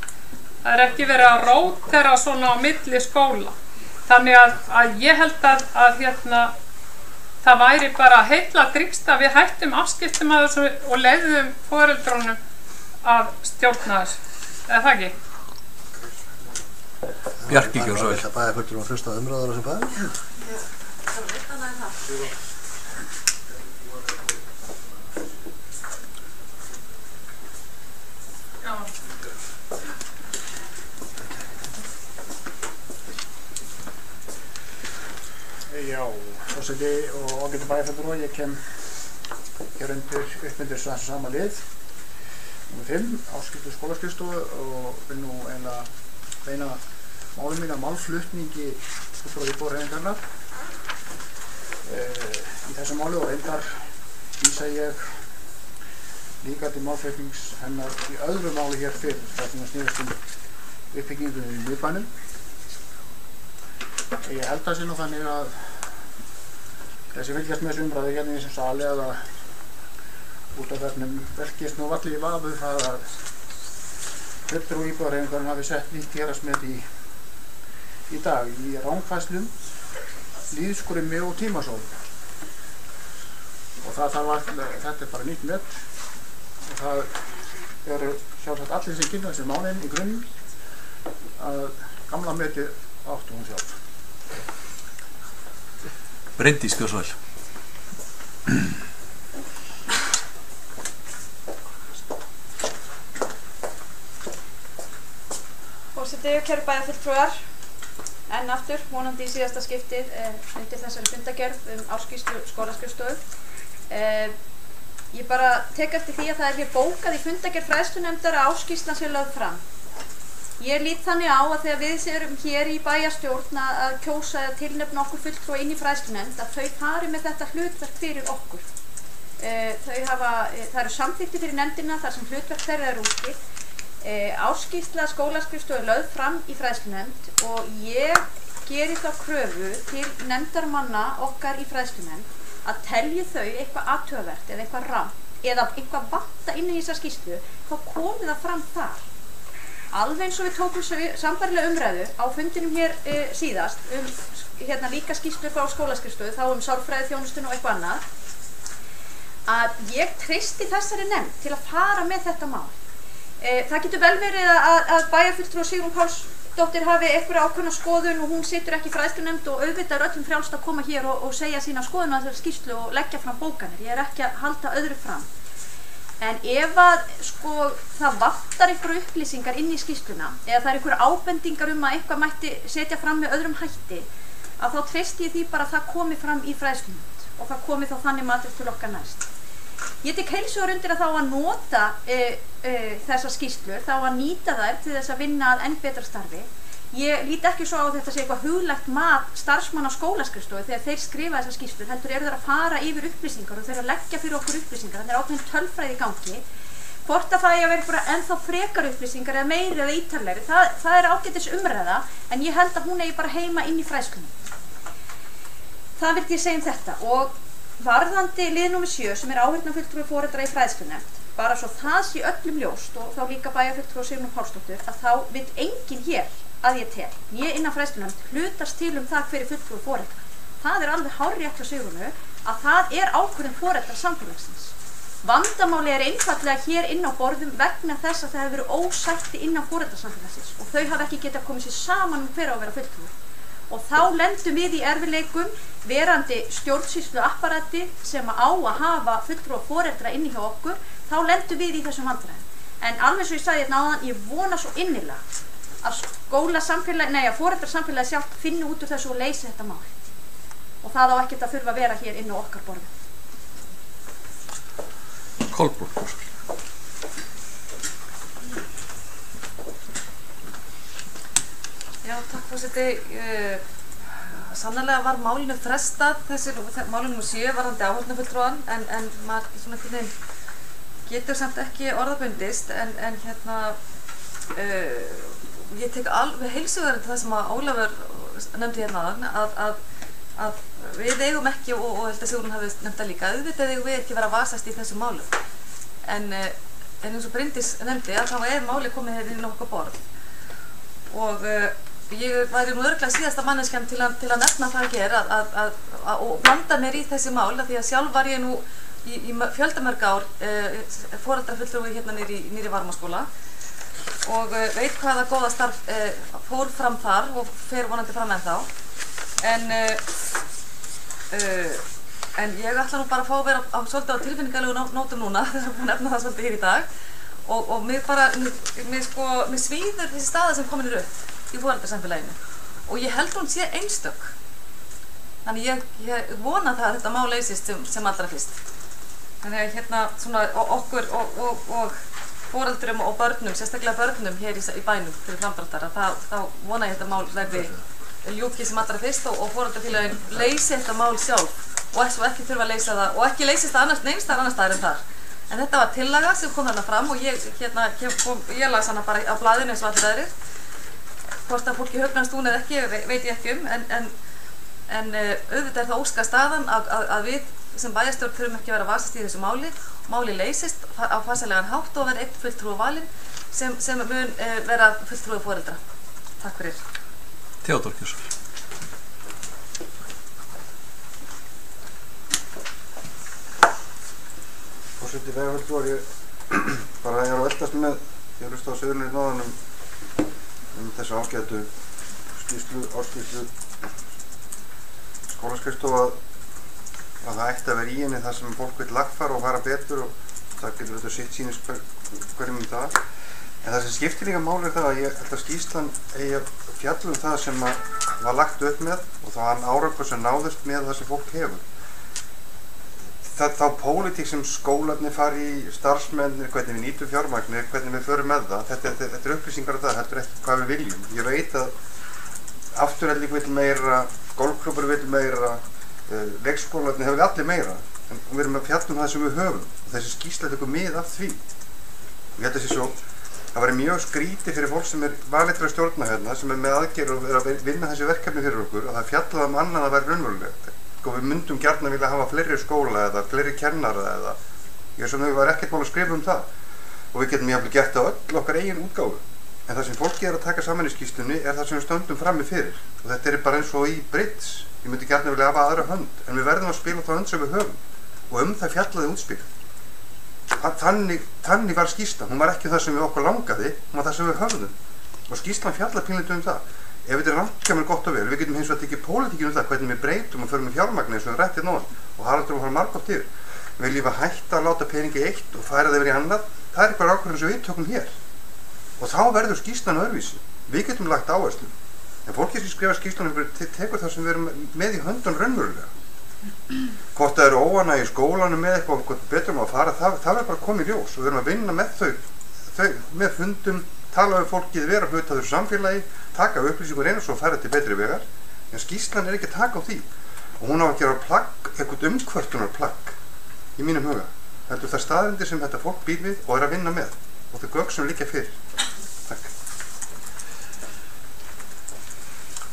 Það ekki verið að rótera svona á milli skóla. Þannig að ég held að það væri bara heilla drýgst að við hættum afskiptum að þessu og leyfðum foreldrunum að stjórna þessu. Eða það ekki? Bjarki gjör svo vel. Það bæði fullur að hlusta umræður á þessum bæði. Já, forseti og ágæti bæjarfulltrúar, ég kem hér upp undir sama lið. Númer 5, áskiptu skólaskrifstofu og vil nú eiginlega beina málum mín að málflutningi frá íbúðarhreyfingarinnar í þessu máli og reyndar vísa ég líka til málflutnings hennar í öðru máli hér fyrr þar sem það snýrist uppbyggingu í miðbænum. Ég held að sé nú þannig að þessi fylgjast með þessu umræðu hérna í þessum sali eða út af þessum velkist nú valli í vafu það að fulltrúi íbúðarhreyfingarinnar hafi sett nýtt héraðsmet í dag í rangfærslum, lýðskrummi og tímasól. Og þetta bara nýtt met og það eru sjálfsagt allir sem kynna þessi málin í grunninn að gamla metið áttu hún sjálf. Bryndís gjör svo vel. Forseti, kæru bæjarfulltrúar, enn aftur, vonandi í síðasta skiptið undir þessari fundargerð ársskýrslu skólaskrifstofu. Ég bara tek eftir því að það hér bókað í fundargerð fræðslunefndar að ársskýrslan sé lögð fram. Ég lít þannig á að þegar við erum hér í bæjarstjórn að kjósa eða tilnefna okkur fulltrúa inn í fræðslunefnd að þau fari með þetta hlutverk fyrir okkur. Það eru samþykktir fyrir nefndina þar sem hlutverk þeirra er útskipt. Ársskýrsla skólaskrifstofu er lögð fram í fræðslunefnd og ég geri þá kröfu til nefndarmanna okkar í fræðslunefnd að telji þau eitthvað athugavert eða eitthvað rangt eða eitthvað vanta inn í þessa skýrslu, þá komi það fram þar. Alveg eins og við tókum sambærilega umræðu á fundinum hér síðast líka skýrslu frá skólaskrifstofu, þá sálfræðiþjónustuna og eitthvað annað, að ég treysti þessari nefnd til að fara með þetta mál. Það getur vel verið að bæjarfulltrúi Sigrún Pálsdóttir hafi einhverja ákveðna skoðun og hún situr ekki í fræðslunefnd og auðvitað er öllum frjálst að koma hér og segja sína skoðun á þessari skýrslu og leggja fram bókanir. Ég er ekki að halda öðru fram. En ef það vantar einhverju upplýsingar inn í skýrsluna eða það er einhverju ábendingar að eitthvað mætti setja fram með öðrum hætti, að þá treysti ég því bara að það komi fram í fræðslunefnd og það komi þá þannig matur til okkar næst. Ég tek heilsugar undir að þá að nota þessar skýrslur, þá að nýta þær til þess að vinna að enn betra starfi. Ég lít ekki svo á að þetta sé eitthvað huglegt mat starfsmanna skólaskrifstofu þegar þeir skrifa þessar skýrslur, heldur eru þeir að fara yfir upplýsingar og þeir eru að leggja fyrir okkur upplýsingar, þannig er ákveðin tölfræði í gangi. Hvort að það eigi að vera eitthvað ennþá frekar upplýsingar eða meiri eða ítarlegri, það er ágætis umræða, en ég held að hún eigi bara heima inn í fræðslunni. Það vildi ég segja um þetta og varðandi lið númer 7 sem er áheyrnarfulltrúi foreldra í fræðslunefnd, bara svo það sé öllum ljóst og þá líka bæjarfulltrúi Sigrún Pálsdóttir að þá vill enginn hér að ég tel, ég innan fræðslunefnd hlutast til það hver er fulltrúi foreldra. Það er alveg hárrétt hjá Sigrúnu að það er ákvörðun foreldra samfélagsins. Vandamáli er einfaldlega hér inn á borðum vegna þess að það hefur verið ósætti innan foreldrasamfélagsins og þau hafa ekki getað komið sér saman hver á að vera fulltrúi. Og þá lendum við í erfiðleikum verandi stjórnsýsluapparati sem á að hafa fulltrúa foreldra inni hjá okkur, þá lendum við í þessum vandræðum. En alveg svo ég sagði hérna áðan, ég vona svo innilega að foreldrasamfélagi sjálft finni út úr þessu og leysi þetta mál. Og það á ekkert að þurfa að vera hér inn á okkar borðum. Kolbrún. Já, takk forseti. Sannarlega var málinu frestað, málinu nr. 7 varðandi áheyrnarfulltrúann, en maður svona einhvern veginn getur samt ekki orðabundist, en ég tek alveg heilsuverðandi það sem að Ólafur nefndi hérna áðan, að við eigum ekki, og held að Sigrún hafi nefnt það líka, auðvitað eigum við ekki vera að vasast í þessum málum. En eins og Bryndís nefndi, að þá er málið komið hérna inn á okkar borð. Og ég væri nú örugglega síðasta manneskjan til að nefna það hér og blanda mér í þessi mál, því að sjálf var ég nú í fjöldamörg ár foreldrafulltrúi hérna niðri í Varmaskóla og veit hvaða góða starf fór fram þar og fer vonandi fram ennþá. En ég ætla nú bara að fá að vera svolítið á tilfinningalegu nótum núna, þess að nefna það svolítið hér í dag. Og mér svíður þessi staða sem komin upp í foreldrasamfélaginu og ég held hún sé einstök. Þannig ég vona það að þetta má leysist sem allra fyrst. Þannig að hérna svona okkur og foreldrum og börnum, sérstaklega börnum hér í bænum fyrir framdráttar, að þá vona ég þetta mál verði ljúki sem allra fyrst og foreldrafélagin leysi þetta mál sjálf og ekki þurfa að leysa það og ekki leysist það neins staðar annars staðar en þar. En þetta var tillaga sem kom þarna fram og ég las hana bara á blaðinu eins og allir aðrir. Hvort að fólki hugnast hún eða ekki, veit ég ekki en auðvitað er það óska staðan að við sem bæjarstjórn þurfum ekki að vera að vasast í þessu máli. Máli leysist á farsælegan hátt og verði einn fulltrúi valinn sem mun vera fulltrúi foreldra. Takk fyrir. Theodór Kjörsson. Forseti bæjarfulltrúar, ég bara er að veltast með, ég hlusta á sögurnar í náðan þessu ágætu áskýrslu skólaskrifstofu að það ætti að vera í henni þar sem fólk vil lagfæra og fara betur og það getur auðvitað sitt sýnis hverjum það. En það sem skiptir líka máli það að ég held að skýrslan eigi að fjalla það sem var lagt upp með og það var árangur sem náðust með það sem fólk hefur. Þá pólitík sem skólarnir fari í, starfsmennir, hvernig við nýtum fjármagnir, hvernig við förum með það, þetta upplýsingar af það, heldur ekki hvað við viljum. Ég veit að afturhelling vill meira, golfklúbbur vill meira, leikskólarnir hefur allir meira, en við erum að fjalla það sem við höfum og þessi skýrsla tekur mið af því. Ég held að það væri mjög skrítið fyrir fólk sem valið til að stjórna hérna, sem með aðgerð og að vinna þessi verkefni fyrir okkur, að það fjallaði annað að vera raunverulegt. Við myndum gjarnan vilja hafa fleiri skóla eða fleiri kennara eða það var ekkert mál að skrifa það og við getum jafnvel gert það öll okkar eigin útgáfu. En það sem fólki að taka saman í skýrslunni það sem við stöndum frammi fyrir og þetta bara eins og í Brits. Ég myndi gjarnan vilja hafa aðra hönd en við verðum að spila þá hönd sem við höfum og það fjallaði útspil. Þannig var skýrslan, hún var ekki það sem við okkur langaði, hún var það sem við höfðum og skýrslan fjallaði pínlítið það. Ef þetta rangt kemur gott og vel, við getum hins vegar tekið pólitíkinu það, hvernig við breytum og förum með fjármagni eins og við rættið náðan og Haraldur var margótt yfir. Viljum við hætta að láta peningi eitt og færa það yfir í annað, það bara ákvörðun sem við tökum hér. Og þá verður skýrslan öðruvísi. Við getum lagt áherslu. En fólkið sem skrifa skýrslan tekur það sem við erum með í höndun raunverulega. Hvort það eru óánægja í skólanum með eitthvað betur um að fara, það verður bara komið í ljós og við erum að vinna með þau með fundum, tala við fólkið, vera hluta þessu samfélagi, taka upplýsingur einu svo færa til betri vegar, en skýrslan ekki að taka á því og hún á að gera plagg, eitthvað umkvörtunarplagg í mínum huga. Þetta það staðreyndir sem þetta fólk býr við og að vinna með og þau gögn sem liggja fyrir. Takk.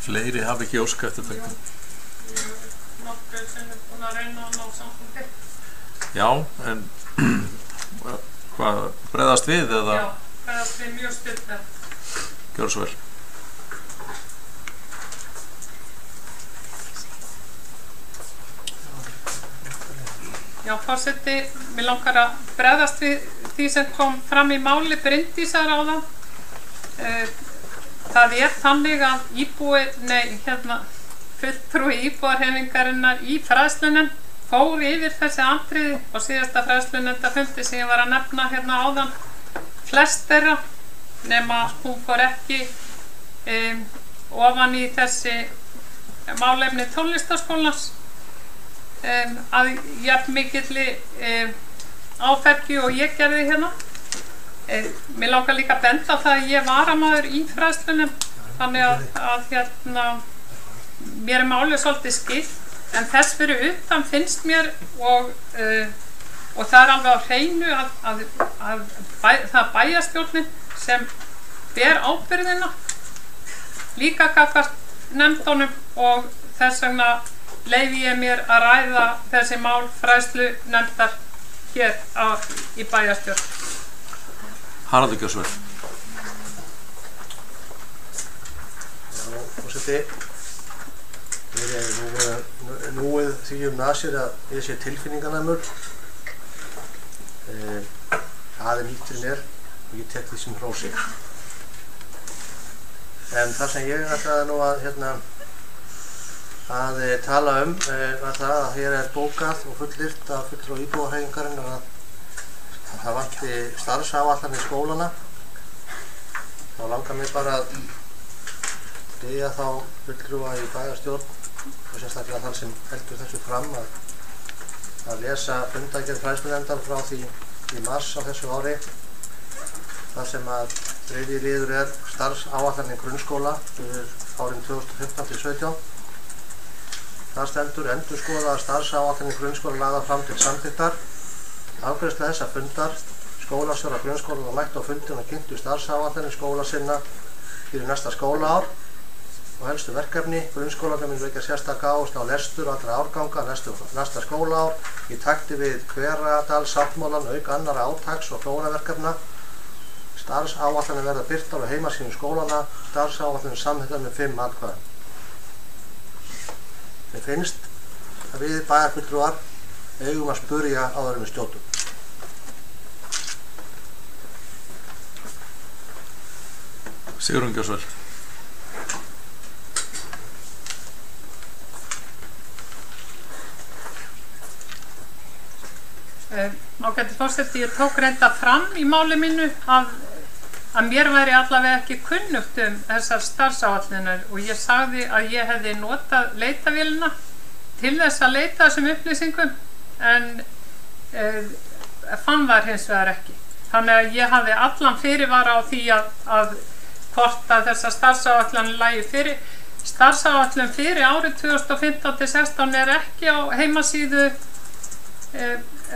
Fleiri hafi ekki óskað eftir þetta. Nokkuð sem búin að reyna að ná samfundi. Já, en hvað, bregðast við eða? Já, bregðast við mjög styrklega. Gjörðu svo vel. Já, forseti, mér langar að bregðast við því sem kom fram í máli Bryndísar áðan. Það þannig að fulltrúi íbúðarhreyfingarinnar í fræðslunum fór yfir þessi atriði og síðasta fræðslunefndarfundi sem ég var að nefna hérna áðan. Flest þeirra, nema hún fór ekki ofan í þessi málefni tónlistarskólans að jafn mikilli áfergju og ég gerði hérna. Mér langar líka að benda á það að ég varamaður í fræðslunum, þannig að hérna mér málið svolítið skipt, en þess fyrir utan finnst mér og það alveg á hreinu að það bæjarstjórnin sem ber ábyrgðina líka gagnvart nefndunum og þess vegna leyfi ég mér að ræða þessi mál fræðslu nefndar hér í bæjarstjórn. Haraldur Gjörsvöld. Já, forseti, nú því nasir að ég sé tilfinninganæmur. Það nýtt fyrir mér og ég tek því sem hrósi. En það sem ég ætlaði nú að tala var það að hér bókað og fullyrt af fulltrúa íbúðarhreyfingarinnar að það vanti starfsáætlanir í skólana. Þá langar mér bara að biðja þá fulltrúa í bæjarstjórn og sérstaklega þann sem heldur þessu fram að lesa fundargerð fræðslunefndar frá því í mars á þessu ári, þar sem að þriðji liður starfsáætlanir grunnskóla fyrir árin 2015-17. Það stendur endurskoðaðar starfsáætlanir grunnskóla lagðar fram til samþykktar. Afgreiðsla þessa fundar, skólastjórar grunnskólanna mættu á fundinn og kynntu starfsáætlanir skóla sinna fyrir næsta skólaár og helstu verkefni. Grunnskólarnir mun leggja sérstaka áherslu á lestur allra árganga næsta skólaár í takti við Hveradalssáttmálann auk annarra átaks og þróunarverkefna. Starfsáætlanir verða birtar á heimasíðu skólanna, starfsáætlanir samþykktar með 5 atkvæðum. Mér finnst að við bæjarfulltrúar eigum að spurja áður en við stjórnum. Sigrún Gjörsvöld. Ágæti forseti, ég tók reynda fram í máli mínu að að mér væri allavega ekki kunnugt þessar starfsáætlanir og ég sagði að ég hefði notað leitavélina til þess að leita þessum upplýsingum en fann þar hins vegar ekki. Þannig að ég hafði allan fyrirvara á því að hvort að þessar starfsáætlanir lægi fyrir. Starfsáætlun fyrir árið 2015-16 ekki á heimasíðu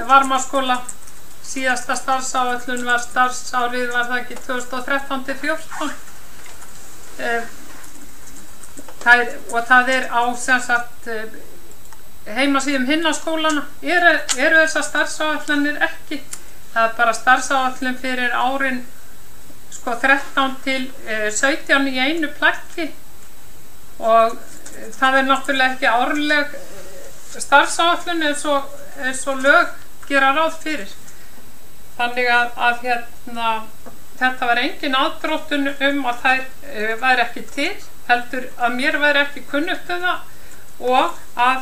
Varmárskóla. Síðasta starfsáætlun var starfsárið var það ekki 2013-14 og það á sem sagt heimasíðum hinna skólana eru þessar starfsáætlanir ekki. Það bara starfsáætlun fyrir árin 13 til 17 í einu plaggi og það náttúrulega ekki árleg starfsáætlun eins og lög gera ráð fyrir. Þannig að þetta var engin aðdróttun að þær væri ekki til, heldur að mér væri ekki kunnugt það og að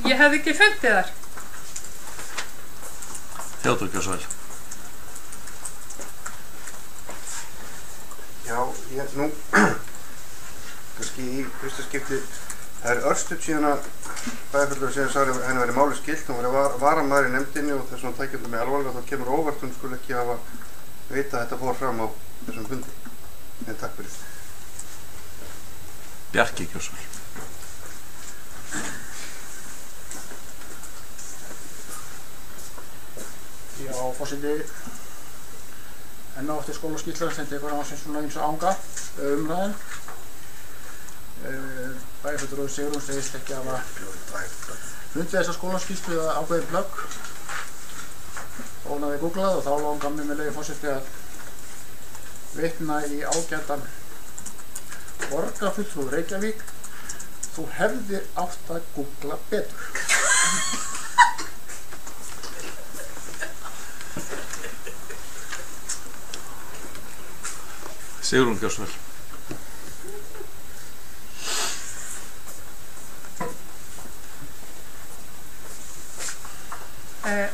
ég hefði ekki fundið þær. Theodór Gjörsvæl. Já, nú kannski í fyrsta skipti það örstuð síðan að bæjarfulltrúi síðan sagði að henni væri máli skylt, hún var varamaður í nefndinni og þess vegna tækjum þetta með alvarlega, þá kemur óvart hún skulle ekki hafa vita að þetta fór fram á þessum fundi. En takk fyrir. Bjarki Gjörsvæl. Já, forseti enn á eftir skólaskýrslan sem tekur á sem svona ýmsa anga umræðin. Bæjarfulltrúi Sigrún segist ekki að hafa fundið þessa skólaskýrslu eða ákveðið plögg og hún hafði googlað og þá langar mér með leyfi forseti að vitna í ágætan borgarfulltrúa Reykjavík: þú hefðir átt að googla betur. Sigrún Gjörsvæl.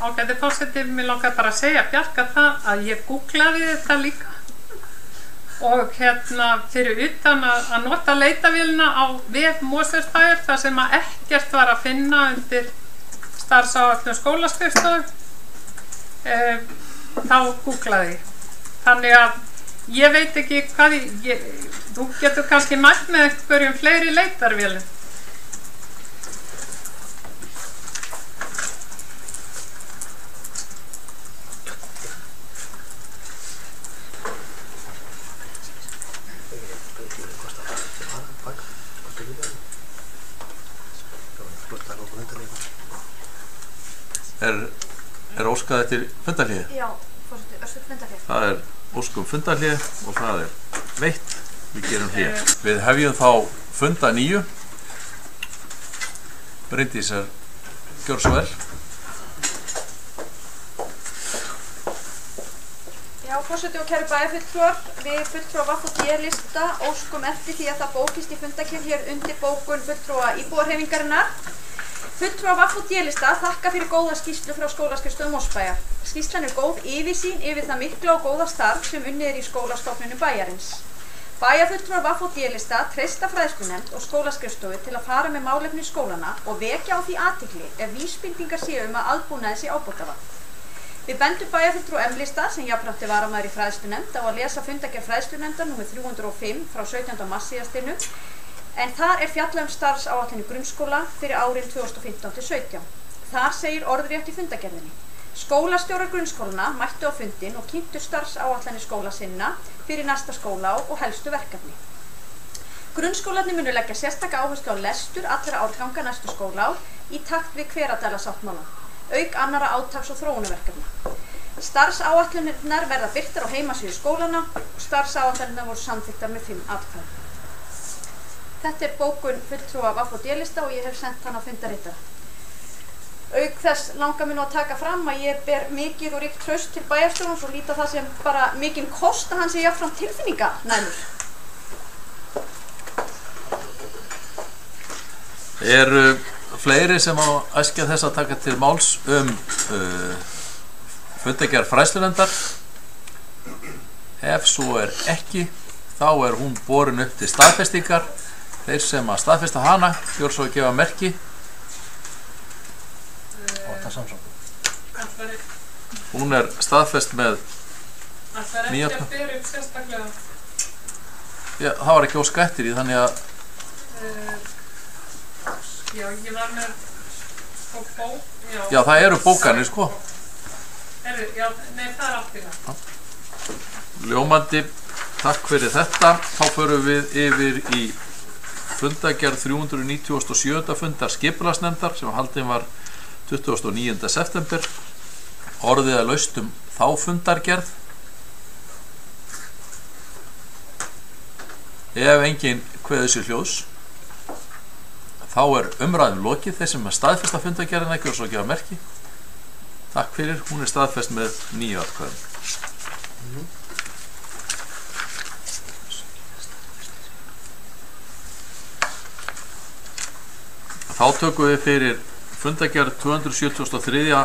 Ágæti forseti, mér langar bara að segja Bjarka það að ég googlaði þetta líka og fyrir utan að nota leitavélina á vef Mosfellsbæjar þar sem að ekkert var að finna undir starfsáætlun skólaskrifstofu, þá googlaði ég. Þannig að ég veit ekki hvað þú getur kannski mætt með einhverjum fleiri leitarvélum. Er óskað eftir fundarhléi? Já, forseti, örstutt fundarhlé. Það er óskum fundarhlé og það er veitt. Við gerum hlé. Við hefjum þá funda 9. Bryndísar Gjörsvæl. Já, forseti og kæru bæjarfulltrúar, við fulltrúa VG-lista óskum eftir því að það bókist í fundakjör hér undir bókun fulltrúa íbúahreyfingarinnar. Fulltrúa VG-lista þakka fyrir góða skýrslu frá skólaskrifstofu Mosfellsbæjar. Skýrslan er góð yfirsýn yfir það mikla og góða starf sem unnið er í skólastofnunum bæjarins. Bæjarfulltrúar VG-lista treysta fræðslunefnd og skólaskrifstofu til að fara með málefni skólana og vekja á því athygli ef vísbendingar séu að aðbúnaði sé ábótavant. Við bendum bæjarfulltrúa M-lista sem jafnframt er varamaður í fræðslunefnd á að lesa fundargerð fræðslunefndar nr. 305 frá 17. mars síðastliðnum, en þar er fjallað starfsáætlun í grunnskóla fyrir árin 2015-17. Þar segir orðrétt í fundargerðinni: skólastjórar grunnskólana mættu á fundinn og kynntu starfsáætlanir skóla sinna fyrir næsta skólaár og helstu verkefni. Grunnskólarnir munu leggja sérstaka áherslu á lestur allra árganga næstu skólaár í takt við Hveradalasáttmálann, auk annarra átaks- og þróunarverkefna. Starfsáætlanirnar verða birtar á heimasíðu skólana og starfsáætlanirnar voru samþykktar með 5 atkvæðum. Þetta er bókun fulltrúa VG-lista og ég hef sendt hann á fundarritara. Auk þess langar mér nú að taka fram að ég ber mikið og ríkt traust til bæjarstjórans og líta það sem bara mikinn kost að hann sé jafnframt tilfinninganæmur. Eru fleiri sem á æskja þess að taka til máls fundargerð fræðslunefndar? Ef svo ekki, þá hún borin upp til staðfestingar. Þeir sem að staðfesta hana, gjör svo að gefa merki. Óttar Samson. Hún staðfest með Það ekki að bera upp sérstaklega. Já, það var ekki óska eftir í, þannig að já, ég var með bók. Já, það eru bókanir, sko. Já, nei, það allt í það. Ljómandi, takk fyrir þetta. Þá förum við yfir í fundargerð 397. fundar skipulagsnefndar sem haldin var 29. september. Orðið laust þá fundargerð. Ef enginn kveður sér hljóðs, þá umræðum lokið. Þeir sem staðfesta fundargerðina gjör svo að gefa merki. Takk fyrir, hún staðfest með 9 atkvæðum. Þá tökum við fyrir fundargerð 273.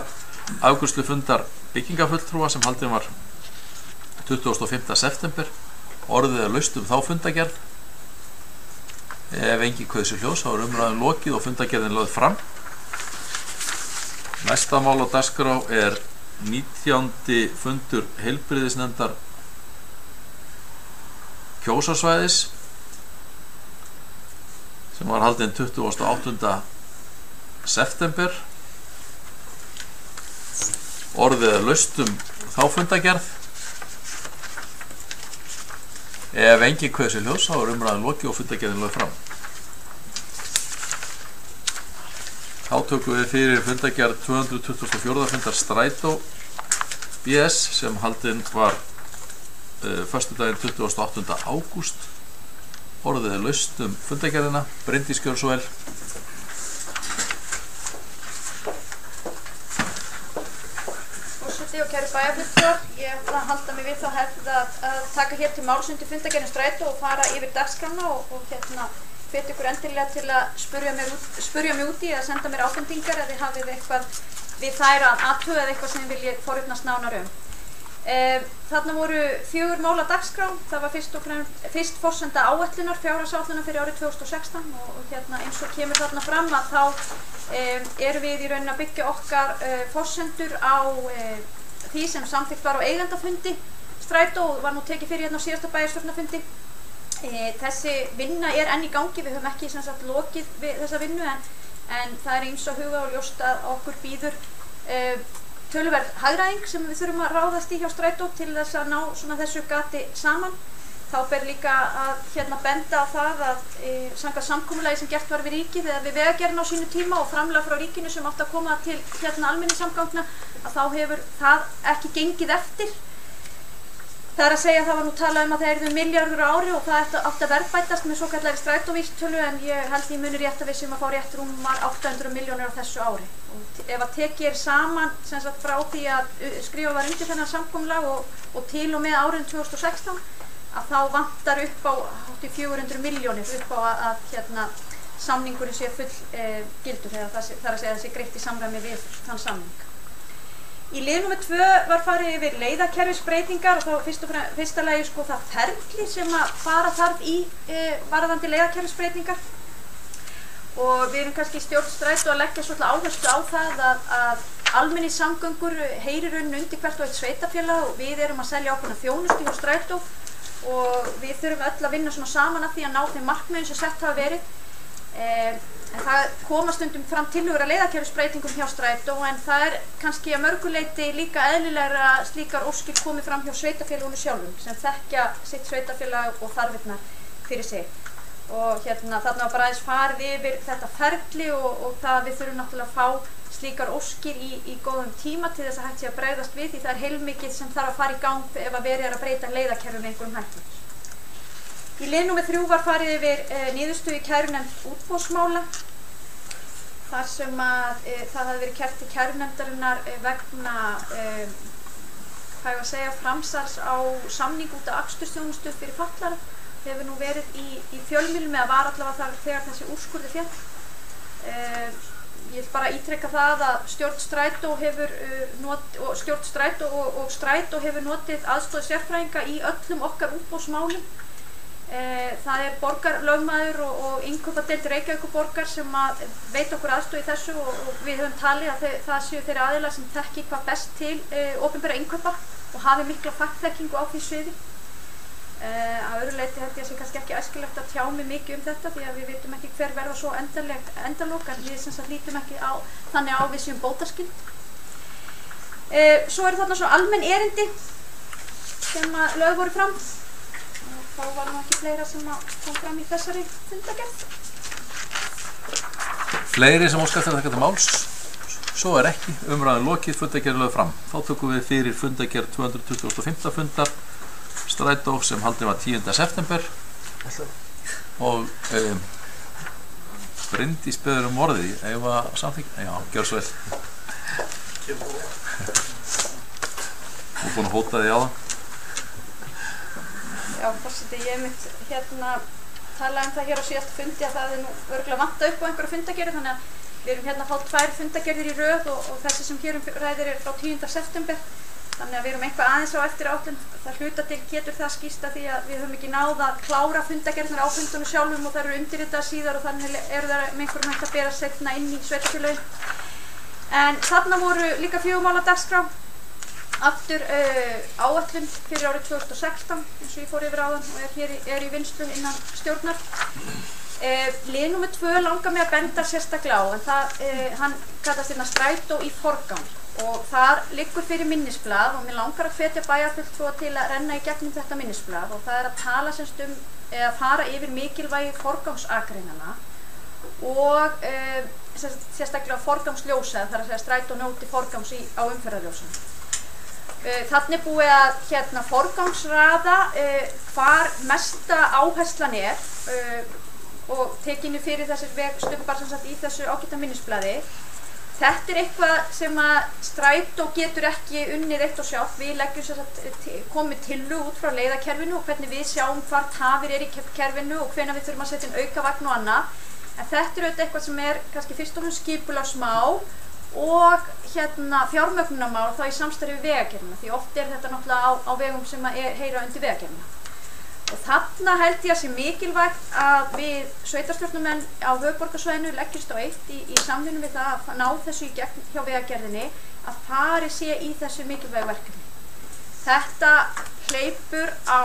afgreiðslu fundar byggingafulltrúa sem haldin var 25. september. Orðið laust þá fundargerð. Ef enginn kveður sér hljóðs, þá umræðum lokið og fundargerðin lögð fram. Næsta mál á dagskrá 19. fundur heilbrigðisnefndar Kjósarsvæðis sem var haldinn 28. september. Orðið laust þá fundargerð. Ef enginn kveður sér hljóðs, þá umræðum lokið og fundargerðin lögð fram. Þá tökum við fyrir fundargerð 224. fundar Strætó BS sem haldinn var föstudaginn 28. ágúst. Orðið laust fundargerðina. Bryndís, gjörðu svo vel. Forseti og kæru bæjarfulltrúar, ég ætla að halda mig við þá hefð að taka hér til máls undir fundargerðin Strætó og fara yfir dagskrána og hvet ykkur endilega til að spurja mig út í eða senda mér ábendingar ef þið hafið eitthvað við þær að athuga eða eitthvað sem þið viljið forvitnast nánar Þarna voru 4 mál á dagskrá. Það var fyrst forsenda áætlunar, fjárhagsáætlunar fyrir árið 2016 og eins og kemur þarna fram að þá erum við í rauninni að byggja okkar forsendur á því sem samþykkt var á eigendafundi Strætó og var nú tekið fyrir hérna á síðasta bæjarstjórnarfundi. Þessi vinna enn í gangi, við höfum ekki sem sagt lokið við þessa vinnu en það eins og huga og ljóst að okkur býður töluverð hagræðing sem við þurfum að ráðast í hjá Strætó til þess að ná þessu gati saman. Þá ber líka að benda á það að samkvæmt samkomulagi sem gert var við ríkið eða við vegagerðina á sínu tíma og framlag frá ríkinu sem átti að koma til almenningssamgangna að þá hefur það ekki gengið eftir. Það er að segja að það var nú talað að það yrðu milljarður á ári og það átti að verðbætast með svokallari Strætóvísitölu en ég held ég muni rétt að við sem að fá rétt rúmar 800 milljónir á þessu ári. Og ef að tekið saman sem sagt frá því að skrifa var undir þennan samkomulag og til og með árið 2016 að þá vantar upp á 400 milljónir upp á að samningurinn sé full gildur eða það er að segja að það sé greitt í samræmi við þann samning. Í lið nr. 2 var farið yfir leiðakerfisbreytingar og þá fyrsta lagi það ferli sem að fara þarf í varðandi leiðakerfisbreytingar og við erum kannski í stjórn Strætó að leggja svolítið áherslu á það að almenningssamgöngur heyrir undir hvert og eitt sveitarfélag og við erum að selja ákveðna þjónustu hjá Strætó og við þurfum öll að vinna saman að því að ná þeim markmiðum sem sett hafa verið. En það koma stundum fram tillögur að leiðakerfisbreytingum hjá Strætó en það er kannski að mörguleyti líka eðlilegra að slíkar óskir komi fram hjá sveitarfélagunum sjálfum sem þekkja sitt sveitarfélag og þarfirnar fyrir sig. Og þarna var bara aðeins farið yfir þetta ferli og það við þurfum náttúrulega að fá slíkar óskir í góðum tíma til þess að hægt sé að bregðast við því það er heilmikið sem þarf að fara í gang ef að verið að breyta leiðakerfum með einhverjum hætti. Í lið nr. 3 var farið yfir niðurstöðu í kærunefnd útboðsmála þar sem að það hafði verið kært til kærunefndarinnar vegna framsals á samning út af akstursþjónustu fyrir fatlaða. Hefur nú verið í fjölmiðlum eða var allavega þar þegar þessi úrskurði féll. ég vil bara ítreka það að stjórn Strætó hefur Strætó hefur notið aðstoð sérfræðinga í öllum okkar útboðsmálum. Það borgarlögmaður og innkaupadeild Reykjavíkurborgar sem að veit okkur aðstoð í þessu og við höfum talið að það séu þeirra aðilar sem þekki hvað best til opinberra innkaupa og hafi mikla fagþekkingu á því sviði. Að öðru leyti held ég að sé kannski ekki æskilegt að tjá mig mikið þetta því að við vitum ekki hver verða svo endalok en við sem sagt lítum ekki þannig á við séum bótaskyld. Svo eru þarna svo almenn erindi sem að lög voru fram. Þá var nú ekki fleira sem kom fram í þessari fundargerð. Fleiri sem óskast að taka til máls? Svo ekki. Umræðan lokið, fundargerð lögð fram. Þá tökum við fyrir fundargerð 225. fundar Strætó sem haldin var 10. september og Bryndís beður orðið. Eva samþykja? Já, gjör svo vel. Þú búin að hóta því áðan? Já, forseti, ég mitt talaði það hér á síðasta fundi að það nú örugglega vantað upp á einhverja fundargerðir þannig að við erum að fá 2 fundargerðir í röð og þessi sem hér ræðir frá 10. september þannig að við erum eitthvað aðeins á eftir átlun það hluta til getur það skýrst því að við höfum ekki náð að klára fundargerðirnar á fundunum sjálfum og það eru undirritaðar síðar og þannig eru það með einhverjum hægt að bera seinna inn í sveitarfélögin. En þarna voru líka 4 mál á dagskrá. Aftur áætlun fyrir árið 2016 eins og ég fór yfir áðan og er í vinnslu innan stjórnar. Lið númer 2 langar mig að benda sérstaklega á en hann kallast Strætó í forgang og þar liggur fyrir minnisblað og mér langar að hvetja bæjarfulltrúa til að renna í gegnum þetta minnisblað og það að tala semst eða fara yfir mikilvægi forgangsakreinana og sérstaklega forgangsljósa þar að segja Strætó njóti forgangs á umferðarljósum. Þannig búið að forgangsraða hvar mesta áherslan og tekinu fyrir þessir vegstubbar sem sagt í þessu ágæta minnisblaði. Þetta eitthvað sem að Strætó getur ekki unnið eitt og sjálf. Við leggjum komið tillögu út frá leiðakerfinu og hvernig við sjáum hvar tafir í kerfinu og hvenær við þurfum að setja inn aukavagn og annað. En þetta auðvitað eitthvað sem kannski fyrst og fremst skipulagsmál og fjármögnunarmál þá í samstarfi við Vegagerðina því oft þetta náttúrulega á vegum sem heyra undir Vegagerðina. Og þarna held ég að sé mikilvægt að við sveitarstjórnarmenn á höfuðborgarsvæðinu leggjumst á eitt í samvinnu við það að ná þessu í gegn hjá Vegagerðinni að farið sé í þessu mikilvægu verkefni. Þetta hleypur á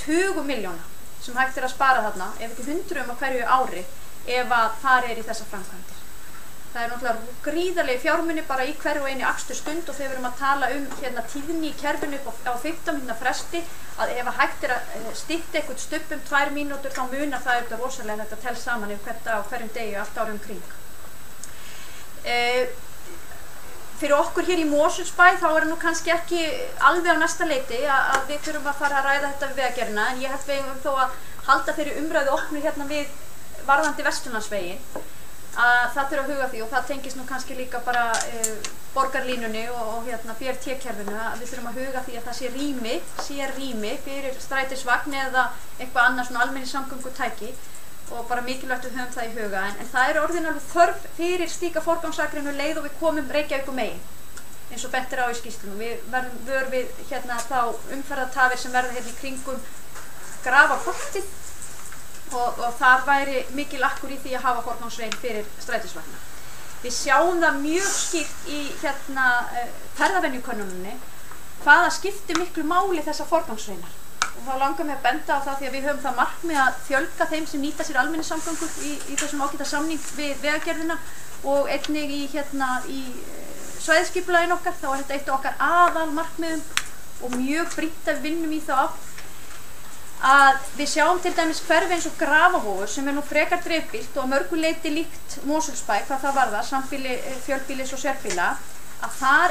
tugum milljóna sem hægt að spara þarna ef ekki hundruðum á hverju ári ef að farið í þessa framkvæmdir. Það náttúrulega gríðarlega fjármuni bara í hverju og einu akstursstund og þegar við erum að tala tíðni í kerfinu upp á 15 mínútna fresti að ef hægt að stytta eitthvað stubb 2 mínútur þá munar það auðvitað rosalega þetta telst saman á hverjum degi allt árum kring. Fyrir okkur hér í Mosfellsbæ þá nú kannski ekki alveg á næsta leiti að við þurfum að fara að ræða þetta við Vegagerðina en ég held við þó að halda þeirri umræðu opnu við varðandi Vesturlandsveginn að það þurfa að huga því og það tengist nú kannski líka bara borgarlínunni og BRT-kerfinu að við þurfum að huga því að það sé rými fyrir strætisvagn eða eitthvað annað svona almenningssamgöngutæki og bara mikilvægt við höfum það í huga en það orðin alveg þörf fyrir slíka forgangsakrinu leið og við komum Reykjavíkur megin eins og bent á í skýrslunum. Við verðum vör við þá umferðartafir sem verða í kringum Grafarholtið og þar væri mikil akkur í því að hafa forgangsveginn fyrir strætisvagna. Við sjáum það mjög skýrt í ferðavenjukönnunni hvaða skiptir miklu máli þessa forgangsvegnar. Og þá langar mig að benda á það því að við höfum það markmið að fjölga þeim sem nýta sér almenningssamgöngur í þessum ágæta samning við Vegagerðina og einnig í svæðisskipulaginu okkar. Þá þetta eitt af okkar aðal markmiðum og mjög brýnt að við vinnum í þá átt að við sjáum til dæmis hverfi eins og Grafarvogur sem nú frekar dreifbýlt og að mörgu leyti líkt Mosfellsbæ hvað það varðar, sambýli, fjölbýlis og sérbýla að þar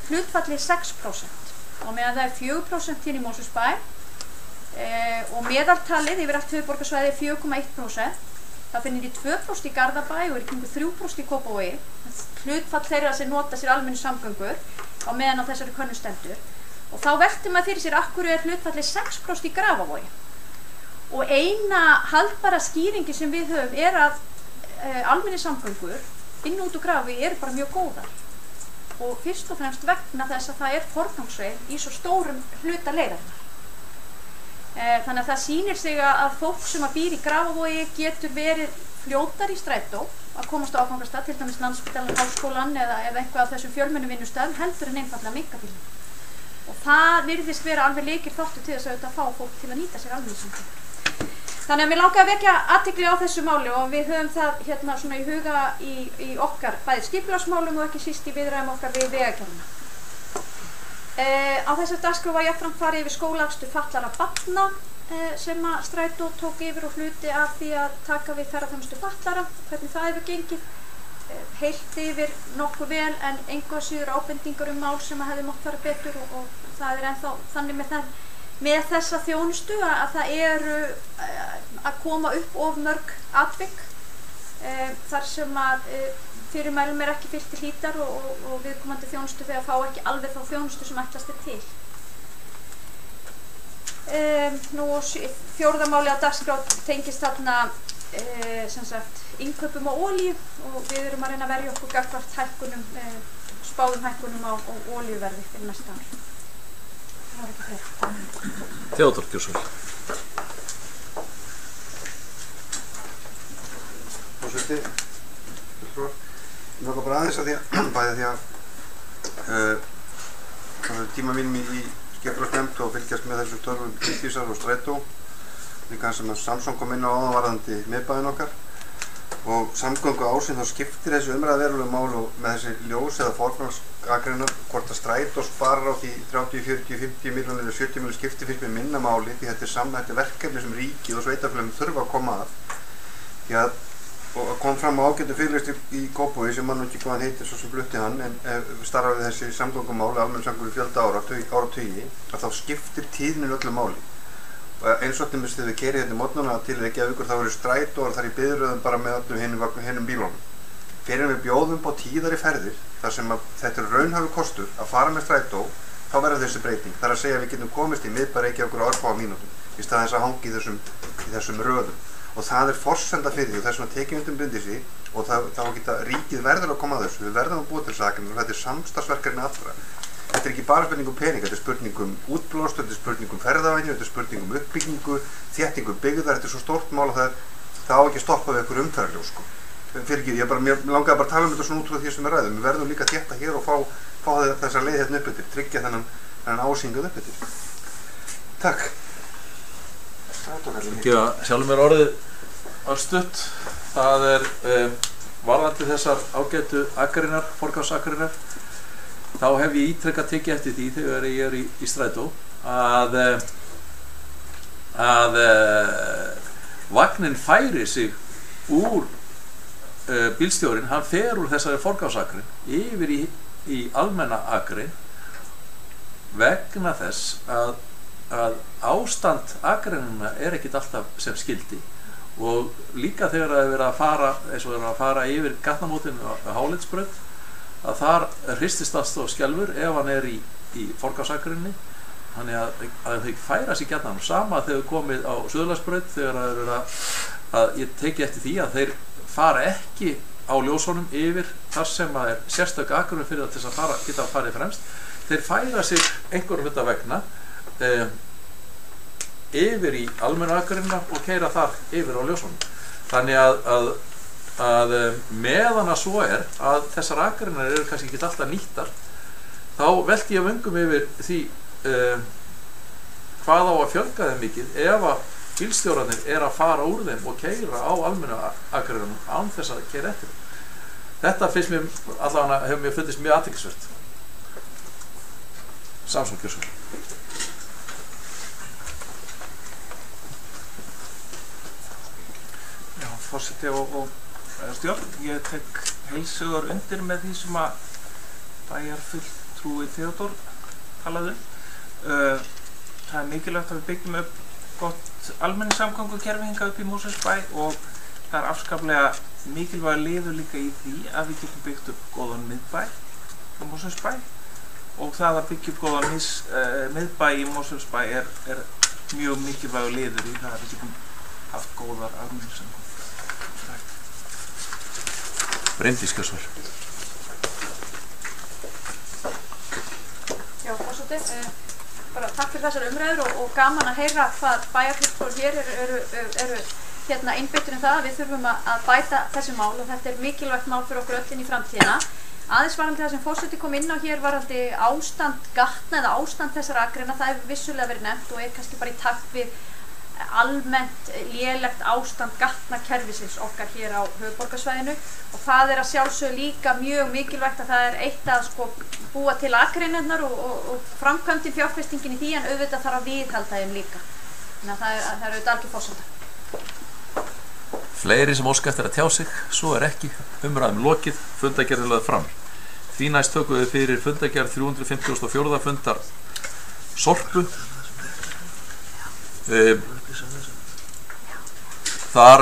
hlutfallið 6% og meðan það 4% hér í Mosfellsbæ og meðaltalið yfir allt höfuðborgarsvæði 4,1%. Það finnir í 2% í Garðabæ og í kringu 3% í Kópavogi. Hlutfall þeirra sem nota sér almenningssamgöngur á meðan á þessari könnu stendur. Og þá veltir maður fyrir sér af hverju hlutfallið 6% í Grafarvogi. Og eina haldbara skýringi sem við höfum að almenningssamgöngur inn út úr Grafarvogi eru bara mjög góðar og fyrst og fremst vegna þess að það forgangsvegur í svo stórum hluta leiðarinnar. Þannig að það sýnir sig að fólk sem býr í Grafarvogi getur verið fljótar í strætó að komast á áfangastað, til dæmis Landspítalann, Háskólann eða eitthvað af þessum fjölmennu vinnustöðum heldur en einfaldlega minkabílnum. Og það virðist vera alveg lykilþáttur til þess að fá fólk til að nýta sér almenningssamgöngur. Þannig að mér langaði að vekja athygli á þessu máli og við höfum það svona í huga í okkar bæði skipulagsmálum og ekki síst í viðræðum okkar við Vegagerðina. Á þessari dagskrá var jafnframt farið yfir skólaakstur fatlaðra barna sem að Strætó tók yfir og hluti af því að taka við ferðaþjónustu fatlaðra, hvernig það hefur gengið. Heilt yfir nokkuð vel en engu að síður ábendingar mál sem að hefði mátt fara betur og það ennþá þannig með þessa þjónustu að það eru að koma upp of mörg atvik þar sem að fyrirmælum ekki fylgt til hlítar og viðkomandi þjónustu þegar fá ekki alveg þá þjónustu sem ætlast til. Nú fjórða máli á dagskrá tengist þarna innkaupum á olíu og við erum að reyna að verja okkur gagnvart spáðum hækkunum á olíuverði fyrir næsta ár. Það var ekki fleira. Theodór Gjörsson. Forseti, ég nokkað bara aðeins að því að tíma mínum í skipulagsnefnd og fylgjast með þessum störfum Ríkisar og Strætó líka sem að Samson kom inn á áðan varðandi miðbæinn okkar og samgöngu ásinn þá skiptir þessi umræða verulega mál og með þessi ljós eða forgangsakreinar hvort að Strætó sparar á því 30, 40, 50 milljónir eða 70 milljónir skiptir fyrst með minna máli því þetta er verkefni sem ríkið og sveitarfélögin þurfa að koma að því að og kom fram á ágætu fyrirlestur í Kópavogi sem mann ekki hvað hann heitir svo sem flutti hann en starfaði þessi samgöngumáli almenningssamgöngur í fjölda áratugi að þá skiptir tíðnin öllu máli og eins og þegar við kerið hérna mótnana til Reykjavíkur þá eru Strætóar þar í biðröðum bara með öllum hinum bílunum fyrir við bjóðum á tíðari ferðir þar sem að þetta raunhæfur kostur að fara með Strætó þá verður þessi breyting þar að segja að við getum komist í miðbæ Reykjavíkur á örfáa mínútum í stað þess að hangi í þessum röðum og það forsenda fyrir því og þess vegna tekið bundið sig og þá geta ríkið verður að koma að þessu, við verðum að búa til sakir og þetta starfsverkefni allra. Þetta ekki bara spurning pening, þetta spurning útblástur, þetta spurning ferðavenju, þetta spurning uppbyggingu, þéttingu byggðar, þetta svo stórt mál að það á ekki að stoppa við einhver umferðarljós sko. Mér langaði bara að tala þetta svona út frá því sem við ræðum, við verðum líka að þétta hér og fá þessa leið hérna upp eftir, tryggja þennan ásýnguð upp eftir. Takk. Sjálfum orðið örstutt, það varðandi þessar ágætu akreinar, forgangsakreinar þá hef ég ítrekkað tekið eftir því þegar ég í Strætó að vagnin færi sig úr bílstjórinn, hann fer úr þessari forgangsakrein yfir í almenna akrein vegna þess að ástand akreinina ekkert alltaf sem skildi og líka þegar það verið að fara eins og verið að fara yfir gatnamótinu á Háleitsbraut að þar hristist það og skelfur ef hann í forgangsakreininni þannig að þau færa sig gjarnan sama þegar komið á Suðurlandsbraut þegar það verið að ég teki eftir því að þeir fara ekki á ljósunum yfir þar sem að sérstök akrein fyrir þess að geta farið fremst þeir færa sig einhverjum hluta vegna yfir í almennu akreinina og keyra þar yfir á ljósunum þannig að meðan að svo að þessar akreinar eru kannski ekki alltaf nýttar þá velti ég vöngum yfir því hvað á að fjölga þeim mikið ef að bílstjórarnir að fara úr þeim og keyra á almennu akreinunum án þess að keyra eftir þetta finnst mér allavega hefur mér fundist mjög athyglisvert Samson Gjörsson Forseti og stjórn, ég tek heilshugar undir með því sem að bæjarfulltrúi Theodór talaði það mikilvægt að við byggjum upp gott almenningssamgöngukerfi hingað upp í Mosfellsbæ og það afskaplega mikilvæg liður líka í því að við getum byggt upp góðan miðbæ á Mosfellsbæ og það að byggja upp góðan miðbæ í Mosfellsbæ mjög mikilvæg liður í það að við getum haft góðar almenningssamgöngur Bryndís Gjörsvör. Já, forseti, bara takk fyrir þessar umræður og gaman að heyra hvað bæjarfulltrúar hér eru hérna einbeittir það að við þurfum að bæta þessi mál og þetta mikilvægt mál fyrir okkur öll inn í framtíðina. Aðeins varandi það sem forseti kom inn á hér varandi ástand gatna eða ástand þessara akreina, það hefur vissulega verið nefnt og kannski bara í takt við almennt lélegt ástand gatnakerfisins okkar hér á höfuðborgarsvæðinu og það að sjálfsögðu líka mjög mikilvægt að það eitt að búa til akreinarnar og framkvæmdin fjárfestingin í því en auðvitað þarf að viðhalda þeim líka. Þannig að það er auðvitað algjör forsenda. Fleiri sem óska eftir að tjá sig, svo ekki, umræðum lokið, fundargerð lögð fram. Því næst tökum við fyrir fundargerð 354. fundar Sorpu. Þar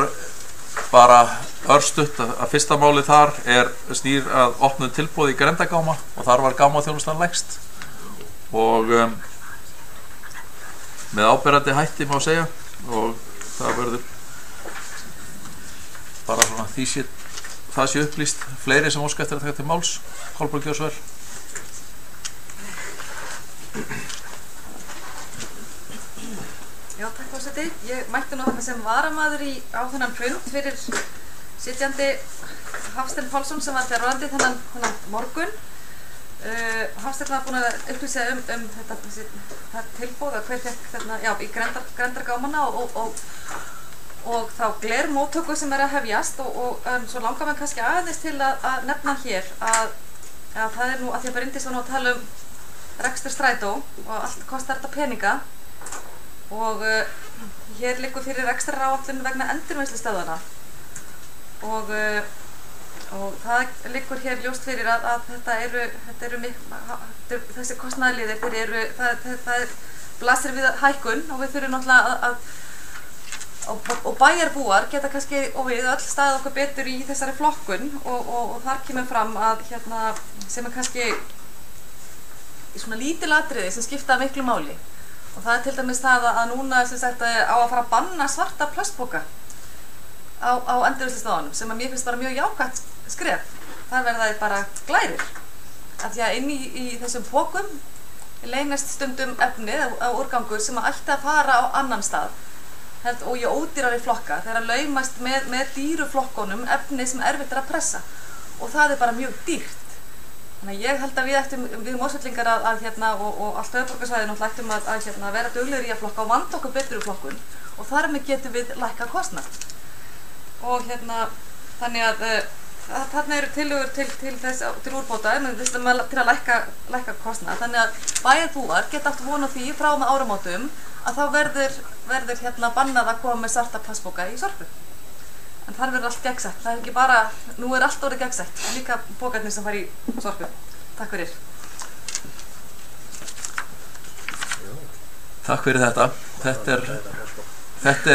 bara örstutt að fyrsta málið þar snýr að opnum tilboð í Grendagáma og þar var gámaþjónustan lægst og með áberandi hætti má segja og það verður bara svona það sé upplýst. Fleiri sem óska eftir að taka til máls. Kolbrún Gjörsvör. Já, takk forseti. Ég mætti nú þarna sem varamaður á þennan fund fyrir sitjandi Hafstein Pálsson sem var fjarverandi þennan morgun. Hafstein var búinn að upplýsa þetta tilboð að hver fékk þarna, já, í Grendargámana og þá glermóttöku sem að hefjast en svo langar maður kannski aðeins til að nefna hér að það nú að því að Bryndís var nú að tala rekstur strætó og allt kostar þetta peninga og hér liggur fyrir rekstraráætlun vegna endurvinnslustöðvanna og það liggur hér ljóst fyrir að þessi kostnaðarliðir það blasir við hækkun og við þurfum náttúrulega og bæjarbúar geta kannski og við öll staðið okkur betur í þessari flokkun og þar kemur fram að sem kannski svona lítil atriði sem skipta miklu máli og það til dæmis það að núna sem sagt á að fara að banna svarta plastpoka á endurvinnslustöðvanum sem að mér finnst bara mjög jákvætt skref. Þar verða þeir bara glærir af því að inn í þessum pokum leynast stundum efni á úrgangur sem að ætti að fara á annan stað og í ódýrari flokka þegar laumast með dýru flokkunum efni sem erfitt að pressa og það bara mjög dýrt. Þannig að ég held að við Mosfellingar og allt höfuðborgarsvæðinu ættum að vera duglegir í að flokka og vanda okkur betur í flokkun og þar með getum við lækkað kostnað. Og þannig að þarna eru tillögur til úrbóta til að lækka kostnað. Þannig að bæjarbúar geta átt von á því frá með áramótum að þá verður bannað að koma með svarta plastpoka í Sorpu. En þar verður allt gegnsætt. Það ekki bara, nú allt orðið gegnsætt, líka pokarnir sem fara í Sorpu. Takk fyrir. Takk fyrir þetta. Þetta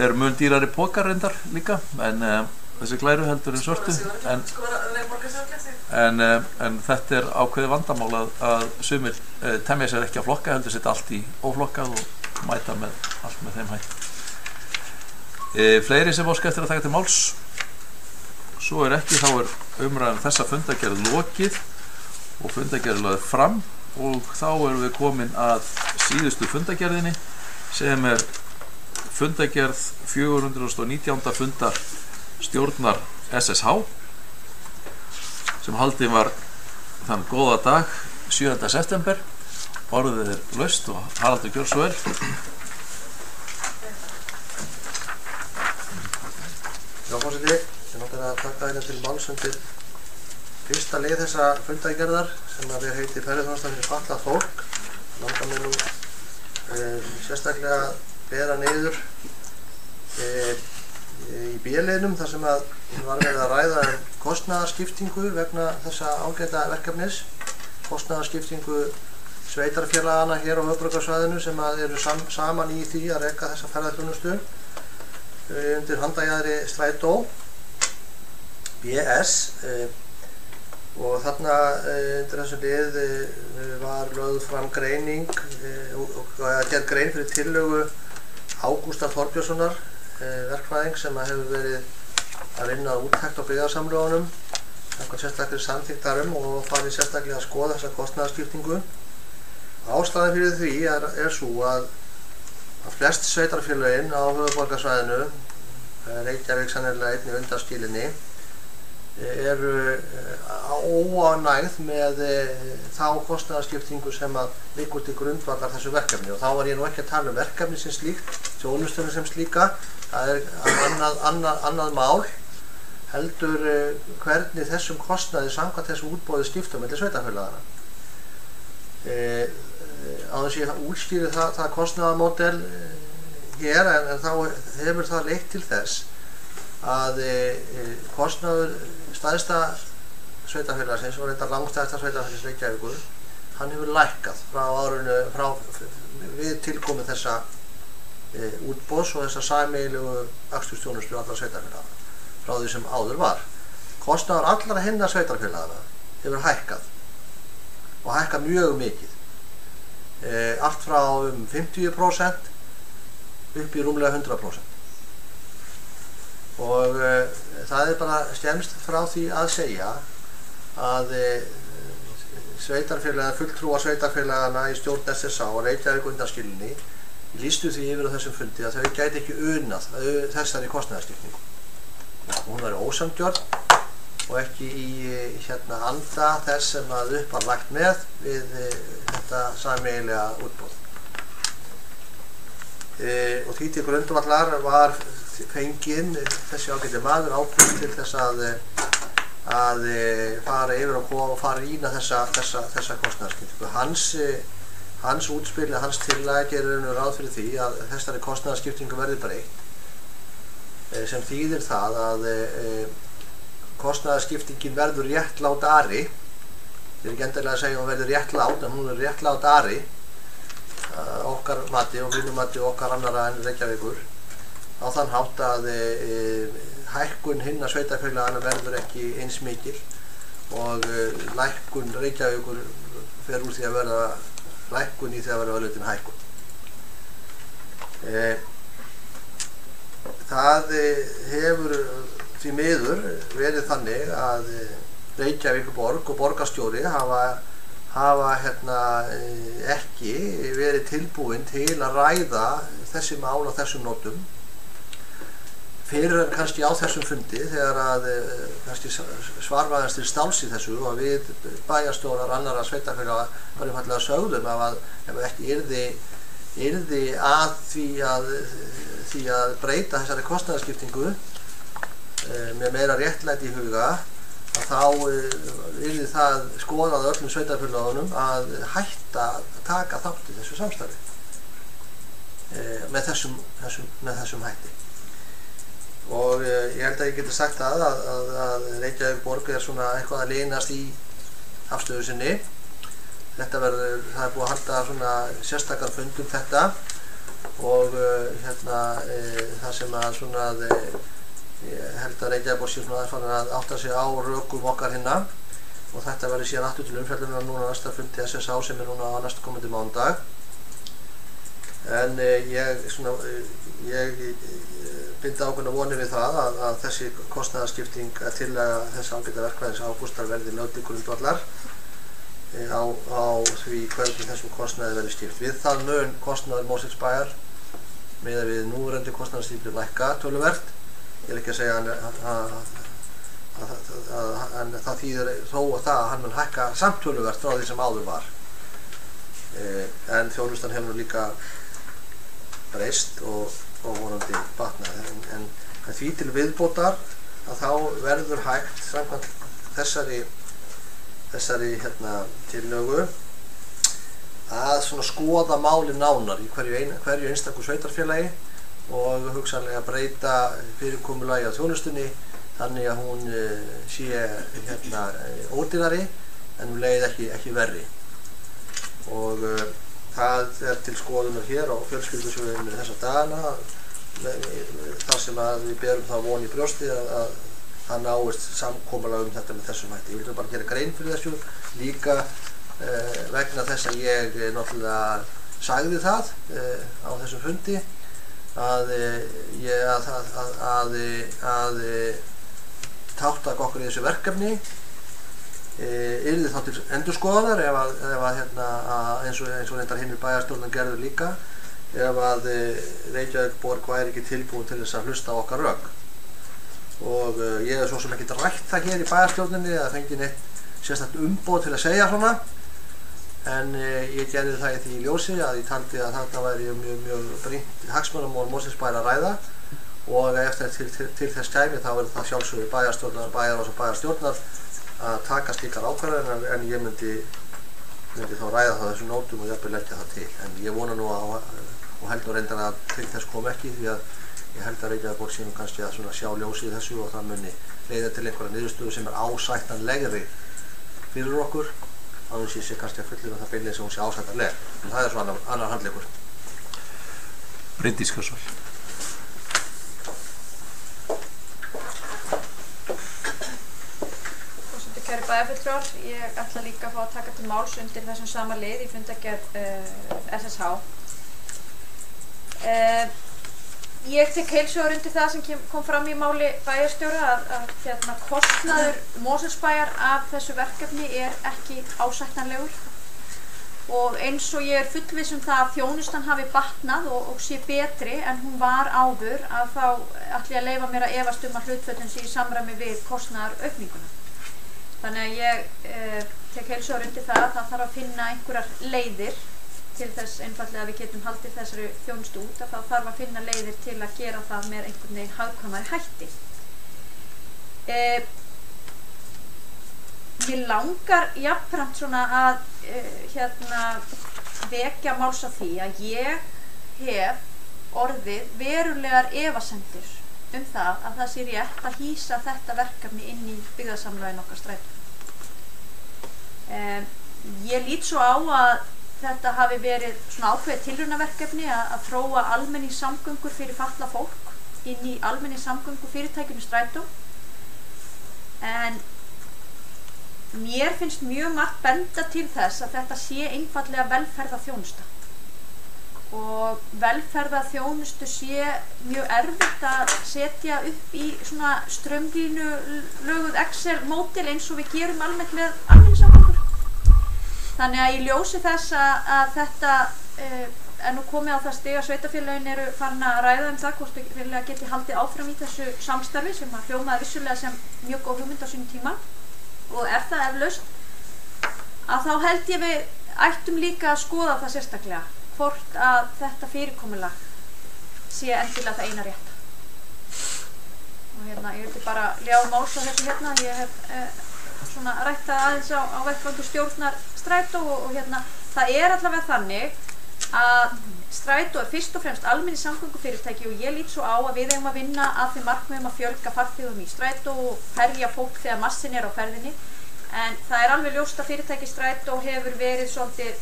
er mun dýrari pokar reyndar líka, en þessi glæru heldur en svörtu. En þetta ákveðið vandamál að sumir temja sér ekki að flokka, heldur setja allt í óflokkað og mæta með allt með þeim hætti. Fleiri sem óska eftir að taka til máls? Svo ekki, þá umræðan þessa fundargerð lokið og fundargerð lögð fram og þá erum við komin að síðustu fundargerðinni sem fundargerð 419. fundar stjórnar SSH sem haldin var þann góða dag 7. september. Orðið laust og Haraldur gjör svo vel. Já, forseti, ég náttúrulega að taka hérna til máls undir fyrsta lið þessa fundargerðar sem að við heiti ferðarþjónusta fyrir fatlað fólk. Langar mig nú sérstaklega að bera niður í B-liðnum þar sem að var verið að ræða kostnaðarskiptingu vegna þessa ágæta verkefnis, kostnaðarskiptingu sveitarfélagana hér á höfuðborgarsvæðinu sem að eru saman í því að reka þessa ferðarþjónustu undir handajaðri Strætó BS og þarna undir þessu lið var lögð fram greining og gerð grein fyrir tillögu Ágústar Þorbjörnssonar verkfræðing sem hefur verið að vinna úttekt á byggðarsamlögunum samkvæmt sérstaklega samþykktarum og farið sérstaklega að skoða þessa kostnaðarskiptingu. Ástæðan fyrir því er svo að flest sveitarfélögin á höfuðborgarsvæðinu, Reykjavík sennilega einnig undanskilinni, eru óánægð með þá kostnaðarskiptingu sem liggur til grundvallar þessu verkefni, og þá var ég nú ekki að tala um verkefni sem slíkt, þjónustunni sem slíka, það er annað mál, heldur hvernig þessum kostnaði samkvæmt þessu útboði skipta milli sveitarfélagana. Á þess að ég útskýri það kostnaðarmódel hér, en þá hefur það leitt til þess að kostnaður stærsta sveitarfélagsins og reyndar langstærsta sveitarfélagsins Reykjavíkur, hann hefur lækkað frá við tilkomi þessa útboðs og þessa sameiginlegu akstursþjónustu allra sveitarfélaga frá því sem áður var. Kostnaður allra hinna sveitarfélagana hefur hækkað og hækkað mjög mikið, allt frá 50% upp í rúmlega 100%. Og það er bara skemmst frá því að segja að fulltrúar sveitarfélagana í stjórn SSA og Reykjavík undanskilinni lýstu því yfir á þessum fundi að þau gæti ekki unað þessari kostnaðarskiptingu. Hún væri ósanngjörn og ekki í anda þess sem upp var lagt með við þetta sameiginlega útboð. Og því til grundvallar var fenginn þessi ágæti maður ábyrgð til þess að fara yfir og fara rýna þessa kostnaðarskiptingu. Hans útspil, hans tillaga gerir ráð fyrir því að þessari kostnaðarskiptingu verði breytt, sem þýðir það að kostnaðarskiptingin verður réttlátari. Ég er ekki endilega að segja að hún verður réttlát, en hún er réttlátari okkar mati og mínum mati og okkar annara en Reykjavíkur, á þann hátt að hækkun hinna sveitarfélagana verður ekki eins mikil og lækkun Reykjavíkur fer úr því að verða lækkun í því að verða örlítil hækkun. Það hefur því miður verið þannig að Reykjavíkurborg og borgarstjóri hafa ekki verið tilbúin til að ræða þessi mál á þessum nótum fyrir kannski á þessum fundi, þegar að kannski svarfaðast til stáls í þessu og við bæjarstjórar annarra sveitarfélaga var einfaldlega sögðum ef ekki yrði að því að breyta þessari kostnaðarskiptingu með meira réttlæti í huga, að þá yrði það skoðað öllum sveitarfélagunum að hætta að taka þátt í þessu samstarfi með þessum hætti. Og ég held að ég geti sagt að Reykjavíkurborg er svona eitthvað að leynast í afstöðu sinni. Það er búið að halda svona sérstakar fund þetta og það sem að svona ég held að Reykjavíkurborg sé svona aðfann að átta sig á rökum okkar hinna, og þetta verður síðan aftur til umfjöllunar núna næsta fundi SSA sem er núna á næsta komandi mánudag. En ég binda ákveðna vonir við það að þessi kostnaðarskipting tillaga þess ágæta verkfræðings Ágústar verði lögð til grundvallar á því hvernig þessum kostnaði verði skipt. Við það mun kostnaður Mosfellsbæjar miðað við núverandi kostnaðarstíflu lækka töluvert. Ég er ekki að segja en það þýðir þó að hann mun hækka samt töluvert frá því sem áður var. En þjónustan hefur nú líka breyst og vonandi batnað, en því til viðbótar að þá verður hægt samkvæmt þessari tillögu að svona skoða máli nánar í hverju einstakur sveitarfélagi og hugsanlega breyta fyrirkomulagi á þjónustunni þannig að hún sé ódýrari en leið ekki verri. Og það er til skoðunar hér á fjölskyldusjóðinu þessa dagana, þar sem að við berum það von í brjósti að það náist samkomulag þetta með þessum hætti. Ég vil bara gera grein fyrir þessu líka vegna þess að ég náttúrulega sagði það á þessum fundi að þátttaka okkur í þessu verkefni yrði þá til endurskoðunar ef eins og reyndar hinir bæjarstjórnum gerðu líka, ef að Reykjavíkurborg væri ekki tilbúin til þess að hlusta á okkar rök. Og ég hef svo sem ekkert rætt það hér í bæjarstjórninni eða fengið neitt sérstakt umboð til að segja svona, en ég gerði það í því ljósi að ég taldi að þarna væri mjög brýnt hagsmunamál Mosfellsbæjar að ræða, og ef til þess kæmi þá er það sjálfsögðu bæjarstjórnar, bæjarráðs og bæjarstjórnar að taka slíkar ákvarðanir, en ég myndi þá ræða það þessum nótum og jafnvel leggja það til. En ég vona nú og heldur reyndar að til þess kom ekki, því að ég held að Reykjavíkurborg sé nú kannski að sjá ljósið í þessu og það muni leiða til einhverja niðurstöðu sem ásættanlegri fyrir okkur, án þess að ég sé kannski að fullyrða það beinlega sem hún sé ásættanleg. En það er svo annar handleikur. Bryndís Kjörsvall. Kæri bæjarfulltrúar, ég ætla líka að fá að taka til máls undir þessum sama lið í fundargerð SSH. Ég tek heilshugar undir það sem kom fram í máli bæjarstjóra að kostnaður Mosfellsbæjar af þessu verkefni er ekki ásættanlegur, og eins og ég er fullviss það að þjónustan hafi batnað og sé betri en hún var áður, að þá ætla ég að leyfa mér að efast að hlutföllin sé í samræmi við kostnaðaraukninguna. Þannig að ég tek heilshugar undir það að það þarf að finna einhverjar leiðir til þess einfaldlega að við getum haldið þessari þjónustu út, að þá þarf að finna leiðir til að gera það með einhvern veginn hagkvæmari hætti. Mér langar jafnframt svona að vekja máls á því að ég hef orðið verulegar efasemdir það að það sé rétt að hýsa þetta verkefni inn í byggðasamlaginu okkar Strætó. Ég lít svo á að þetta hafi verið svona ákveðið tilraunaverkefni að þróa almenningssamgöngur fyrir fatlað fólk inn í almenningssamgöngufyrirtækinu Strætó, en mér finnst mjög margt benda til þess að þetta sé einfaldlega velferðarþjónusta, og velferðarþjónustu sé mjög erfitt að setja upp í svona strömlínulöguð Excel-módel eins og við gerum almennt með almenningssamgöngur. Þannig að í ljósi þess að þetta er nú komið á það stig að sveitarfélögin eru farin að ræða það hvort þau geti haldið áfram í þessu samstarfi sem að hljómaði vissulega sem mjög góð hugmynd á sínum tíma, og er það eflaust, að þá held ég við ættum líka að skoða það sérstaklega hvort að þetta fyrirkomulag sé endilega það eina rétta. Og ég vildi bara ljá máls á þessu ég hef svona rætt það aðeins á vettvangi stjórnar Strætó, og það er allavega þannig að Strætó er fyrst og fremst almenningssamgöngufyrirtæki, og ég lít svo á að við eigum að vinna að þeim markmiðum að fjölga farþegum í Strætó og ferja fólk þegar massin er á ferðinni, en það er alveg ljóst að fyrirtæki Strætó hefur verið svolítið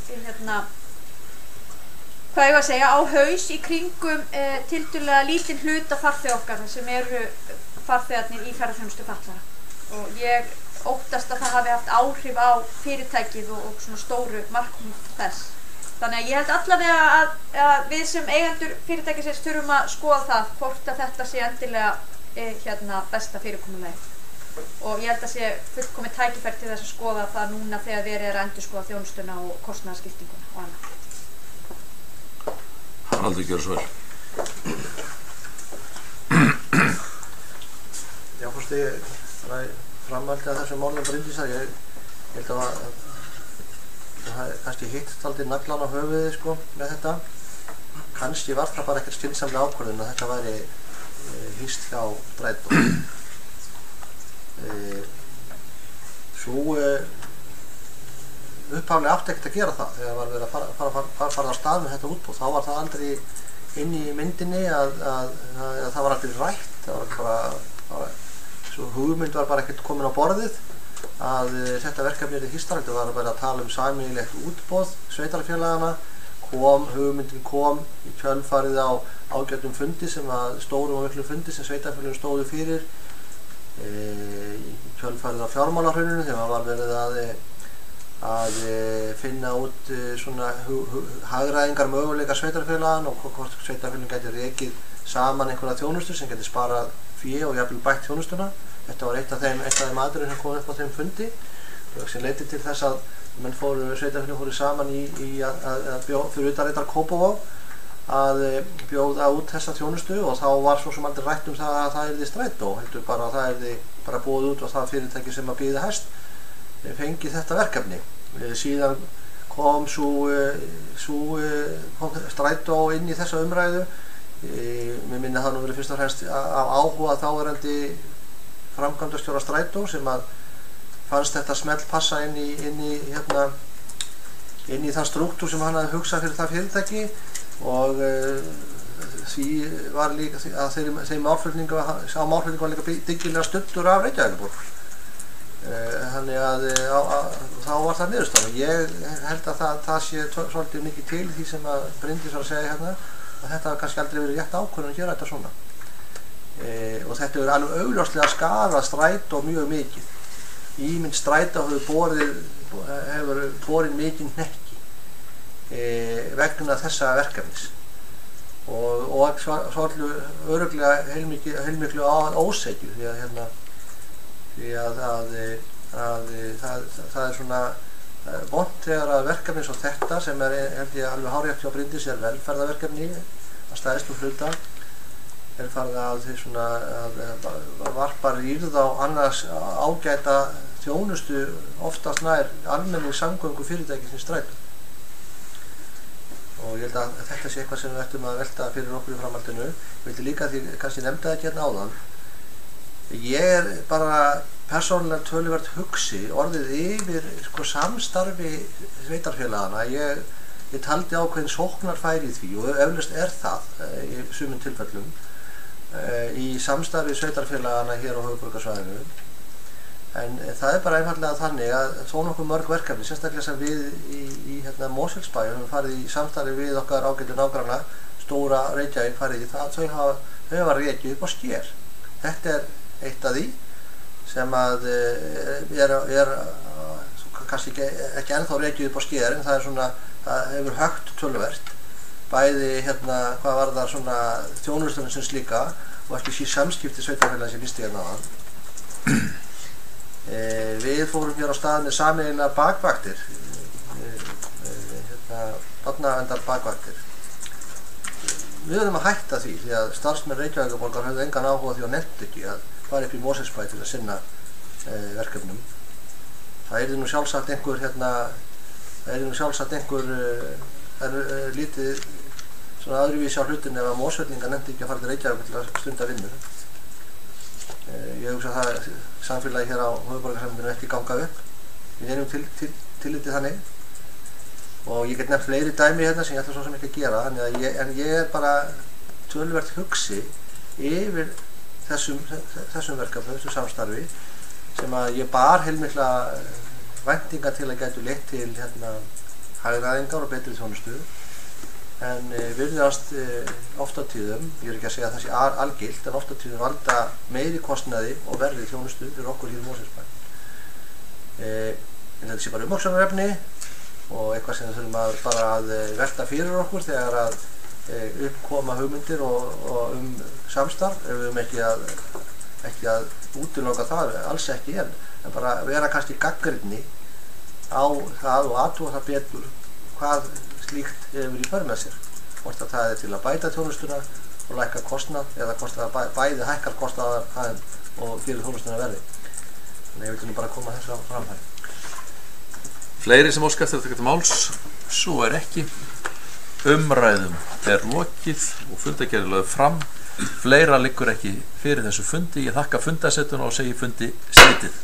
hvað ég að segja, á haus í kringum tiltölulega lítinn hluta farþega okkar sem eru farþegarnir í ferðaþjónustu fatlaðra, og ég óttast að það hafi haft áhrif á fyrirtækið og svona stóru markmið þess. Þannig að ég held allavega að við sem eigendur fyrirtækisins þurfum að skoða það hvort að þetta sé endilega besta fyrirkomulagi, og ég held að sé fullkomið tækifæri til þess að skoða það núna þegar verið er að endurskoða þjónustuna og kostnaðarskiptinguna og annað. Haraldur Kjörsvall. Já, fórstu framhaldið að þessum málum Bryndísar, ég held að það kannski hitt aldrei naglan á höfuðið með þetta. Kannski var það bara ekkert skynsamlega ákvörðun að þetta væri hýst hjá Strætó. Svo upphaflega átti ekkert að gera það þegar var verið að fara á stað með þetta útboð. Þá var það aldrei inn í myndinni að það var aldrei rætt. Það var bara, svo hugmynd var bara ekkert komin á borðið að þetta verkefni er í hýstar. Þetta var bara að tala um sameiginlegt útboð sveitarfélagana. Hugmyndin kom í kjölfarið á ágætum fundi stórum og miklum fundi sem sveitarfélögin stóðu fyrir, í kjölfarið á fjármálahruninu þegar var verið að að finna út svona hagræðingar möguleika sveitarfélaganna og hvort sveitarfélagin gæti rekið saman einhverja þjónustu sem gæti sparað fé og jafnvel bætt þjónustuna. Þetta var eitt af þeim atriðum sem kom upp á þeim fundi sem leiddi til þess að sveitarfélagin fóru saman fyrir utan reyndar Kópavog að bjóða út þessa þjónustu og þá var svo sem aldrei rætt það að það yrði strætó, heldur bara að það yrði bara búið út og það fyrirtæki sem að býði hæst fengi þetta verkefni. Síðan kom strætó inn í þessa umræðu. Mér minni það nú verið fyrst og fremst af áhuga þáverandi framkvæmdastjóra strætó sem að fannst þetta smell passa inn í þann strúktúr sem hann hafði hugsað fyrir það fyrirtæki og því var líka að þeim málflutningu var líka dyggilega studdur af Reykjavíkurborg. Þannig að þá var það niðurstaðan. Ég held að það sé svolítið mikið til því sem að Bryndís var að segja hérna að þetta hafi kannski aldrei verið rétt ákvörðun að gera þetta svona. Og þetta hefur alveg augljóslega skaðað strætó mjög mikið. Ímynd strætó hefur borið mikinn hnekki vegna þessa verkefnis og svolítið örugglega heilmiklu ósekju því að það er svona vont þegar að verkefni svo þetta sem held ég alveg hárrétt hjá Bryndís velferðarverkefni að stæðstum hluta farið að varpa rýrð á annars ágæta þjónustu oftast nær almenning samgöngu fyrirtækisins strætó. Og ég held að þetta sé eitthvað sem við ættum að velta fyrir okkur í framhaldinu. Ég vildi líka því kannski nefnda þetta hérna áðan. Ég bara persónulega töluvert hugsi orðið yfir samstarfi sveitarfélagana. Ég taldi ákveðin sóknarfæri í því og eflaust það í sumum tilfellum í samstarfi sveitarfélagana hér á höfuðborgarsvæðinu. En það er bara einfaldlega þannig að þó nokkuð mörg verkefni, sérstaklega sem við í Mosfellsbæ höfum farið í samstarfi við okkar ágætu nágranna, stóra Reykjavík farið í það, þau hafa rekið upp á Sker. Þetta er eitt af því sem að er kannski ekki ennþá rekið upp á Sker en það hefur högt töluvert. Bæði hvað var það svona þjónustunum sem slíka og ekki síðan samskipti sveitarfélaga sem lýsti hérna áðan. Við fórum hér á stað með sameiginlega bakvaktir, barnaverndar bakvaktir. Við verðum að hætta því að starfsmenn Reykjavíkurborgar höfðu engan áhuga því og nefndi ekki að fara upp í Mosfellsbæ til að sinna verkefnum. Það yrði nú sjálfsagt lítið svona öðruvísi á hlutin ef að Mosfellingar nefndi ekki að fara til Reykjavíkur til að stunda vinnu. Ég hugsa að það samfélagi hér á höfuðborgarsvæðinu ekki ganga upp. Við erum tillitið þannig og ég get nefnt fleiri dæmi hérna sem ég ætla svo sem ekki að gera en ég er bara töluvert hugsi yfir þessum verkefnum, þessum samstarfi sem að ég bar heilmikla væntingar til að gætu leitt til hagræðingar og betri þjónustu en virðast oft á tíðum, ég er ekki að segja að það sé algilt, en oft á tíðum valda meiri kostnaði og verri þjónustu fyrir okkur hér í Mosfellsbæ. En þetta sé bara umhugsunarefni og eitthvað sem við þurfum bara að velta fyrir okkur þegar að uppkoma hugmyndir og samstarf ef við höfum ekki að útiloka það, alls ekki en bara vera kannski gagnrýni á það og athuga það betur hvað slíkt hefur í för með sér. Hvort að það er til að bæta þjónustuna og lækka kostnað eða hvort að bæði hækkar kostnaðar og fyrir þjónustuna verði. Þannig ég vildi nú bara koma þessu á framfæri. Fleiri sem óska eftir að taka til máls, svo er ekki. Umræðum er lokið og fundargerð lögð fram. Fleira liggur ekki fyrir þessu fundi. Ég þakka fundasettuna og segi fundi slitið.